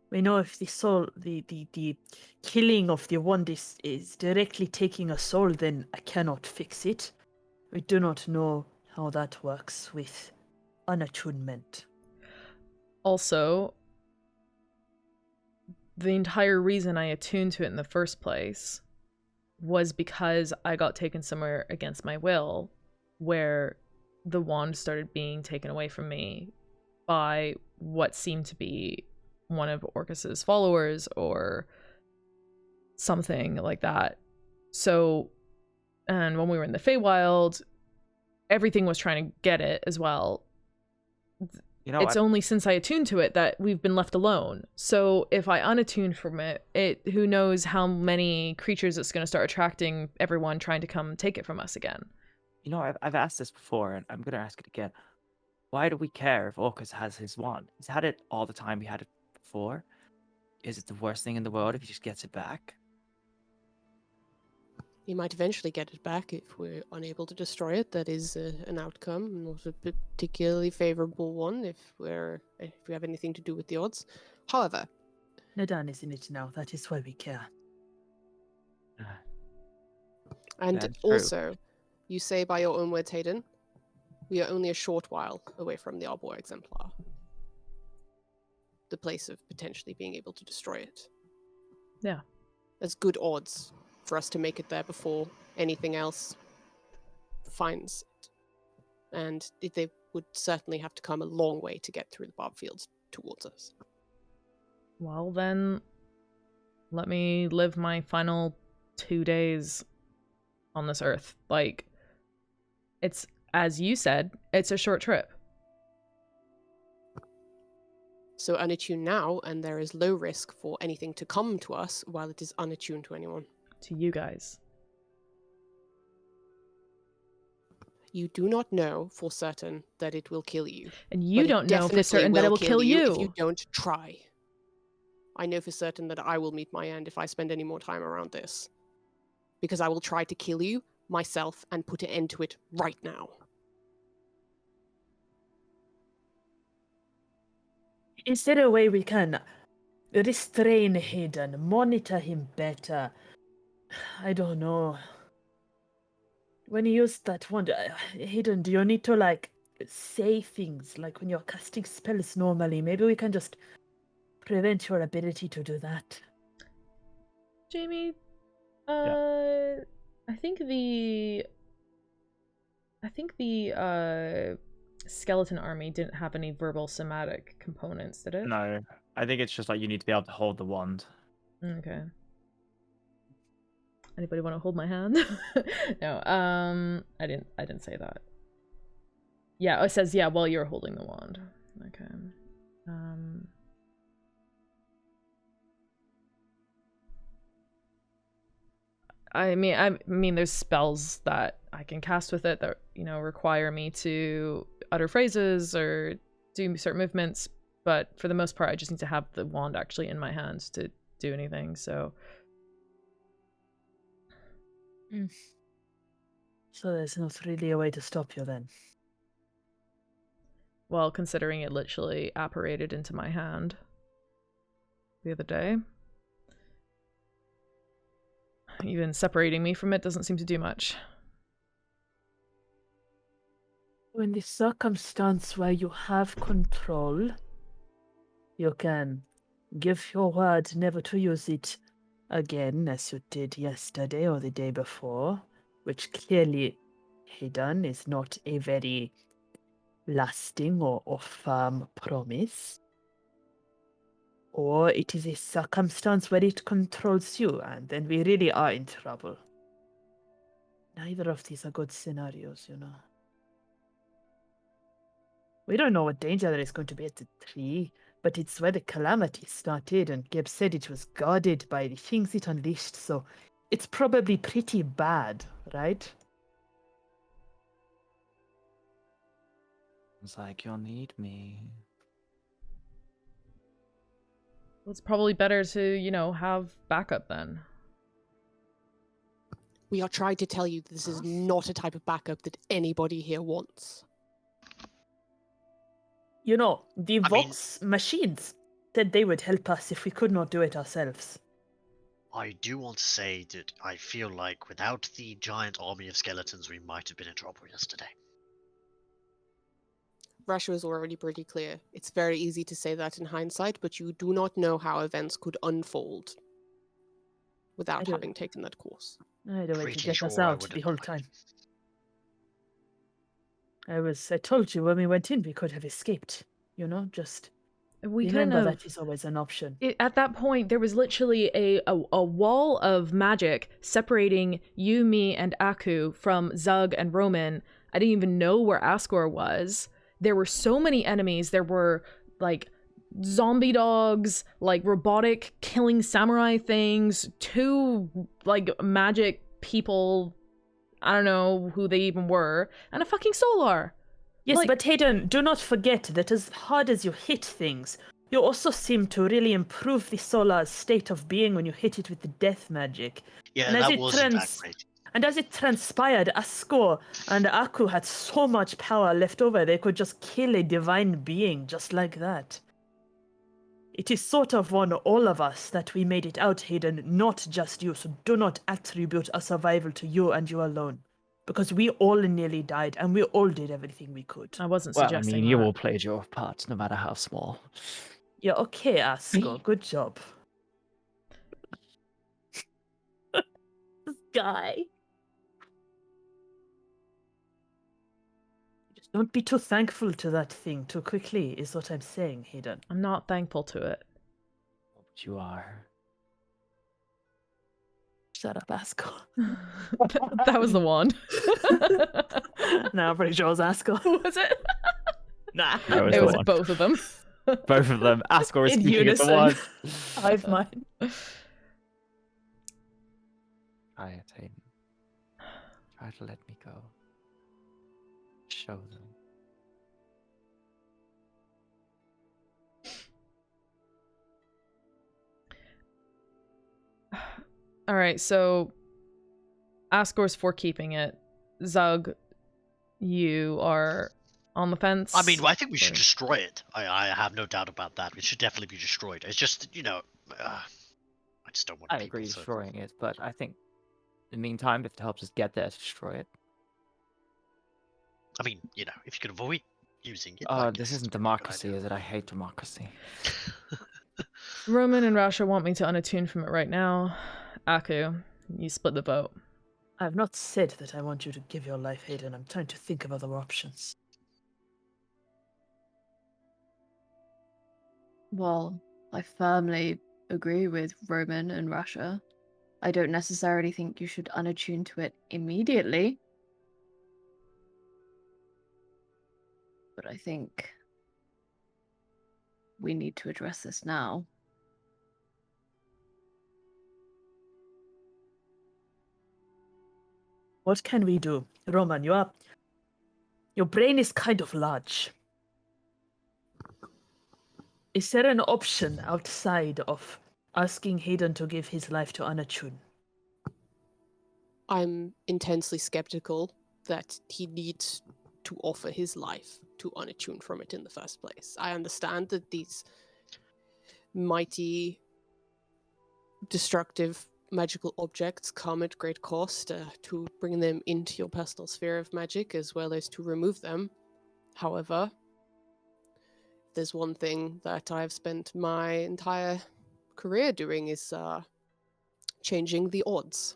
We know if the soul, the killing of the wand is directly taking a soul, then I cannot fix it. We do not know how that works with unattunement. Also, the entire reason I attuned to it in the first place was because I got taken somewhere against my will, where the wand started being taken away from me by what seemed to be one of Orcus's followers or something like that. So, and when we were in the Feywild, everything was trying to get it as well. You know, It's only since I attuned to it that we've been left alone. So if I unattune from it, who knows how many creatures it's going to start attracting, everyone trying to come take it from us again. you know, I've asked this before, and I'm gonna ask it again. Why do we care if Orcus has his wand? He's had it all the time. He had it before. Is it the worst thing in the world if he just gets it back? You might eventually get it back if we're unable to destroy it. That is an outcome, not a particularly favorable one if we have anything to do with the odds. However, Nadan is in it now. That is why we care. and That's true. also, you say by your own words, Haydn, we are only a short while away from the Arbor Exemplar. The place of potentially being able to destroy it. Yeah. There's good odds for us to make it there before anything else finds it. And they would certainly have to come a long way to get through the barb fields towards us. Well, then, let me live my final 2 days on this earth. Like, it's, as you said, it's a short trip. So unattune now, and there is low risk for anything to come to us while it is unattuned to anyone. To you guys. You do not know for certain that it will kill you. And you but it don't know for definitely certain that it will kill you. if you don't try. I know for certain that I will meet my end if I spend any more time around this. Because I will try to kill you, myself, and put an end to it right now. Is there a way we can restrain Haydn, monitor him better? I don't know. When you use that wand, Haydn, do you need to, like, say things, like when you're casting spells normally? Maybe we can just prevent your ability to do that. Jamie, Yeah. I think the skeleton army didn't have any verbal somatic components, did it? No, I think it's just like you need to be able to hold the wand. Okay. Anybody want to hold my hand? No, I didn't say that. Yeah, it says, yeah, while you're holding the wand. Okay. I mean, there's spells that I can cast with it that, you know, require me to utter phrases or do certain movements, but for the most part, I just need to have the wand actually in my hands to do anything, so... So there's not really a way to stop you then? Well, considering it literally apparated into my hand the other day. Even separating me from it doesn't seem to do much. In the circumstance where you have control, you can give your word never to use it again, as you did yesterday or the day before, which clearly Haydn is not a very lasting or firm promise. Or it is a circumstance where it controls you, and then we really are in trouble. Neither of these are good scenarios, you know. We don't know what danger there is going to be at the tree, but it's where the calamity started, and Geb said it was guarded by the things it unleashed, so it's probably pretty bad, right? It's like you'll need me. It's probably better to, have backup then. We are trying to tell you this is not a type of backup that anybody here wants. The I mean- Vox machines said they would help us if we could not do it ourselves. I do want to say that I feel like without the giant army of skeletons, we might have been in trouble yesterday. Rasha was already pretty clear. It's very easy to say that in hindsight, but you do not know how events could unfold without don't- having taken that course. I had a way to Pretty get us sure I out would the have whole died. time. I told you when we went in we could have escaped. Just We remember kind of that is always an option. at that point there was literally a wall of magic separating you, me, and Aku from Zug and Roman. I didn't even know where Asgore was. There were so many enemies. There were like zombie dogs, like robotic killing samurai things, two like magic people, I don't know who they even were, and a fucking Solar. Yes, Like- but Haydn, do not forget that as hard as you hit things, you also seem to really improve the Solar's state of being when you hit it with the death magic. Yeah, And as that it wasn't that trans- great. And as it transpired, Asgore and Aku had so much power left over, they could just kill a divine being just like that. It is sort of on all of us that we made it out, Haydn, not just you, so do not attribute our survival to you and you alone. Because we all nearly died, and we all did everything we could. I wasn't Well, I suggesting mean, you that. all played your part, no matter how small. Yeah, okay, Asgore, good job. This guy. Just don't be too thankful to that thing too quickly, is what I'm saying, Haydn. I'm not thankful to it. But you are. Shut up, Asgore. That was the wand. No, I'm pretty sure it was Asgore. Was it? Nah. That was It the was one. both of them. Both of them. Asgore is In speaking as the unison. one. Hive mind. Try it, Hayden. Try to let me go. Show them. All right, so Asgore's for keeping it. Zug, you are on the fence. I mean, I think we should Or- destroy it. I have no doubt about that. It should definitely be destroyed. It's just, I just don't want I people agree to... destroying it, but I think in the meantime, if it helps us get there to destroy it. I mean, if you could avoid using it... Oh, I this guess isn't it's a good democracy, idea. is it? I hate democracy. Roman and Rasha want me to unattune from it right now. Aku, you split the vote. I have not said that I want you to give your life, Haydn. I'm trying to think of other options. Well, I firmly agree with Roman and Rasha. I don't necessarily think you should unattune to it immediately. But I think we need to address this now. What can we do? Roman, your brain is kind of large. Is there an option outside of asking Haydn to give his life to unattune? I'm intensely skeptical that he needs to offer his life to unattune from it in the first place. I understand that these mighty, destructive magical objects come at great cost to bring them into your personal sphere of magic as well as to remove them. However, there's one thing that I've spent my entire career doing is changing the odds.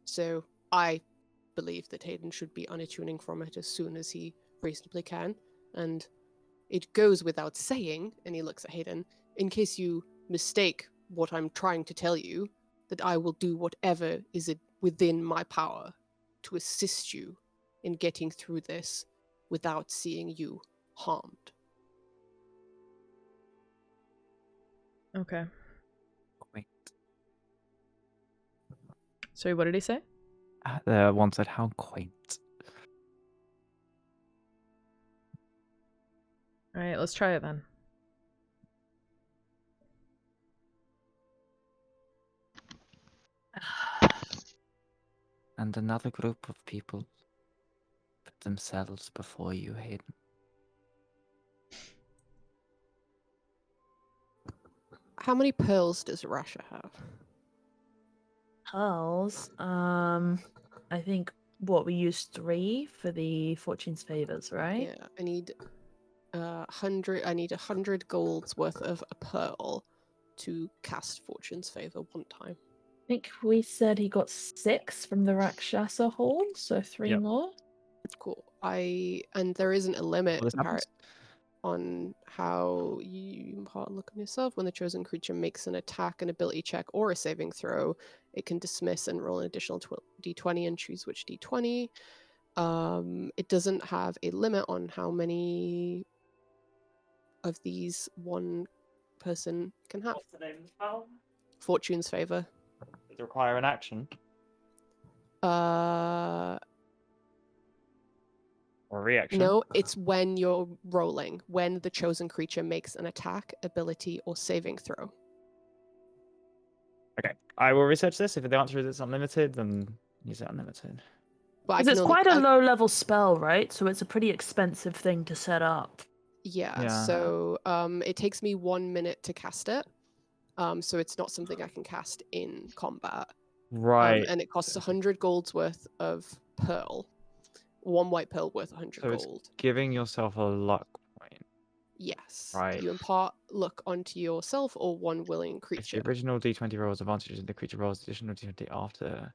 So I believe that Haydn should be unattuning from it as soon as he reasonably can. And it goes without saying, and he looks at Haydn, in case you mistake what I'm trying to tell you, that I will do whatever is within my power to assist you in getting through this without seeing you harmed. Okay. Quaint. Sorry, what did he say? The one said, how quaint. All right, let's try it then. And another group of people put themselves before you, Haydn. How many pearls does Rasha have? Pearls. I think we used 3 for the Fortune's favors, right? Yeah, I need 100. I need 100 golds worth of a pearl to cast Fortune's favor one time. I think we said he got 6 from the Rakshasa horn, so 3 Yep. more. Cool. And there isn't a limit Well, this happens. on how you impart look on yourself. When the chosen creature makes an attack, an ability check, or a saving throw, it can dismiss and roll an additional d20 and choose which d20. It doesn't have a limit on how many of these one person can have. What's the name of the spell? Fortune's favor. Does it require an action? Or a reaction? No, it's when you're rolling, when the chosen creature makes an attack, ability, or saving throw. Okay, I will research this. If the answer is it's unlimited, then use it unlimited. But Because it's quite a low-level spell, right? So it's a pretty expensive thing to set up. Yeah, Yeah. so it takes me 1 minute to cast it. So it's not something I can cast in combat. Right. And it costs 100 golds worth of pearl. 1 white pearl worth 100 So it's gold. giving yourself a luck point. Yes. Right. You impart luck onto yourself or one willing If creature. the original d20 rolls advantages and the creature rolls additional d20 after,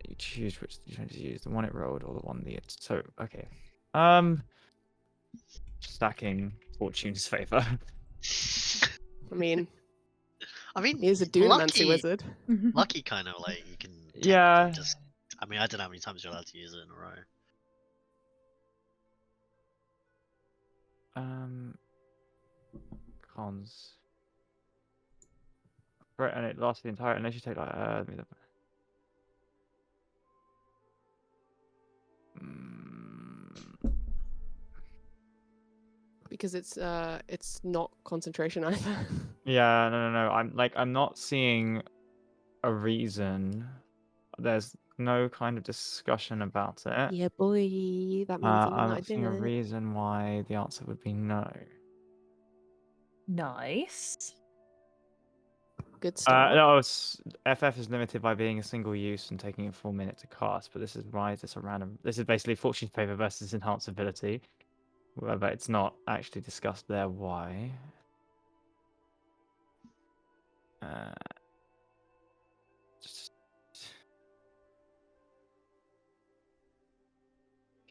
you choose which d20 to use, the one it rolled or the one it's so okay. Stacking Fortune's favor. I mean, he is a dunamancy lucky, wizard. lucky kind of like you can. Yeah. Just, I mean, I don't know how many times you're allowed to use it in a row. Cons. Right, and it lasts the entire unless you take like let me look. Because it's not concentration either. Yeah, no. I'm not seeing a reason. There's no kind of discussion about it. Yeah, boy, that means I'm not seeing a reason why the answer would be no. Nice. Good start. No, FF is limited by being a single use and taking a full minute to cast, but this is why it's a random. This is basically Fortune's favor versus enhanced ability, but it's not actually discussed there why.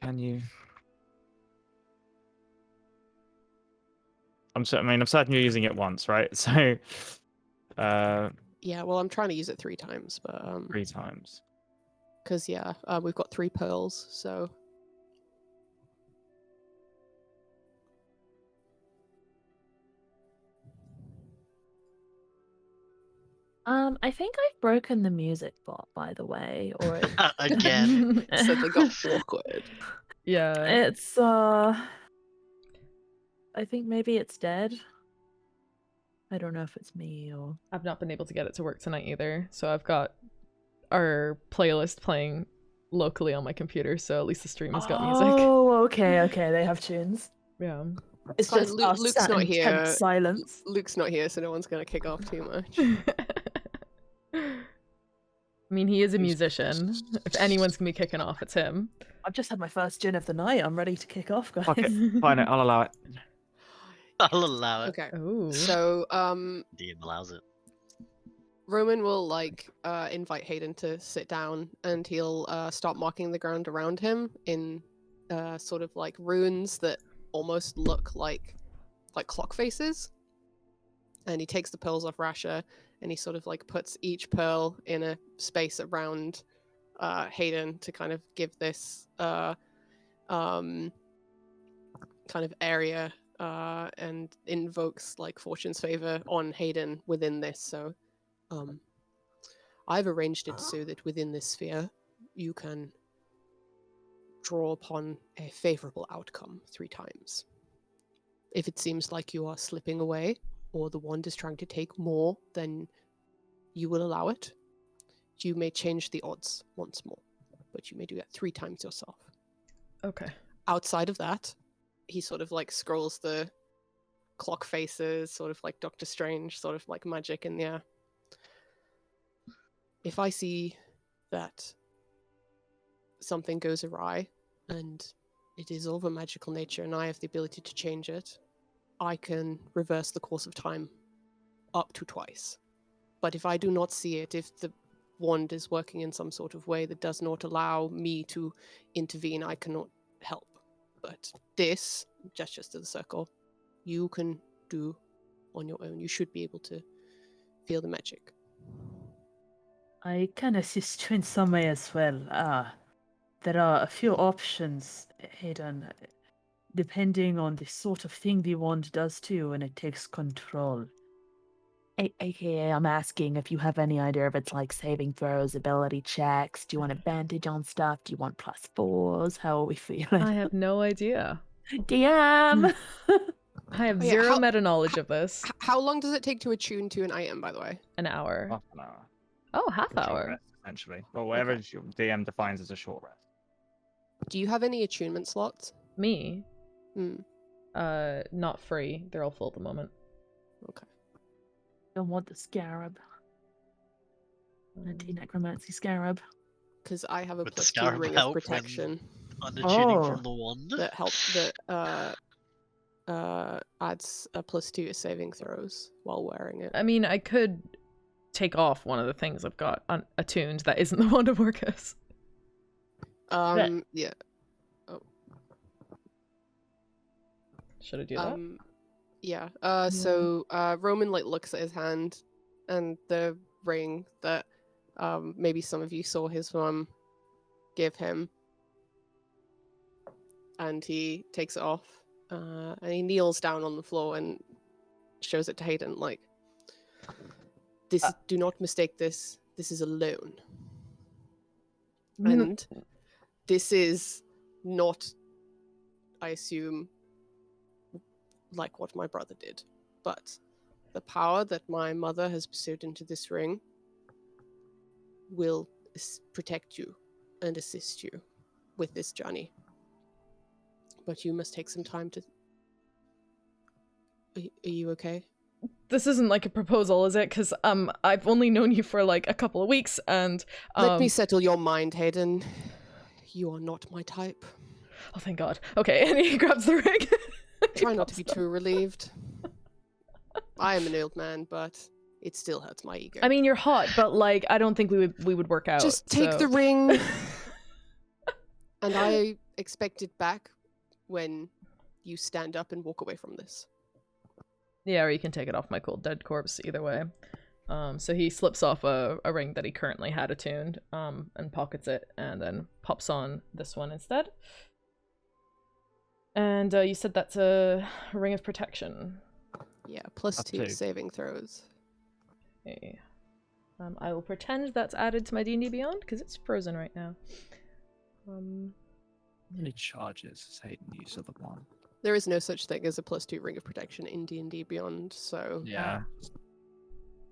Can you? I'm certain you're using it once, right? So, yeah, well, I'm trying to use it 3 times, but 3 times. Because we've got 3 pearls, so. I think I've broken the music bot, by the way, or again. So they got awkward. Yeah. It's I think maybe it's dead. I don't know if it's me or I've not been able to get it to work tonight either, so I've got our playlist playing locally on my computer, so at least the stream has got music. Oh, okay, they have tunes. Yeah. It's Fine, just us Luke's sat not in here. tense silence. Luke's not here, so no one's gonna kick off too much. I mean, he is a musician. If anyone's gonna be kicking off, it's him. I've just had my first gin of the night. I'm ready to kick off, guys. Fuck it. Fine, I'll allow it. I'll allow it. Okay. Ooh. So DM allows it. Roman will invite Haydn to sit down, and he'll start marking the ground around him in sort of like runes that almost look like clock faces. And he takes the pearls off Rasha, and he sort of like puts each pearl in a space around Haydn to kind of give this kind of area and invokes like Fortune's favor on Haydn within this. So I've arranged it so that within this sphere you can draw upon a favorable outcome 3 times. If it seems like you are slipping away or the wand is trying to take more than you will allow it, you may change the odds once more, but you may do that 3 times yourself. Okay. Outside of that, he sort of like scrolls the clock faces, sort of like Doctor Strange, sort of like magic in the air. If I see that something goes awry and it is of a magical nature and I have the ability to change it, I can reverse the course of time up to twice. But if I do not see it, if the wand is working in some sort of way that does not allow me to intervene, I cannot help. But this, gestures to the circle, you can do on your own. You should be able to feel the magic. I can assist you in some way as well. There are a few options, Hayden, depending on the sort of thing the wand does to you when it takes control. AKA, I'm asking if you have any idea if it's like saving throws, ability checks. Do you want advantage on stuff? Do you want +4s? How are we feeling? I have no idea. DM! I have Oh, yeah, zero meta knowledge of this. How long does it take to attune to an item, by the way? An hour. Half an hour. Oh, half A short hour. rest, essentially. Well, whatever your DM defines as a short rest. Do you have any attunement slots? Me? Hmm. Not free. They're all full at the moment. Okay. Don't want the scarab. Anti-necromancy scarab. Because I have a Would the +2 scarab ring of help when protection Unattuning Oh. from the wand? that adds a +2 to saving throws while wearing it. I mean, I could take off one of the things I've got attuned that isn't the Wand of Orcus. Yeah. Should I do that? Yeah. So Roman like looks at his hand and the ring that maybe some of you saw his mum give him, and he takes it off and he kneels down on the floor and shows it to Haydn like, this do not mistake this. This is a loan. And this is not, I assume, like what my brother did, but the power that my mother has bestowed into this ring will protect you and assist you with this journey. But you must take some time to... Are you okay? This isn't like a proposal, is it? Because I've only known you for like a couple of weeks, and Let me settle your mind, Haydn. You are not my type. Oh, thank God. Okay, and he grabs the ring. Try not to be too relieved. I am an old man, but it still hurts my ego. I mean, you're hot, but like, I don't think we would work out. Just take so- the ring, and I expect it back when you stand up and walk away from this. Yeah, or you can take it off my cold dead corpse, either way. So he slips off a ring that he currently had attuned, and pockets it, and then pops on this one instead. And you said that's a ring of protection. Yeah, +2 2. saving throws. Okay. I will pretend that's added to my D&D Beyond, because it's frozen right now. How many charges has Hayden used of the one? There is no such thing as a +2 ring of protection in D&D Beyond, so... Yeah.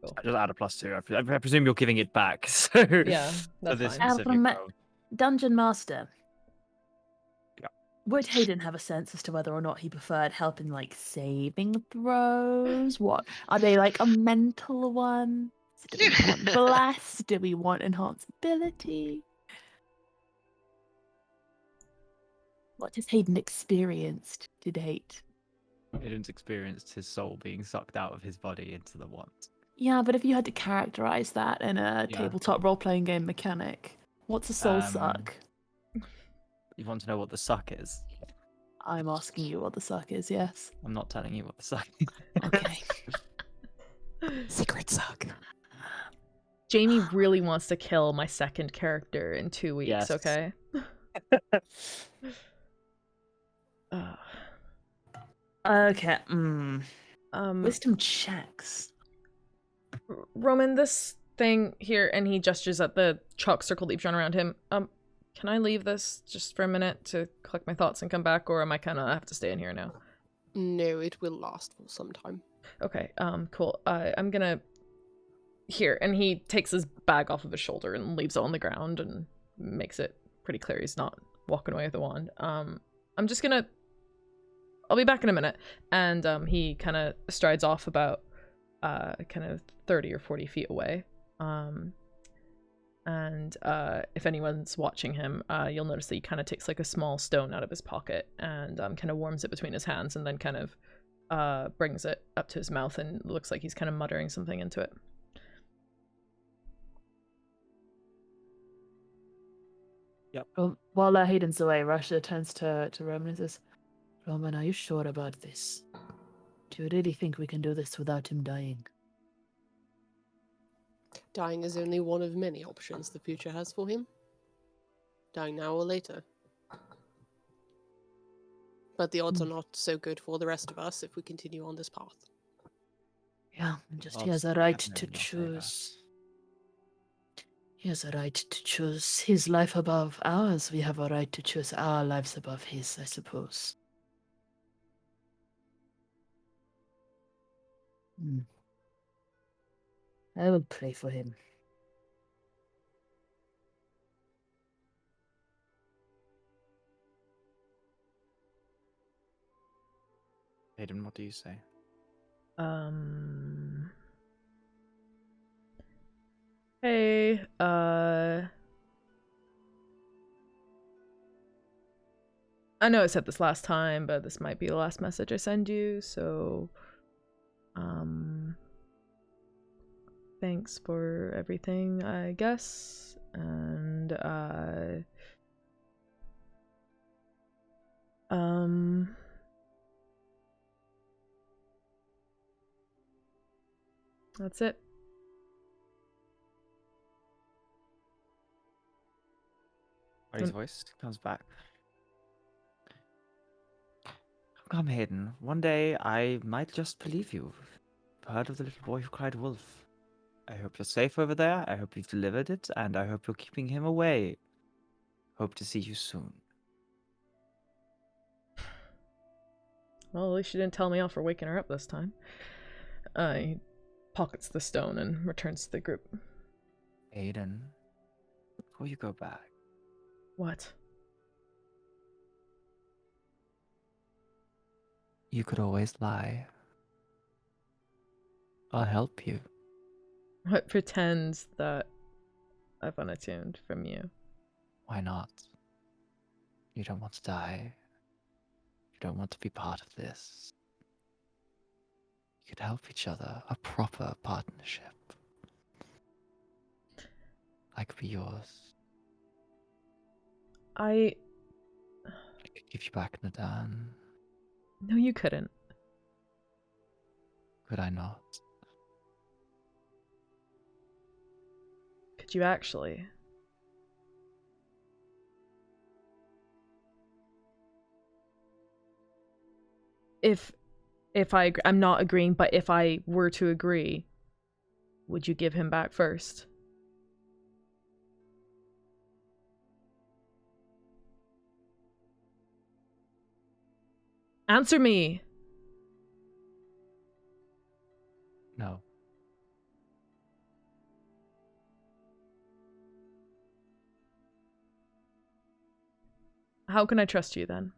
Cool. I just add a +2. I presume you're giving it back. So Yeah, for that's this fine. specific From- role. Dungeon Master. Yeah. Would Hayden have a sense as to whether or not he preferred help in like saving throws? What are they like a mental one? Do we want bless? Do we want enhanced ability? What has Hayden experienced to date? Hayden's experienced his soul being sucked out of his body into the wand. Yeah, but if you had to characterize that in a Yeah. tabletop role-playing game mechanic, what's a soul suck? You want to know what the suck is? I'm asking you what the suck is, yes. I'm not telling you what the suck is. Okay. Secret suck. Jamie really wants to kill my second character in 2 weeks, Yes. okay? Uh, Okay. um, Wisdom checks. Roman, this thing here, and he gestures at the chalk circle that you've drawn around him. Can I leave this just for a minute to collect my thoughts and come back, or am I kind of have to stay in here now? No, it will last for some time. Okay, cool. I'm gonna... Here, and he takes his bag off of his shoulder and leaves it on the ground and makes it pretty clear he's not walking away with the wand. I'm just gonna... I'll be back in a minute. And he kind of strides off about kind of 30 or 40 feet away. And if anyone's watching him, you'll notice that he kind of takes like a small stone out of his pocket and kind of warms it between his hands and then kind of brings it up to his mouth and looks like he's kind of muttering something into it. Well, while Hayden's away, Rasha turns to Roman and says, Roman, are you sure about this? Do you really think we can do this without him dying? Dying is only one of many options the future has for him. Dying now or later. But the odds are not so good for the rest of us if we continue on this path. Yeah, and just he Odds has a are right definitely to not favor. choose. He has a right to choose his life above ours. We have a right to choose our lives above his, I suppose. I will pray for him. Hayden, what do you say? Hey, I know I said this last time, but this might be the last message I send you, so thanks for everything, I guess. And that's it. Buddy's voice comes back. Come, Hayden. One day I might just believe you. I've heard of the little boy who cried wolf. I hope you're safe over there. I hope you've delivered it, and I hope you're keeping him away. Hope to see you soon. Well, at least you didn't tell me off for waking her up this time. He pockets the stone and returns to the group. Hayden, before you go back, What? you could always lie. I'll help you. What pretends that I've unattuned from you? Why not? You don't want to die. You don't want to be part of this. You could help each other. A proper partnership. I could be yours. I could give you back Nadan. No, you couldn't. Could I not? Could you actually? If I'm not agreeing, but if I were to agree, would you give him back first? Answer me. No. How can I trust you then?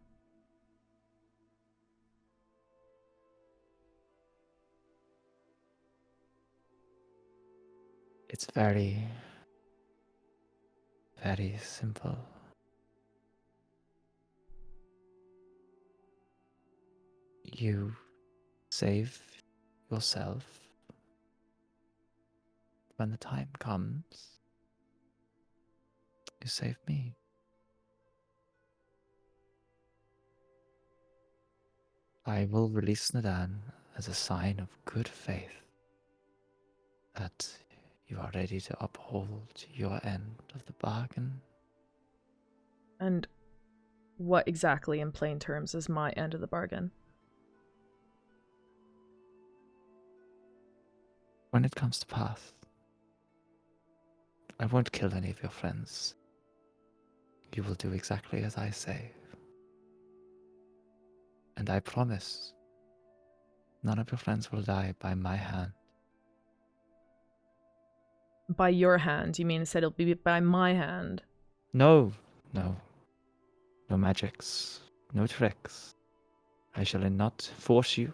It's very, very simple. You save yourself when the time comes. You save me. I will release Nadan as a sign of good faith that you are ready to uphold your end of the bargain. And what exactly, in plain terms, is my end of the bargain? When it comes to pass, I won't kill any of your friends. You will do exactly as I say. And I promise, none of your friends will die by my hand. By your hand? You mean it said it'll be by my hand? No. No magics, no tricks. I shall not force you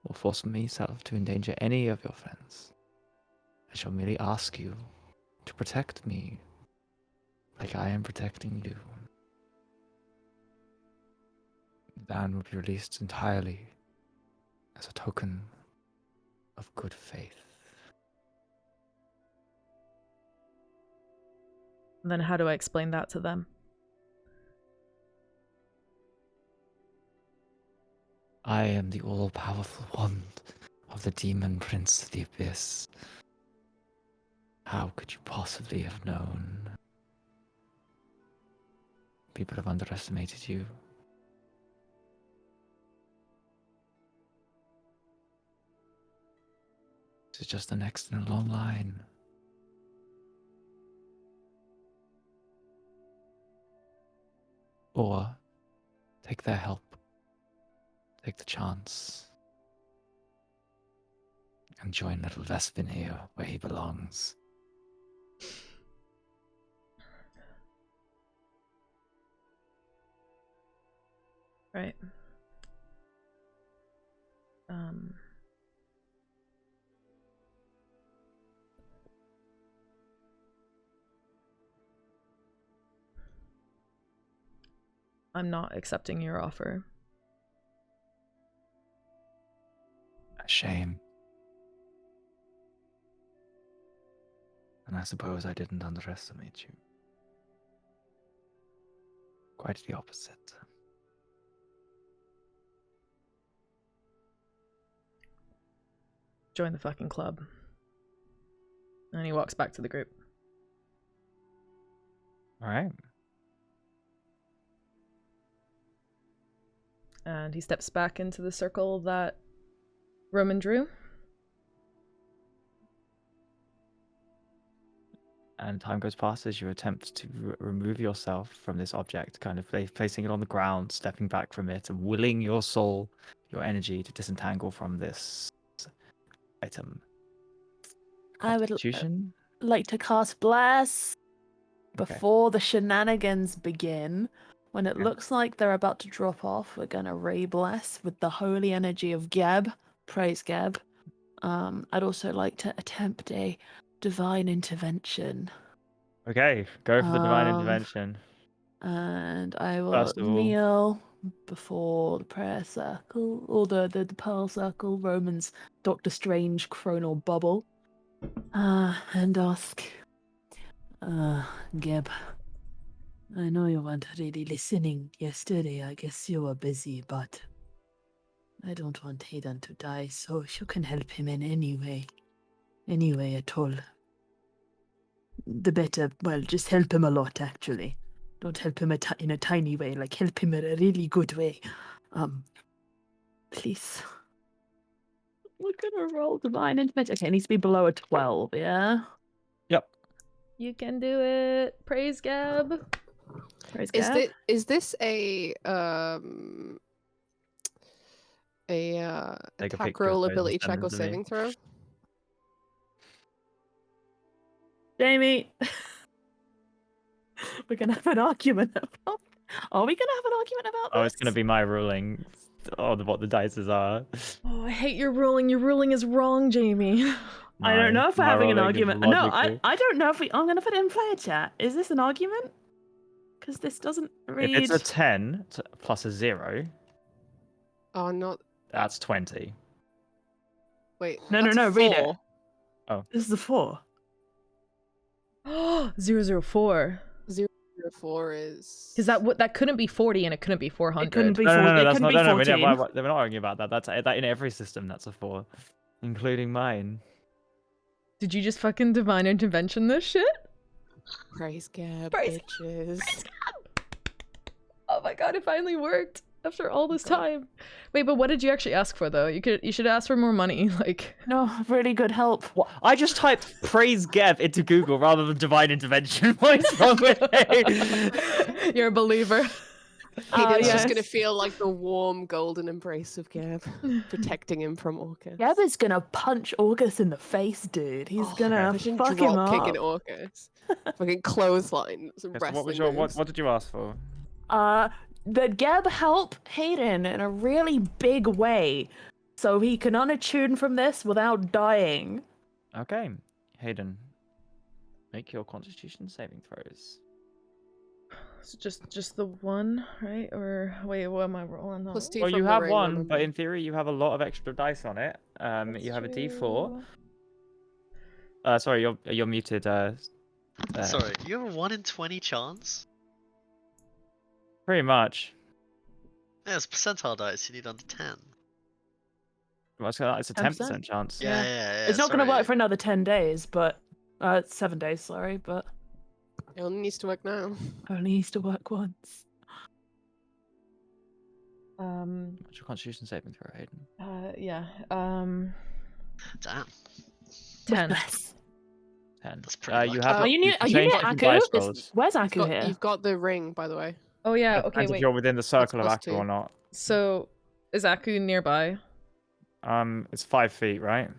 or force myself to endanger any of your friends. I shall merely ask you to protect me like I am protecting you. The ban will be released entirely as a token of good faith. Then how do I explain that to them? I am the all-powerful wand of the demon prince of the abyss. How could you possibly have known? People have underestimated you. This is just the next in a long line. Or take their help. Take the chance. And join little Vespin here where he belongs. Right. I'm not accepting your offer. A shame. And I suppose I didn't underestimate you. Quite the opposite. Join the fucking club. And he walks back to the group. Alright. And he steps back into the circle that Roman drew. And time goes past as you attempt to remove yourself from this object, kind of placing it on the ground, stepping back from it, and willing your soul, your energy to disentangle from this item. I would Constitution? like to cast Bless Okay. before the shenanigans begin. When it Okay. looks like they're about to drop off, we're gonna re-bless with the holy energy of Geb. Praise Geb. I'd also like to attempt a divine intervention. Okay, go for the divine Um, intervention. And I will First of all- kneel before the prayer circle, or the pearl circle, Roman's Doctor Strange chronal bubble, and ask, Geb, I know you weren't really listening yesterday. I guess you were busy, but I don't want Haydn to die, so if you can help him in any way at all, the better. Well, just help him a lot, actually. Don't help him in a tiny way, like help him in a really good way. Please. We're gonna roll divine intervention. Okay, it needs to be below a 12, yeah? Yep. You can do it. Praise Gab. Praise Gab. Is this a Take a attack picture of roll, those and ability send check, them or to me. saving throw? Jamie. We're gonna have an argument about. Are we gonna have an argument about Oh, this? it's gonna be my ruling. Oh, what the dices are. Oh, I hate your ruling. Your ruling is wrong, Jamie. I don't know if we're my having an ruling is argument. No, logical. I don't know if we. I'm gonna put it in player chat. Is this an argument? Because this doesn't read. If it's a 10 plus a 0, Oh, not. that's 20. Wait. No, that's a read it. 4. This is a 4. 004. 4 is. Because that couldn't be 40 and it couldn't be 400. It couldn't be No, 40. It that's couldn't not. be No, 14. we're not arguing about that. That's that in every system. That's a 4, including mine. Did you just fucking divine intervention this shit? Praise Gab, Praise bitches. Oh my god, it finally worked after all this time. Wait, but what did you actually ask for though? You should ask for more money, like. No, really good help. What? I just typed praise Gev into Google rather than divine intervention. What is wrong with me? You're a believer. Hayden's just yes. gonna feel like the warm golden embrace of Gab, protecting him from Orcus. Gab is gonna punch Orcus in the face, dude. He's gonna Imagine fuck him drop up. kicking Orcus. Fucking clothesline. Some Okay, so what was wrestling your moves. what did you ask for? That Geb help Hayden in a really big way, so he can unattune from this without dying. Okay, Hayden, make your Constitution saving throws. So just the one, right? Or wait, what am I rolling on? +2 Well, from you the have ring, one, remember? but in theory you have a lot of extra dice on it. You have a D4. Sorry, you're muted. Sorry, you have a 1 in 20 chance? Pretty much. Yeah, it's percentile dice, you need under 10. Well, it's a 10% chance. Yeah. It's not gonna sorry. work for another 10 days, but 7 days. Sorry, but It only needs to work now. only needs to work once. What's your Constitution saving throw, Hayden? Yeah. Damn, 10. 10. that's pretty You lucky. have. Are you near? Are you change near different Aku? dice Is- rolls. Where's Aku here? You've got the ring, by the way. Oh yeah. It Okay. depends if Wait. you're within the circle of Aku +2. or not. So is Aku nearby? It's 5 feet, right?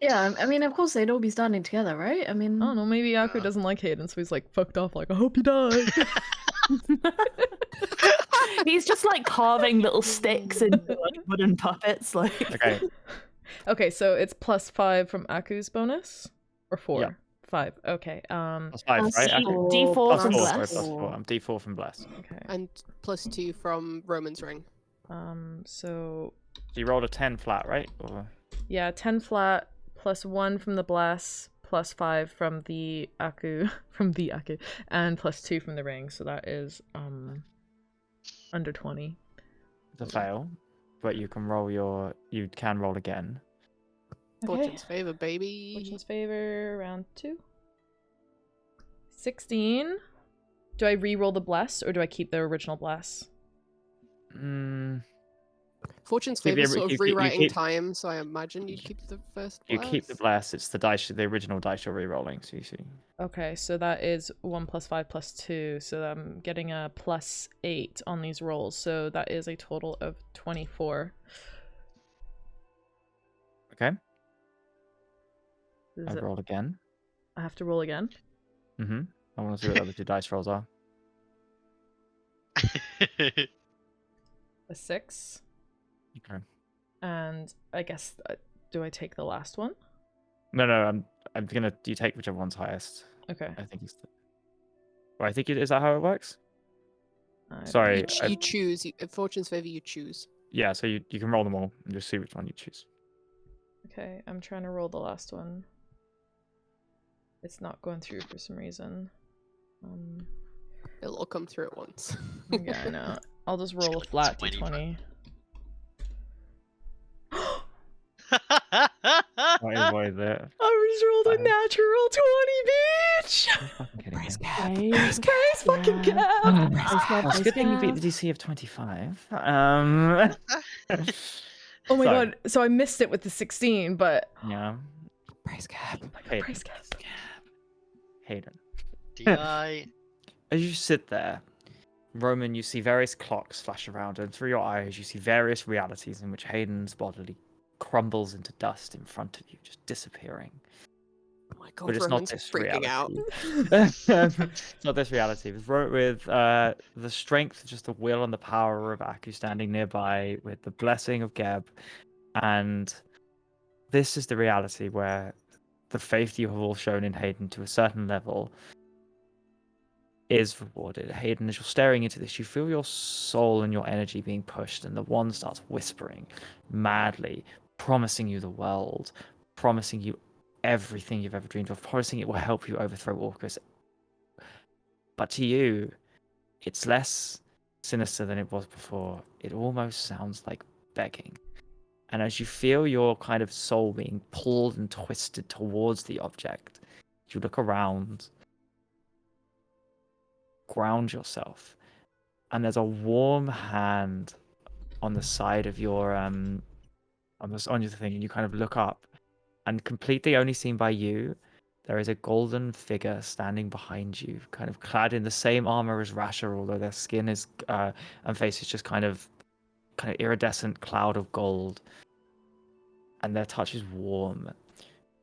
Yeah, I mean, of course they'd all be standing together, right? I mean, I don't know. Maybe Aku doesn't like Hayden, so he's like fucked off. Like, I hope you die. He's just like carving little sticks into like wooden puppets. Like, Okay. Okay, so it's +5 from Aku's bonus, or 4. Yeah. 5. Okay. Plus 5, Plus right? four. D4 Plus from 4, sorry, Bless. plus 4. I'm D4 from Bless. Okay. And +2 from Roman's ring. So So you rolled a 10 flat, right? Or... yeah, 10 flat +1 from the bless, +5 from the Aku, and +2 from the ring. So that is under 20. It's a fail, but you can roll again. Fortune's favor, baby. Fortune's favor, round 2. 16. Do I re-roll the bless or do I keep the original bless? Fortune's Keep the favor ori- sort you of keep- you rewriting keep- time, so I imagine you'd keep the first You keep the bless. It's the original dice you're re-rolling. So you see. Okay, so that is 1 + 5 + 2, so I'm getting a +8 on these rolls, so that is a total of 24. Okay. Is I it- roll again. I have to roll again? I want to see what the other 2 dice rolls are. A 6. Okay. And I guess, do I take the last one? No, I'm gonna. You take whichever one's highest. Okay. I think it's. Well, I think is that how it works? I- Sorry. You choose. Fortune's favor, you choose. Yeah, so you can roll them all and just see which one you choose. Okay, I'm trying to roll the last one. It's not going through for some reason. It'll all come through at once. Yeah, I know. I'll just roll a flat 20 d20. What is it? I just rolled a natural 20, bitch! Are you fucking kidding me? Praise Praise fucking Gab! Well, it's a good thing you beat the DC of 25. Oh my So- god, so I missed it with the 16, but... Yeah. Praise Gab. Hayden. Praise Gab. Hayden. DI. As you sit there, Roman, you see various clocks flash around, and through your eyes, you see various realities in which Hayden's body crumbles into dust in front of you, just disappearing. Oh my god, But it's not Roman's this freaking out. reality. It's not this reality. It was wrote with the strength, just the will and the power of Aku standing nearby, with the blessing of Geb, and this is the reality where the faith you have all shown in Hayden to a certain level is rewarded. Hayden, as you're staring into this, you feel your soul and your energy being pushed, and the wand starts whispering madly, promising you the world, promising you everything you've ever dreamed of, promising it will help you overthrow Orcus. But to you, it's less sinister than it was before. It almost sounds like begging. And as you feel your kind of soul being pulled and twisted towards the object, you look around, ground yourself, and there's a warm hand on the side of your on your thing, and you kind of look up, and completely only seen by you, there is a golden figure standing behind you, kind of clad in the same armor as Rasha, although their skin is and face is just kind of iridescent cloud of gold, and their touch is warm,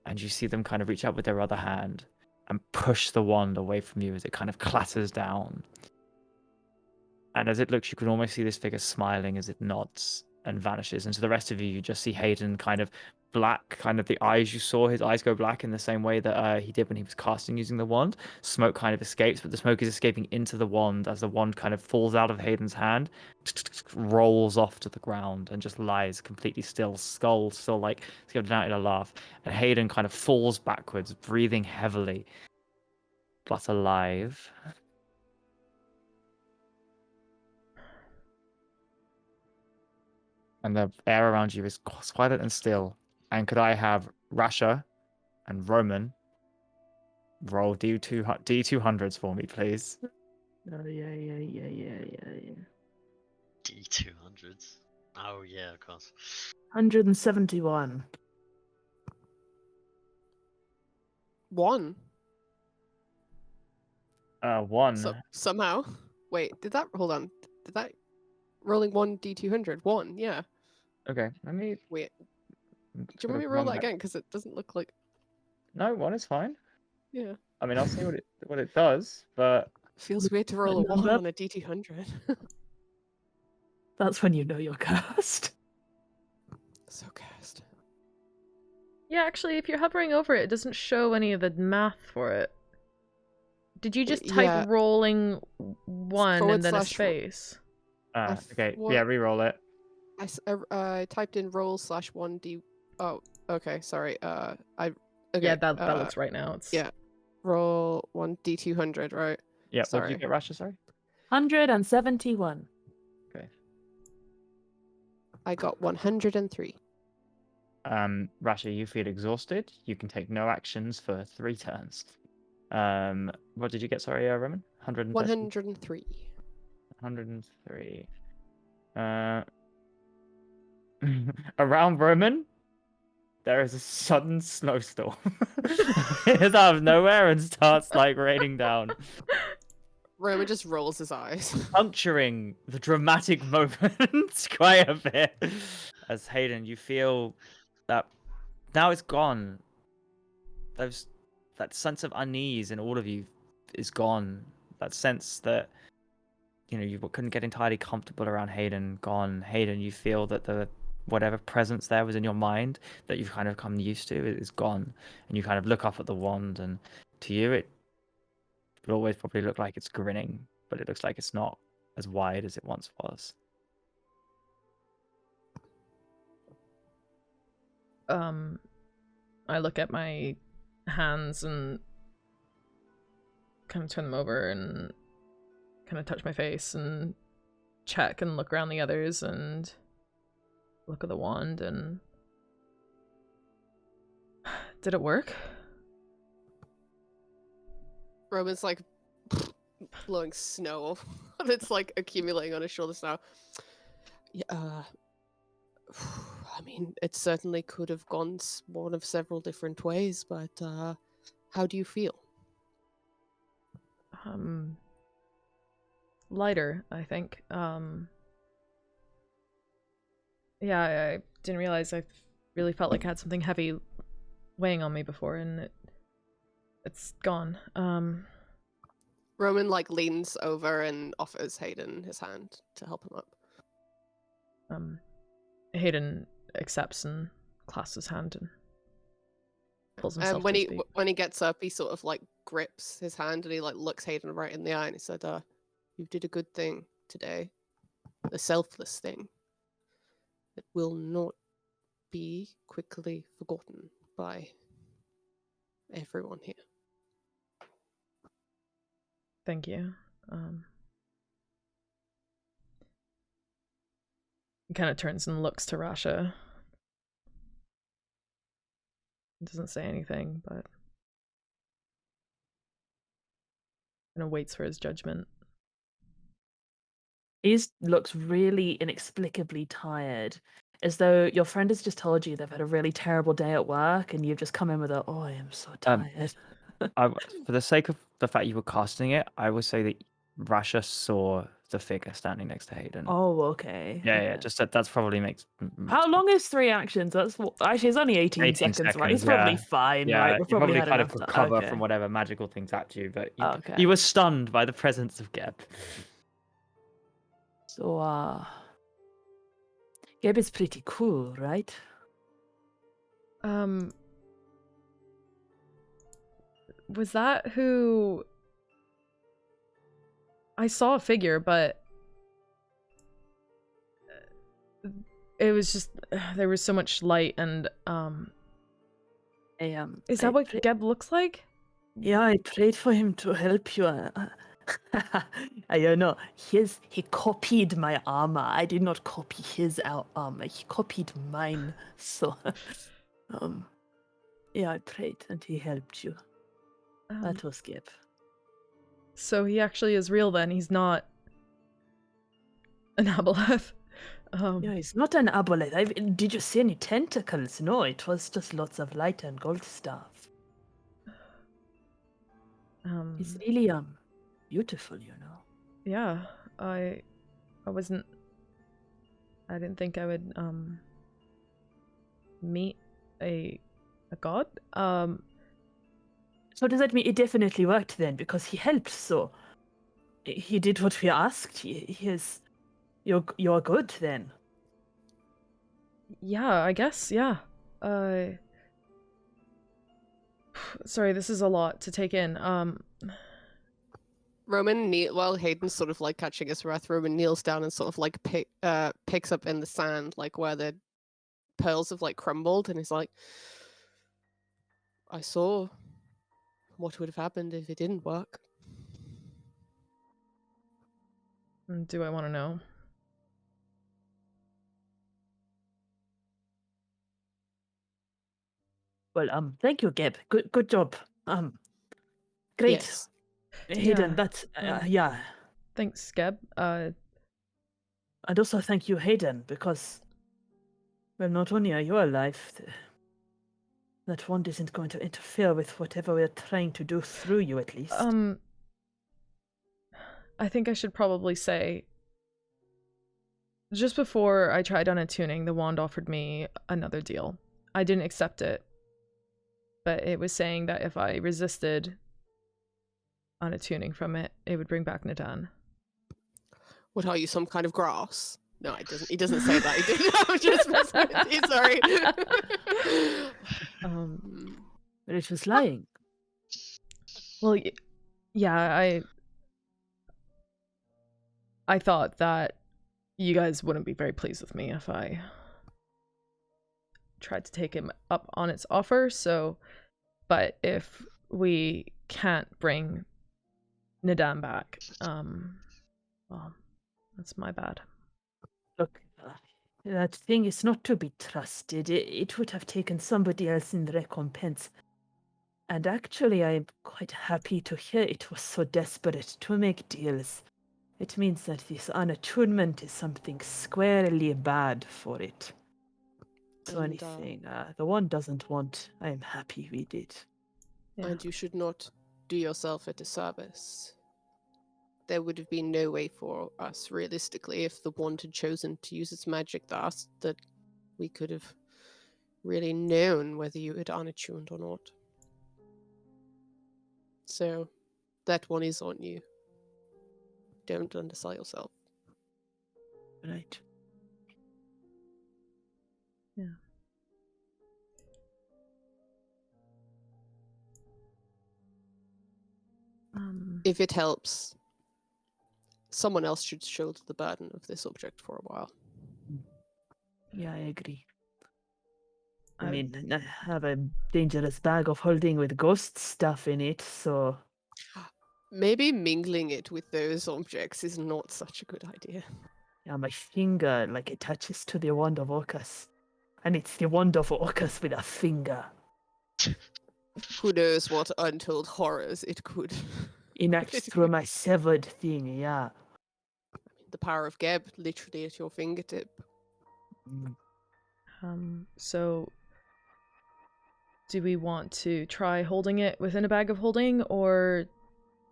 and you see them kind of reach out with their other hand and push the wand away from you as it kind of clatters down. And as it looks, you can almost see this figure smiling as it nods and vanishes. And to the rest of you, you just see Haydn kind of black, kind of the eyes you saw, his eyes go black in the same way that he did when he was casting using the wand. Smoke kind of escapes, but the smoke is escaping into the wand as the wand kind of falls out of Haydn's hand, rolls off to the ground, and just lies completely still, skull still like going down in a laugh. And Haydn kind of falls backwards, breathing heavily, but alive. And the air around you is quiet and still. And could I have Rasha and Roman roll D200s for me, please? Oh, yeah. D200s. Oh yeah, of course. 171. 1. One. So somehow. Wait, hold on. Did that rolling 1 D200? 1, yeah. Okay, let me. Wait. Do you want me to roll that again? Because it doesn't look like. No, 1 is fine. Yeah. I mean, I'll see what it does, but Feels weird to roll a 1 on a D200. That's when you know you're cursed. So cursed. Yeah, actually, if you're hovering over it, it doesn't show any of the math for it. Did you just type rolling 1 and then a space? Okay, yeah, re-roll it. I typed in roll/1D. Oh, okay, sorry. Okay, yeah, that looks right now. It's yeah, roll 1 D200, right? Yeah, sorry. What did you get, Rasha? Sorry. 171. Okay. I got 103. Rasha, you feel exhausted. You can take no actions for 3 turns. What did you get? Sorry, Roman. 103. 103. Around Roman, there is a sudden snowstorm. It's out of nowhere and starts like raining down, Roman just rolls his eyes, puncturing the dramatic moment quite a bit. As Haydn, you feel that now it's gone. That sense of unease in all of you is gone. That sense that you couldn't get entirely comfortable around Haydn, gone. Haydn, you feel that the whatever presence there was in your mind that you've kind of come used to is gone, and you kind of look up at the wand, and to you it will always probably look like it's grinning, but it looks like it's not as wide as it once was. I look at my hands and kind of turn them over and kind of touch my face and check and look around the others and look at the wand and did it work? Roman's like blowing snow and it's like accumulating on his shoulders now. Yeah, I mean, it certainly could have gone one of several different ways, but how do you feel? Lighter, I think. Yeah, I didn't realize I really felt like I had something heavy weighing on me before, and it's gone. Roman like leans over and offers Haydn his hand to help him up. Haydn accepts and clasps his hand and pulls himself And to his feet. when he gets up, he sort of like grips his hand and he like looks Haydn right in the eye and he said, "You did a good thing today, a selfless thing. It will not be quickly forgotten by everyone here." Thank you. He kind of turns and looks to Rasha. He doesn't say anything, but kind of waits for his judgment. He looks really inexplicably tired, as though your friend has just told you they've had a really terrible day at work, and you've just come in with a, "Oh, I am so tired." For the sake of the fact you were casting it, I would say that Rasha saw the figure standing next to Haydn. Oh, okay. Yeah, okay. just that's probably makes. How long is 3 actions? Actually, it's only 18, 18 seconds, right? It's probably fine, Yeah, right? We've you probably had kind of enough recover okay. from whatever magical things at you, but Okay. you were stunned by the presence of Geb. So, Geb is pretty cool, right? Was that who... I saw a figure, but it was just there was so much light and is that what Geb looks like? Yeah, I prayed for him to help you. I don't know. He copied my armor. I did not copy his armor. He copied mine. So, yeah, I prayed and he helped you. That was Geb. So he actually is real then. He's not an aboleth. Yeah, he's not an aboleth. Did you see any tentacles? No, it was just lots of light and gold stuff. He's really beautiful, you know. Yeah, I didn't think I would meet a god. So does that mean it definitely worked then? Because he helped, so he did what we asked. You're good then. Yeah, I guess, yeah. Sorry, this is a lot to take in. Roman, while Hayden's sort of like catching his breath, Roman kneels down and sort of like picks up in the sand, like where the pearls have like crumbled, and he's like, I saw what would have happened if it didn't work. Do I want to know? Well, thank you, Geb. Good job. Great. Yes. Hayden, Yeah. that's yeah. Thanks, Geb. And also thank you, Hayden, because, well, not only are you alive, that wand isn't going to interfere with whatever we're trying to do through you, at least. I think I should probably say, just before I tried on a tuning, the wand offered me another deal. I didn't accept it, but it was saying that if I resisted on a tuning from it, it would bring back Nadan. What are you, some kind of grass? No, it doesn't. He doesn't say that. He didn't. I'm just messing with you. Sorry. But it was lying. Well, yeah, I thought that you guys wouldn't be very pleased with me if I tried to take him up on its offer, so... But if we can't bring Nadan back, well, that's my bad. Look, that thing is not to be trusted. It would have taken somebody else in recompense. And actually, I am quite happy to hear it was so desperate to make deals. It means that this unattunement is something squarely bad for it. So anything the one doesn't want, I am happy we did. Yeah. And you should not do yourself a disservice. There would have been no way for us, realistically, if the wand had chosen to use its magic thus, that we could have really known whether you had unattuned or not. So, that one is on you. Don't undersell yourself. Right. Yeah. If it helps, someone else should shoulder the burden of this object for a while. Yeah, I agree. I mean, I have a dangerous bag of holding with ghost stuff in it, so... Maybe mingling it with those objects is not such a good idea. Yeah, my finger, like, attaches to the Wand of Orcus. And it's the Wand of Orcus with a finger. Who knows what untold horrors it could. Enact through my severed thing, yeah. The power of Geb, literally at your fingertip. So do we want to try holding it within a bag of holding, or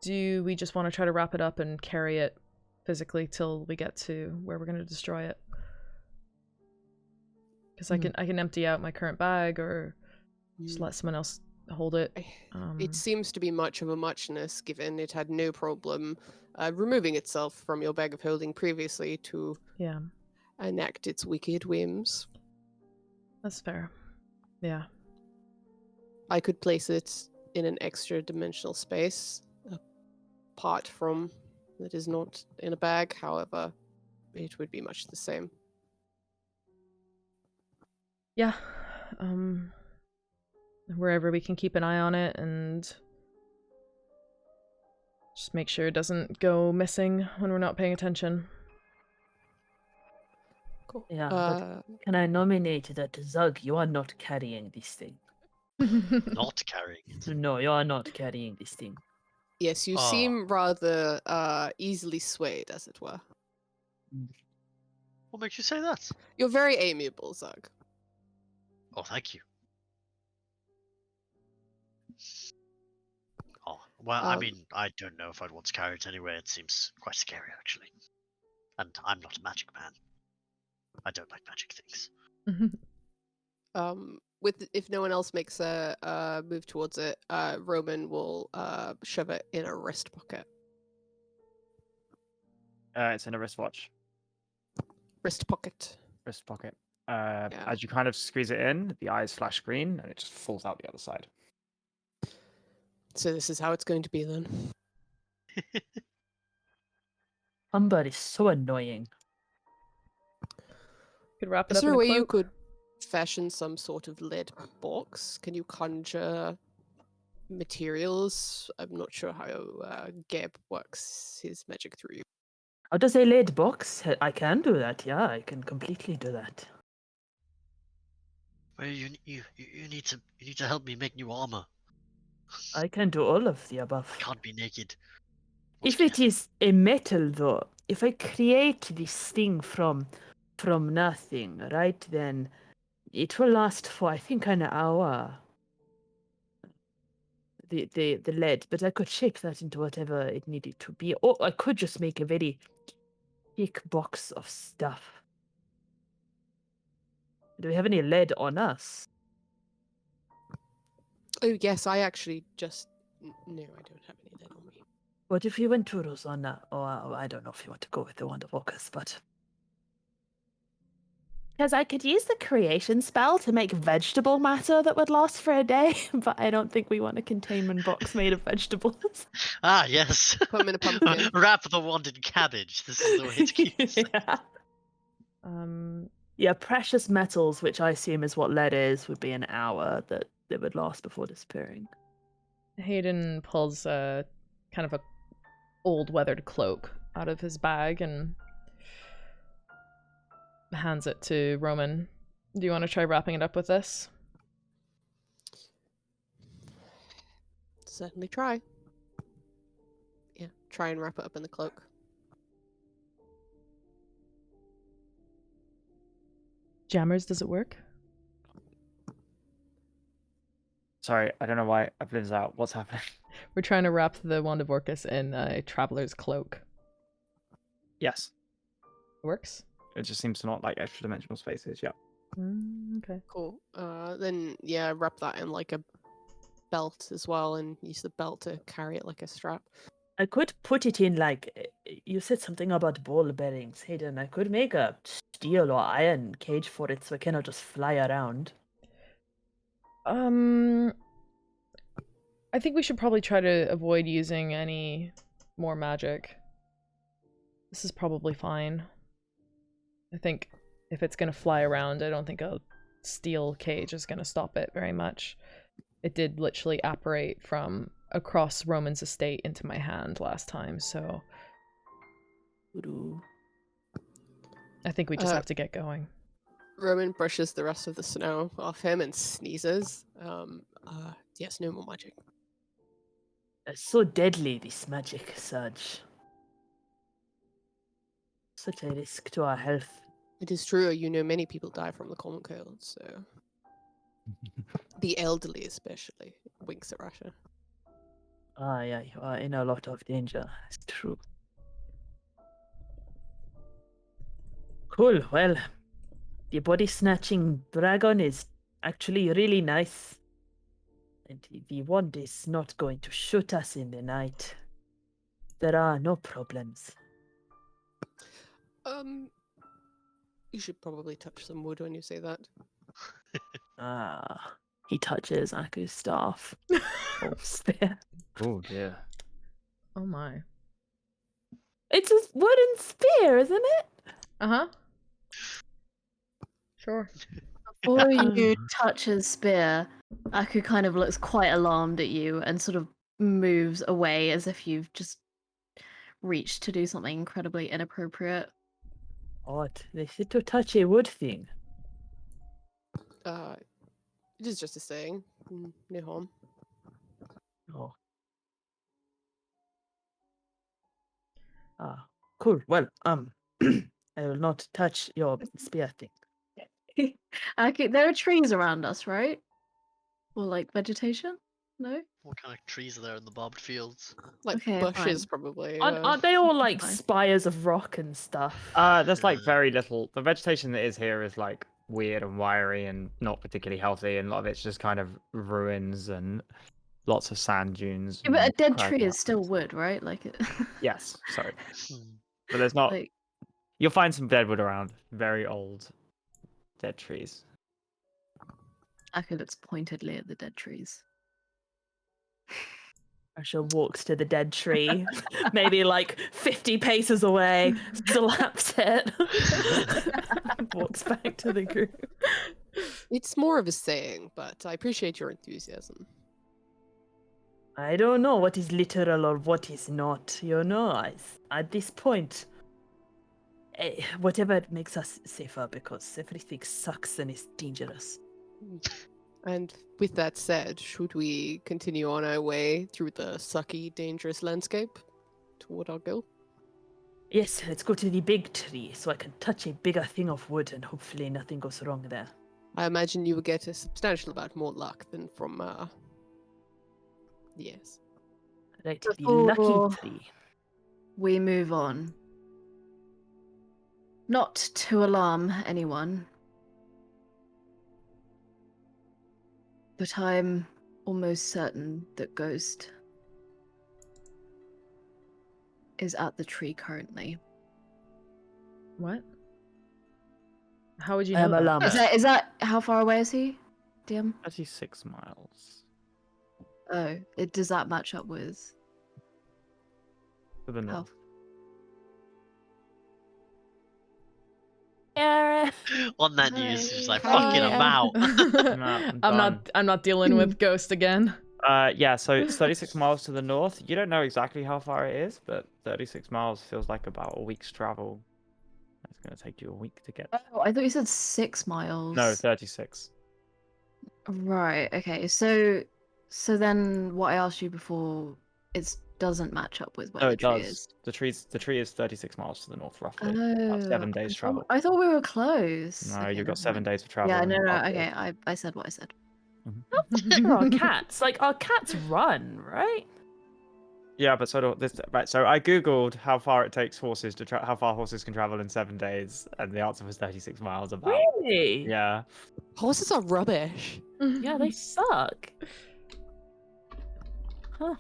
do we just want to try to wrap it up and carry it physically till we get to where we're going to destroy it? Because I can empty out my current bag, or just let someone else hold it. It seems to be much of a muchness, given it had no problem removing itself from your bag of holding previously to enact its wicked whims. That's fair. Yeah. I could place it in an extra dimensional space, apart from that is not in a bag. However, it would be much the same. Yeah. Wherever we can keep an eye on it and just make sure it doesn't go missing when we're not paying attention. Cool. Yeah, but can I nominate that Zug, you are not carrying this thing. Not carrying it. No, you are not carrying this thing. Yes, you seem rather easily swayed, as it were. What makes you say that? You're very amiable, Zug. Oh, thank you. Oh, well, I mean, I don't know if I'd want to carry it anyway. It seems quite scary, actually. And I'm not a magic man. I don't like magic things. If no one else makes a move towards it, Roman will shove it in a wrist pocket. It's in a wristwatch. Wrist pocket. Wrist pocket. As you kind of squeeze it in, the eyes flash green, and it just falls out the other side. So this is how it's going to be then. Humber is so annoying. Could wrap it Is up there in a a way you cloak. could fashion some sort of lead box? Can you conjure materials? I'm not sure how Geb works his magic through you. How does a lead box? I can do that, yeah, I can completely do that. Well, you need to help me make new armor. I can do all of the above. Can't be naked. If it is a metal, though, if I create this thing from nothing, right, then it will last for, I think, an hour. The lead, but I could shape that into whatever it needed to be. Or I could just make a very thick box of stuff. Do we have any lead on us? Oh yes, I actually just no, I don't have any lead on me. What if you went to Rosanna? Or I don't know if you want to go with the Wand of Orcus, but because I could use the creation spell to make vegetable matter that would last for a day, but I don't think we want a containment box made of vegetables. Ah, yes. Put them in a pumpkin. Wrap the wand in cabbage. This is the way to keep it. Yeah. Yeah, precious metals, which I assume is what lead is, would be an hour that it would last before disappearing. Haydn pulls a kind of a old weathered cloak out of his bag and hands it to Roman. Do you want to try wrapping it up with this? Certainly try. Yeah, try and wrap it up in the cloak. Jammers, does it work? Sorry, I don't know why I blizzed out. What's happening? We're trying to wrap the Wand of Orcus in a traveler's cloak. Yes. It works? It just seems to not like extra dimensional spaces, yeah. Okay. Cool. Then yeah, wrap that in like a belt as well, and use the belt to carry it like a strap. I could put it in like you said something about ball bearings, Hayden. I could make a steel or iron cage for it so it cannot just fly around. I think we should probably try to avoid using any more magic. This is probably fine. I think if it's gonna fly around, I don't think a steel cage is gonna stop it very much. It did literally apparate from across Roman's estate into my hand last time, so I think we just have to get going. Roman brushes the rest of the snow off him and sneezes. Yes, no more magic. It's so deadly, this magic, Sarge. Such a risk to our health. It is true, you know many people die from the common cold, so... The elderly especially. Winks at Rasha. Ah, yeah, you are in a lot of danger. It's true. Cool, well, the body snatching dragon is actually really nice. And the wand is not going to shoot us in the night. There are no problems. You should probably touch some wood when you say that. Ah, he touches Aku's staff. Oh, spear. Oh dear. Oh my. It's a wooden spear, isn't it? Uh-huh. Sure. Before you touch his spear, Aku kind of looks quite alarmed at you and sort of moves away as if you've just reached to do something incredibly inappropriate. What? They said to touch a wood thing. It is just a saying. No harm. Oh. Ah, cool. Well, I will not touch your spear thing. Aku, there are trees around us, right? Or like vegetation? No? What kind of trees are there in the barbed fields? Like Okay, bushes, fine. probably. Aren't they all like Fine. spires of rock and stuff? There's like very little. The vegetation that is here is like weird and wiry and not particularly healthy, and a lot of it's just kind of ruins and lots of sand dunes. Yeah, but a and dead craggy tree is still outcrops. wood, right? Like it. Yes, sorry, Hmm. but there's not. like, You'll find some deadwood around. Very old, dead trees. Aku looks pointedly at the dead trees. Rasha walks to the dead tree, maybe like 50 paces away, slaps it, walks back to the group. It's more of a saying, but I appreciate your enthusiasm. I don't know what is literal or what is not. You know, at this point, whatever makes us safer, because everything sucks and is dangerous. And with that said, should we continue on our way through the sucky, dangerous landscape toward our goal? Yes, let's go to the big tree so I can touch a bigger thing of wood and hopefully nothing goes wrong there. I imagine you will get a substantial amount more luck than from, yes. Right, the Before- lucky tree. We move on. Not to alarm anyone, but I'm almost certain that Ghost is at the tree currently. What? How would you I know am that? alarmed. Is that how far away is he? DM? 36 miles Oh, does that match up with to the how? north. Erin. On that news, she's like, Hi. fucking I'm out. I'm not dealing with Ghost again. Yeah, so it's 36 miles to the north. You don't know exactly how far it is, but 36 miles feels like about a week's travel. It's going to take you a week to get. Oh, I thought you said 6 miles. No, 36. Right. Okay. So then, what I asked you before, it doesn't match up with where No, the it tree does. is. The tree is 36 miles to the north, roughly. Oh, About 7 days travel. I thought we were close. No, Okay, you've got never 7 mind. days of travel. Yeah, and no. half Okay, days. I said what I said. For our cats. Like, our cats run, right? Yeah, but sort of this. Right, so I googled how far it takes horses to how far horses can travel in 7 days, and the answer was 36 miles. About. Really? Yeah. Horses are rubbish. Yeah, they suck. Huh.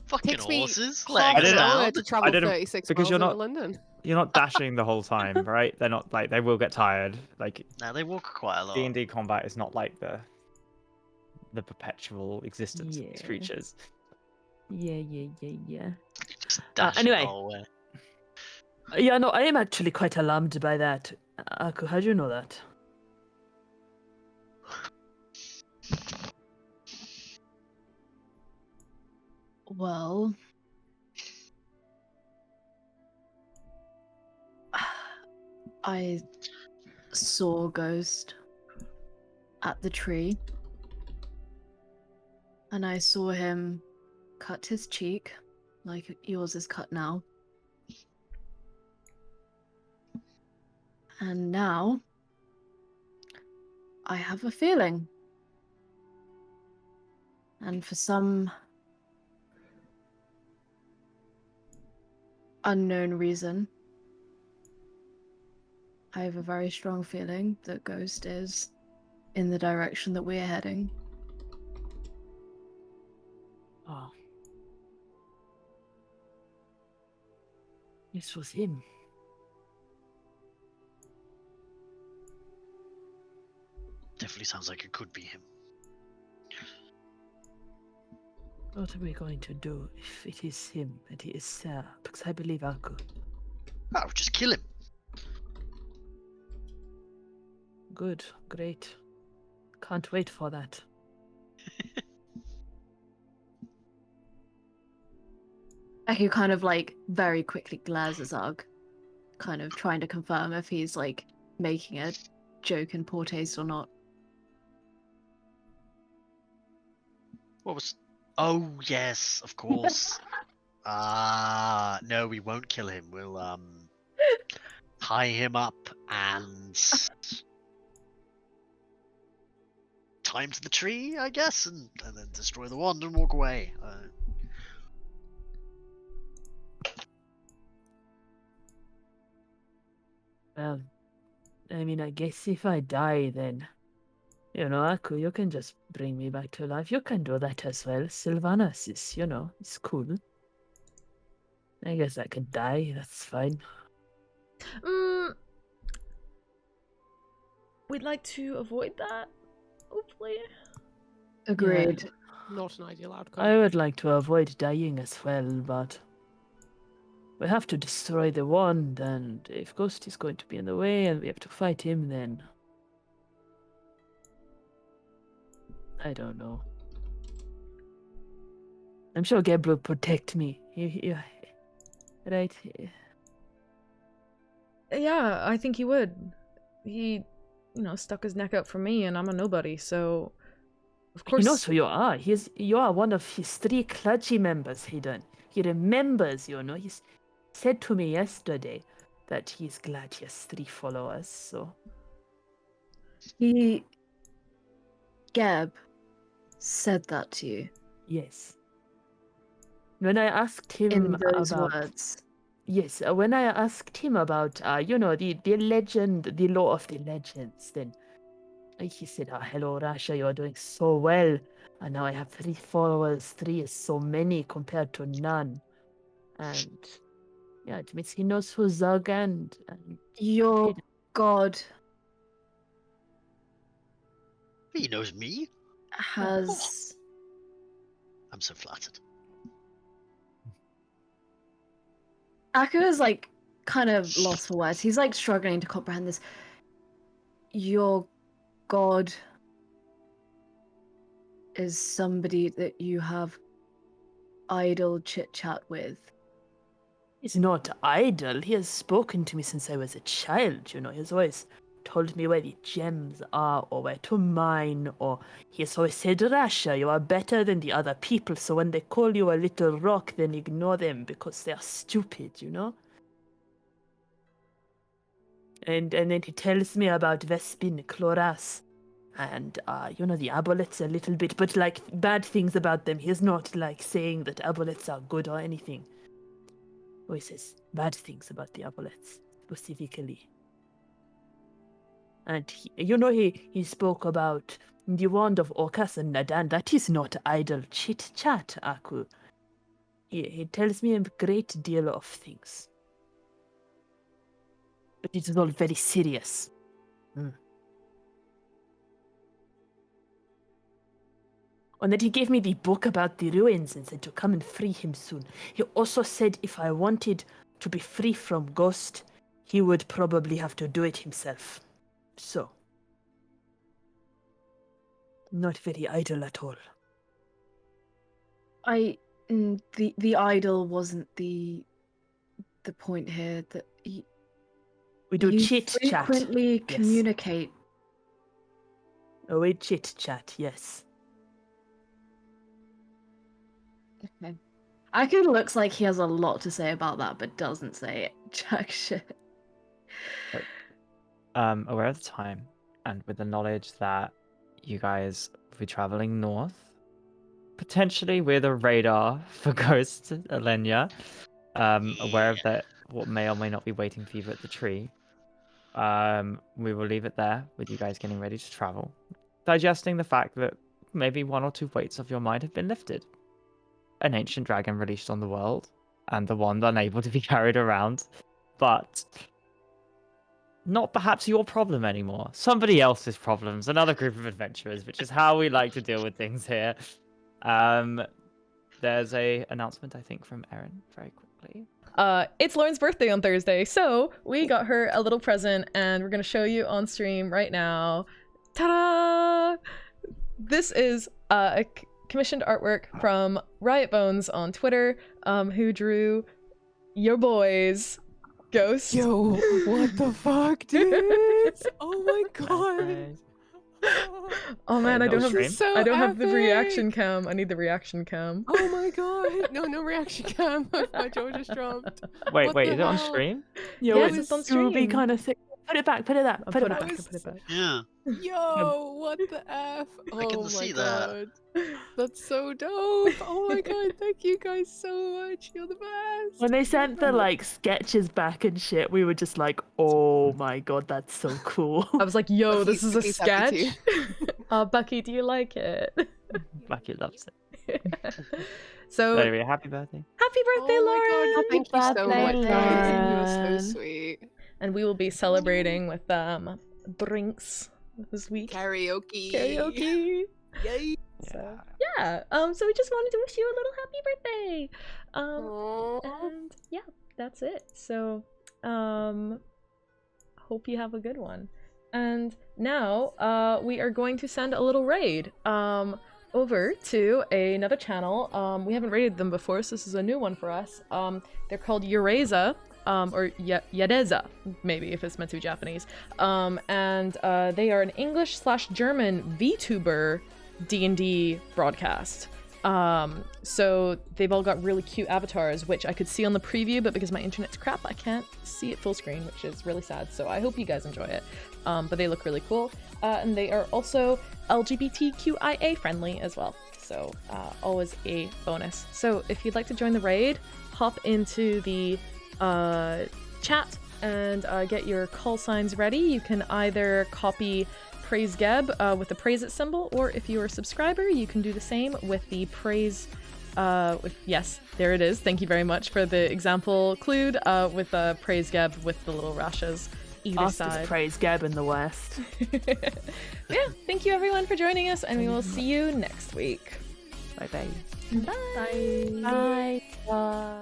Fucking Takes me horses. half Legs an hour down. to travel didn't- 36 because miles you're into not- London. You're not dashing the whole time, right? They're not like they will get tired. Like Nah, they walk quite a lot. D&D combat is not like the perpetual existence of these Yeah. creatures. Yeah. Just dashing anyway. the whole way. Yeah, no, I am actually quite alarmed by that. Aku, how do you know that? Well, I saw Ghost at the tree. And I saw him cut his cheek, like yours is cut now. And now I have a feeling. And for some unknown reason, I have a very strong feeling that Ghost is in the direction that we're heading. Oh. This was him. Definitely sounds like it could be him. What are we going to do if it is him and he is there? Because I believe Aku. Oh, just kill him. Good, great. Can't wait for that. Aku kind of like very quickly glares at Zug, kind of trying to confirm if he's like making a joke in poor taste or not. What was... Oh, yes, of course. No, we won't kill him. We'll, tie him up and... tie him to the tree, I guess, and then destroy the wand and walk away. Well, I mean, I guess if I die, then, you know, Aku, you can just bring me back to life. You can do that as well. Sylvanas is, you know, it's cool. I guess I could die. That's fine. We'd like to avoid that, hopefully. Agreed. Not an ideal outcome. I would like to avoid dying as well, but we have to destroy the wand, and if Ghost is going to be in the way and we have to fight him, then I don't know. I'm sure Geb will protect me. Right? Yeah, I think he would. He, stuck his neck out for me, and I'm a nobody, so of course. He knows who you are. You are one of his 3 clergy members, Haydn. He remembers, he said to me yesterday that he's glad he has 3 followers, so... Geb said that to you? Yes. When I asked him in those about... words? Yes, when I asked him about, the legend, the law of the legends, then he said, hello, Rasha, you are doing so well. And now I have 3 followers. 3 is so many compared to none. And, yeah, it means he knows who Zug and Your god He knows me. has... I'm so flattered. Aku is like kind of lost for words. He's like struggling to comprehend this. Your god is somebody that you have idle chit chat with. He's not idle. He has spoken to me since I was a child, He has always told me where the gems are or where to mine, or he has always said, Rasha, you are better than the other people, so when they call you a little rock, then ignore them because they are stupid, And then he tells me about Vespin, Chloras, and, the aboleths a little bit, but, like, bad things about them. He's not, like, saying that aboleths are good or anything. Oh, he says bad things about the aboleths, specifically. And, he spoke about the Wand of Orcus and Nadan. That is not idle chit-chat, Aku. He tells me a great deal of things. But it is all very serious. And then he gave me the book about the ruins and said to come and free him soon. He also said if I wanted to be free from Ghost, he would probably have to do it himself. So, not very idle at all. The idol wasn't the point here. That We do You chit chat. frequently Yes. communicate. Oh, we chit chat. Yes. Okay. Aku looks like he has a lot to say about that, but doesn't say it. Jack shit. Aware of the time, and with the knowledge that you guys will be traveling north, potentially with a radar for Ghost Alenia, aware of that what may or may not be waiting for you at the tree, we will leave it there with you guys getting ready to travel, digesting the fact that maybe one or two weights of your mind have been lifted. An ancient dragon released on the world, and the wand unable to be carried around, but not perhaps your problem anymore. Somebody else's problems, another group of adventurers, which is how we like to deal with things here. There's a announcement, I think, from Erin very quickly. It's Lauren's birthday on Thursday, so we got her a little present, and we're gonna show you on stream right now. Ta-da! This is a commissioned artwork from Riot Bones on Twitter, who drew your boys, Ghost. Yo, what the fuck, dude? Oh my god. Oh man, Wait, I don't no have stream? So I don't have the epic. reaction cam. I need the reaction cam. Oh my god. No reaction cam. My jaw just dropped. Wait, What wait, the is it on hell? stream? Yo, Yes, it's on Scooby stream. kind of thick. Put it back. Put it back. I'll Put it put back. it back. I'll put it back. Yeah. Yo, what the F? I can Oh my see that. god. That's so dope. Oh my god, thank you guys so much. You're the best. When they sent the like sketches back and shit, we were just like, "Oh my god, that's so cool." I was like, yo, this is a Bucky's happy sketch. Bucky, do you like it? Bucky loves it. So, Anyway, happy birthday. happy birthday, Oh Lauren! my god, thank you so birthday, much, guys. You're Lauren. so sweet. And we will be celebrating with drinks this week. Karaoke. Karaoke. Yay. So yeah. So we just wanted to wish you a little happy birthday. Aw. And yeah, that's it. So hope you have a good one. And now we are going to send a little raid over to another channel. We haven't raided them before, so this is a new one for us. They're called Eureza. Or Yadeza, maybe if it's meant to be Japanese. And they are an English/German VTuber D&D broadcast. So they've all got really cute avatars, which I could see on the preview, but because my internet's crap, I can't see it full screen, which is really sad. So I hope you guys enjoy it. But they look really cool. And they are also LGBTQIA friendly as well. So always a bonus. So if you'd like to join the raid, hop into the chat and get your call signs ready. You can either copy Praise Geb with the praise it symbol, or if you're a subscriber, you can do the same with the praise yes, there it is. Thank you very much for the example clued with Praise Geb with the little Rashas either side. Praise Geb in the West. Yeah, thank you everyone for joining us, and we will see you next week. Bye bye. Bye. Bye. Bye.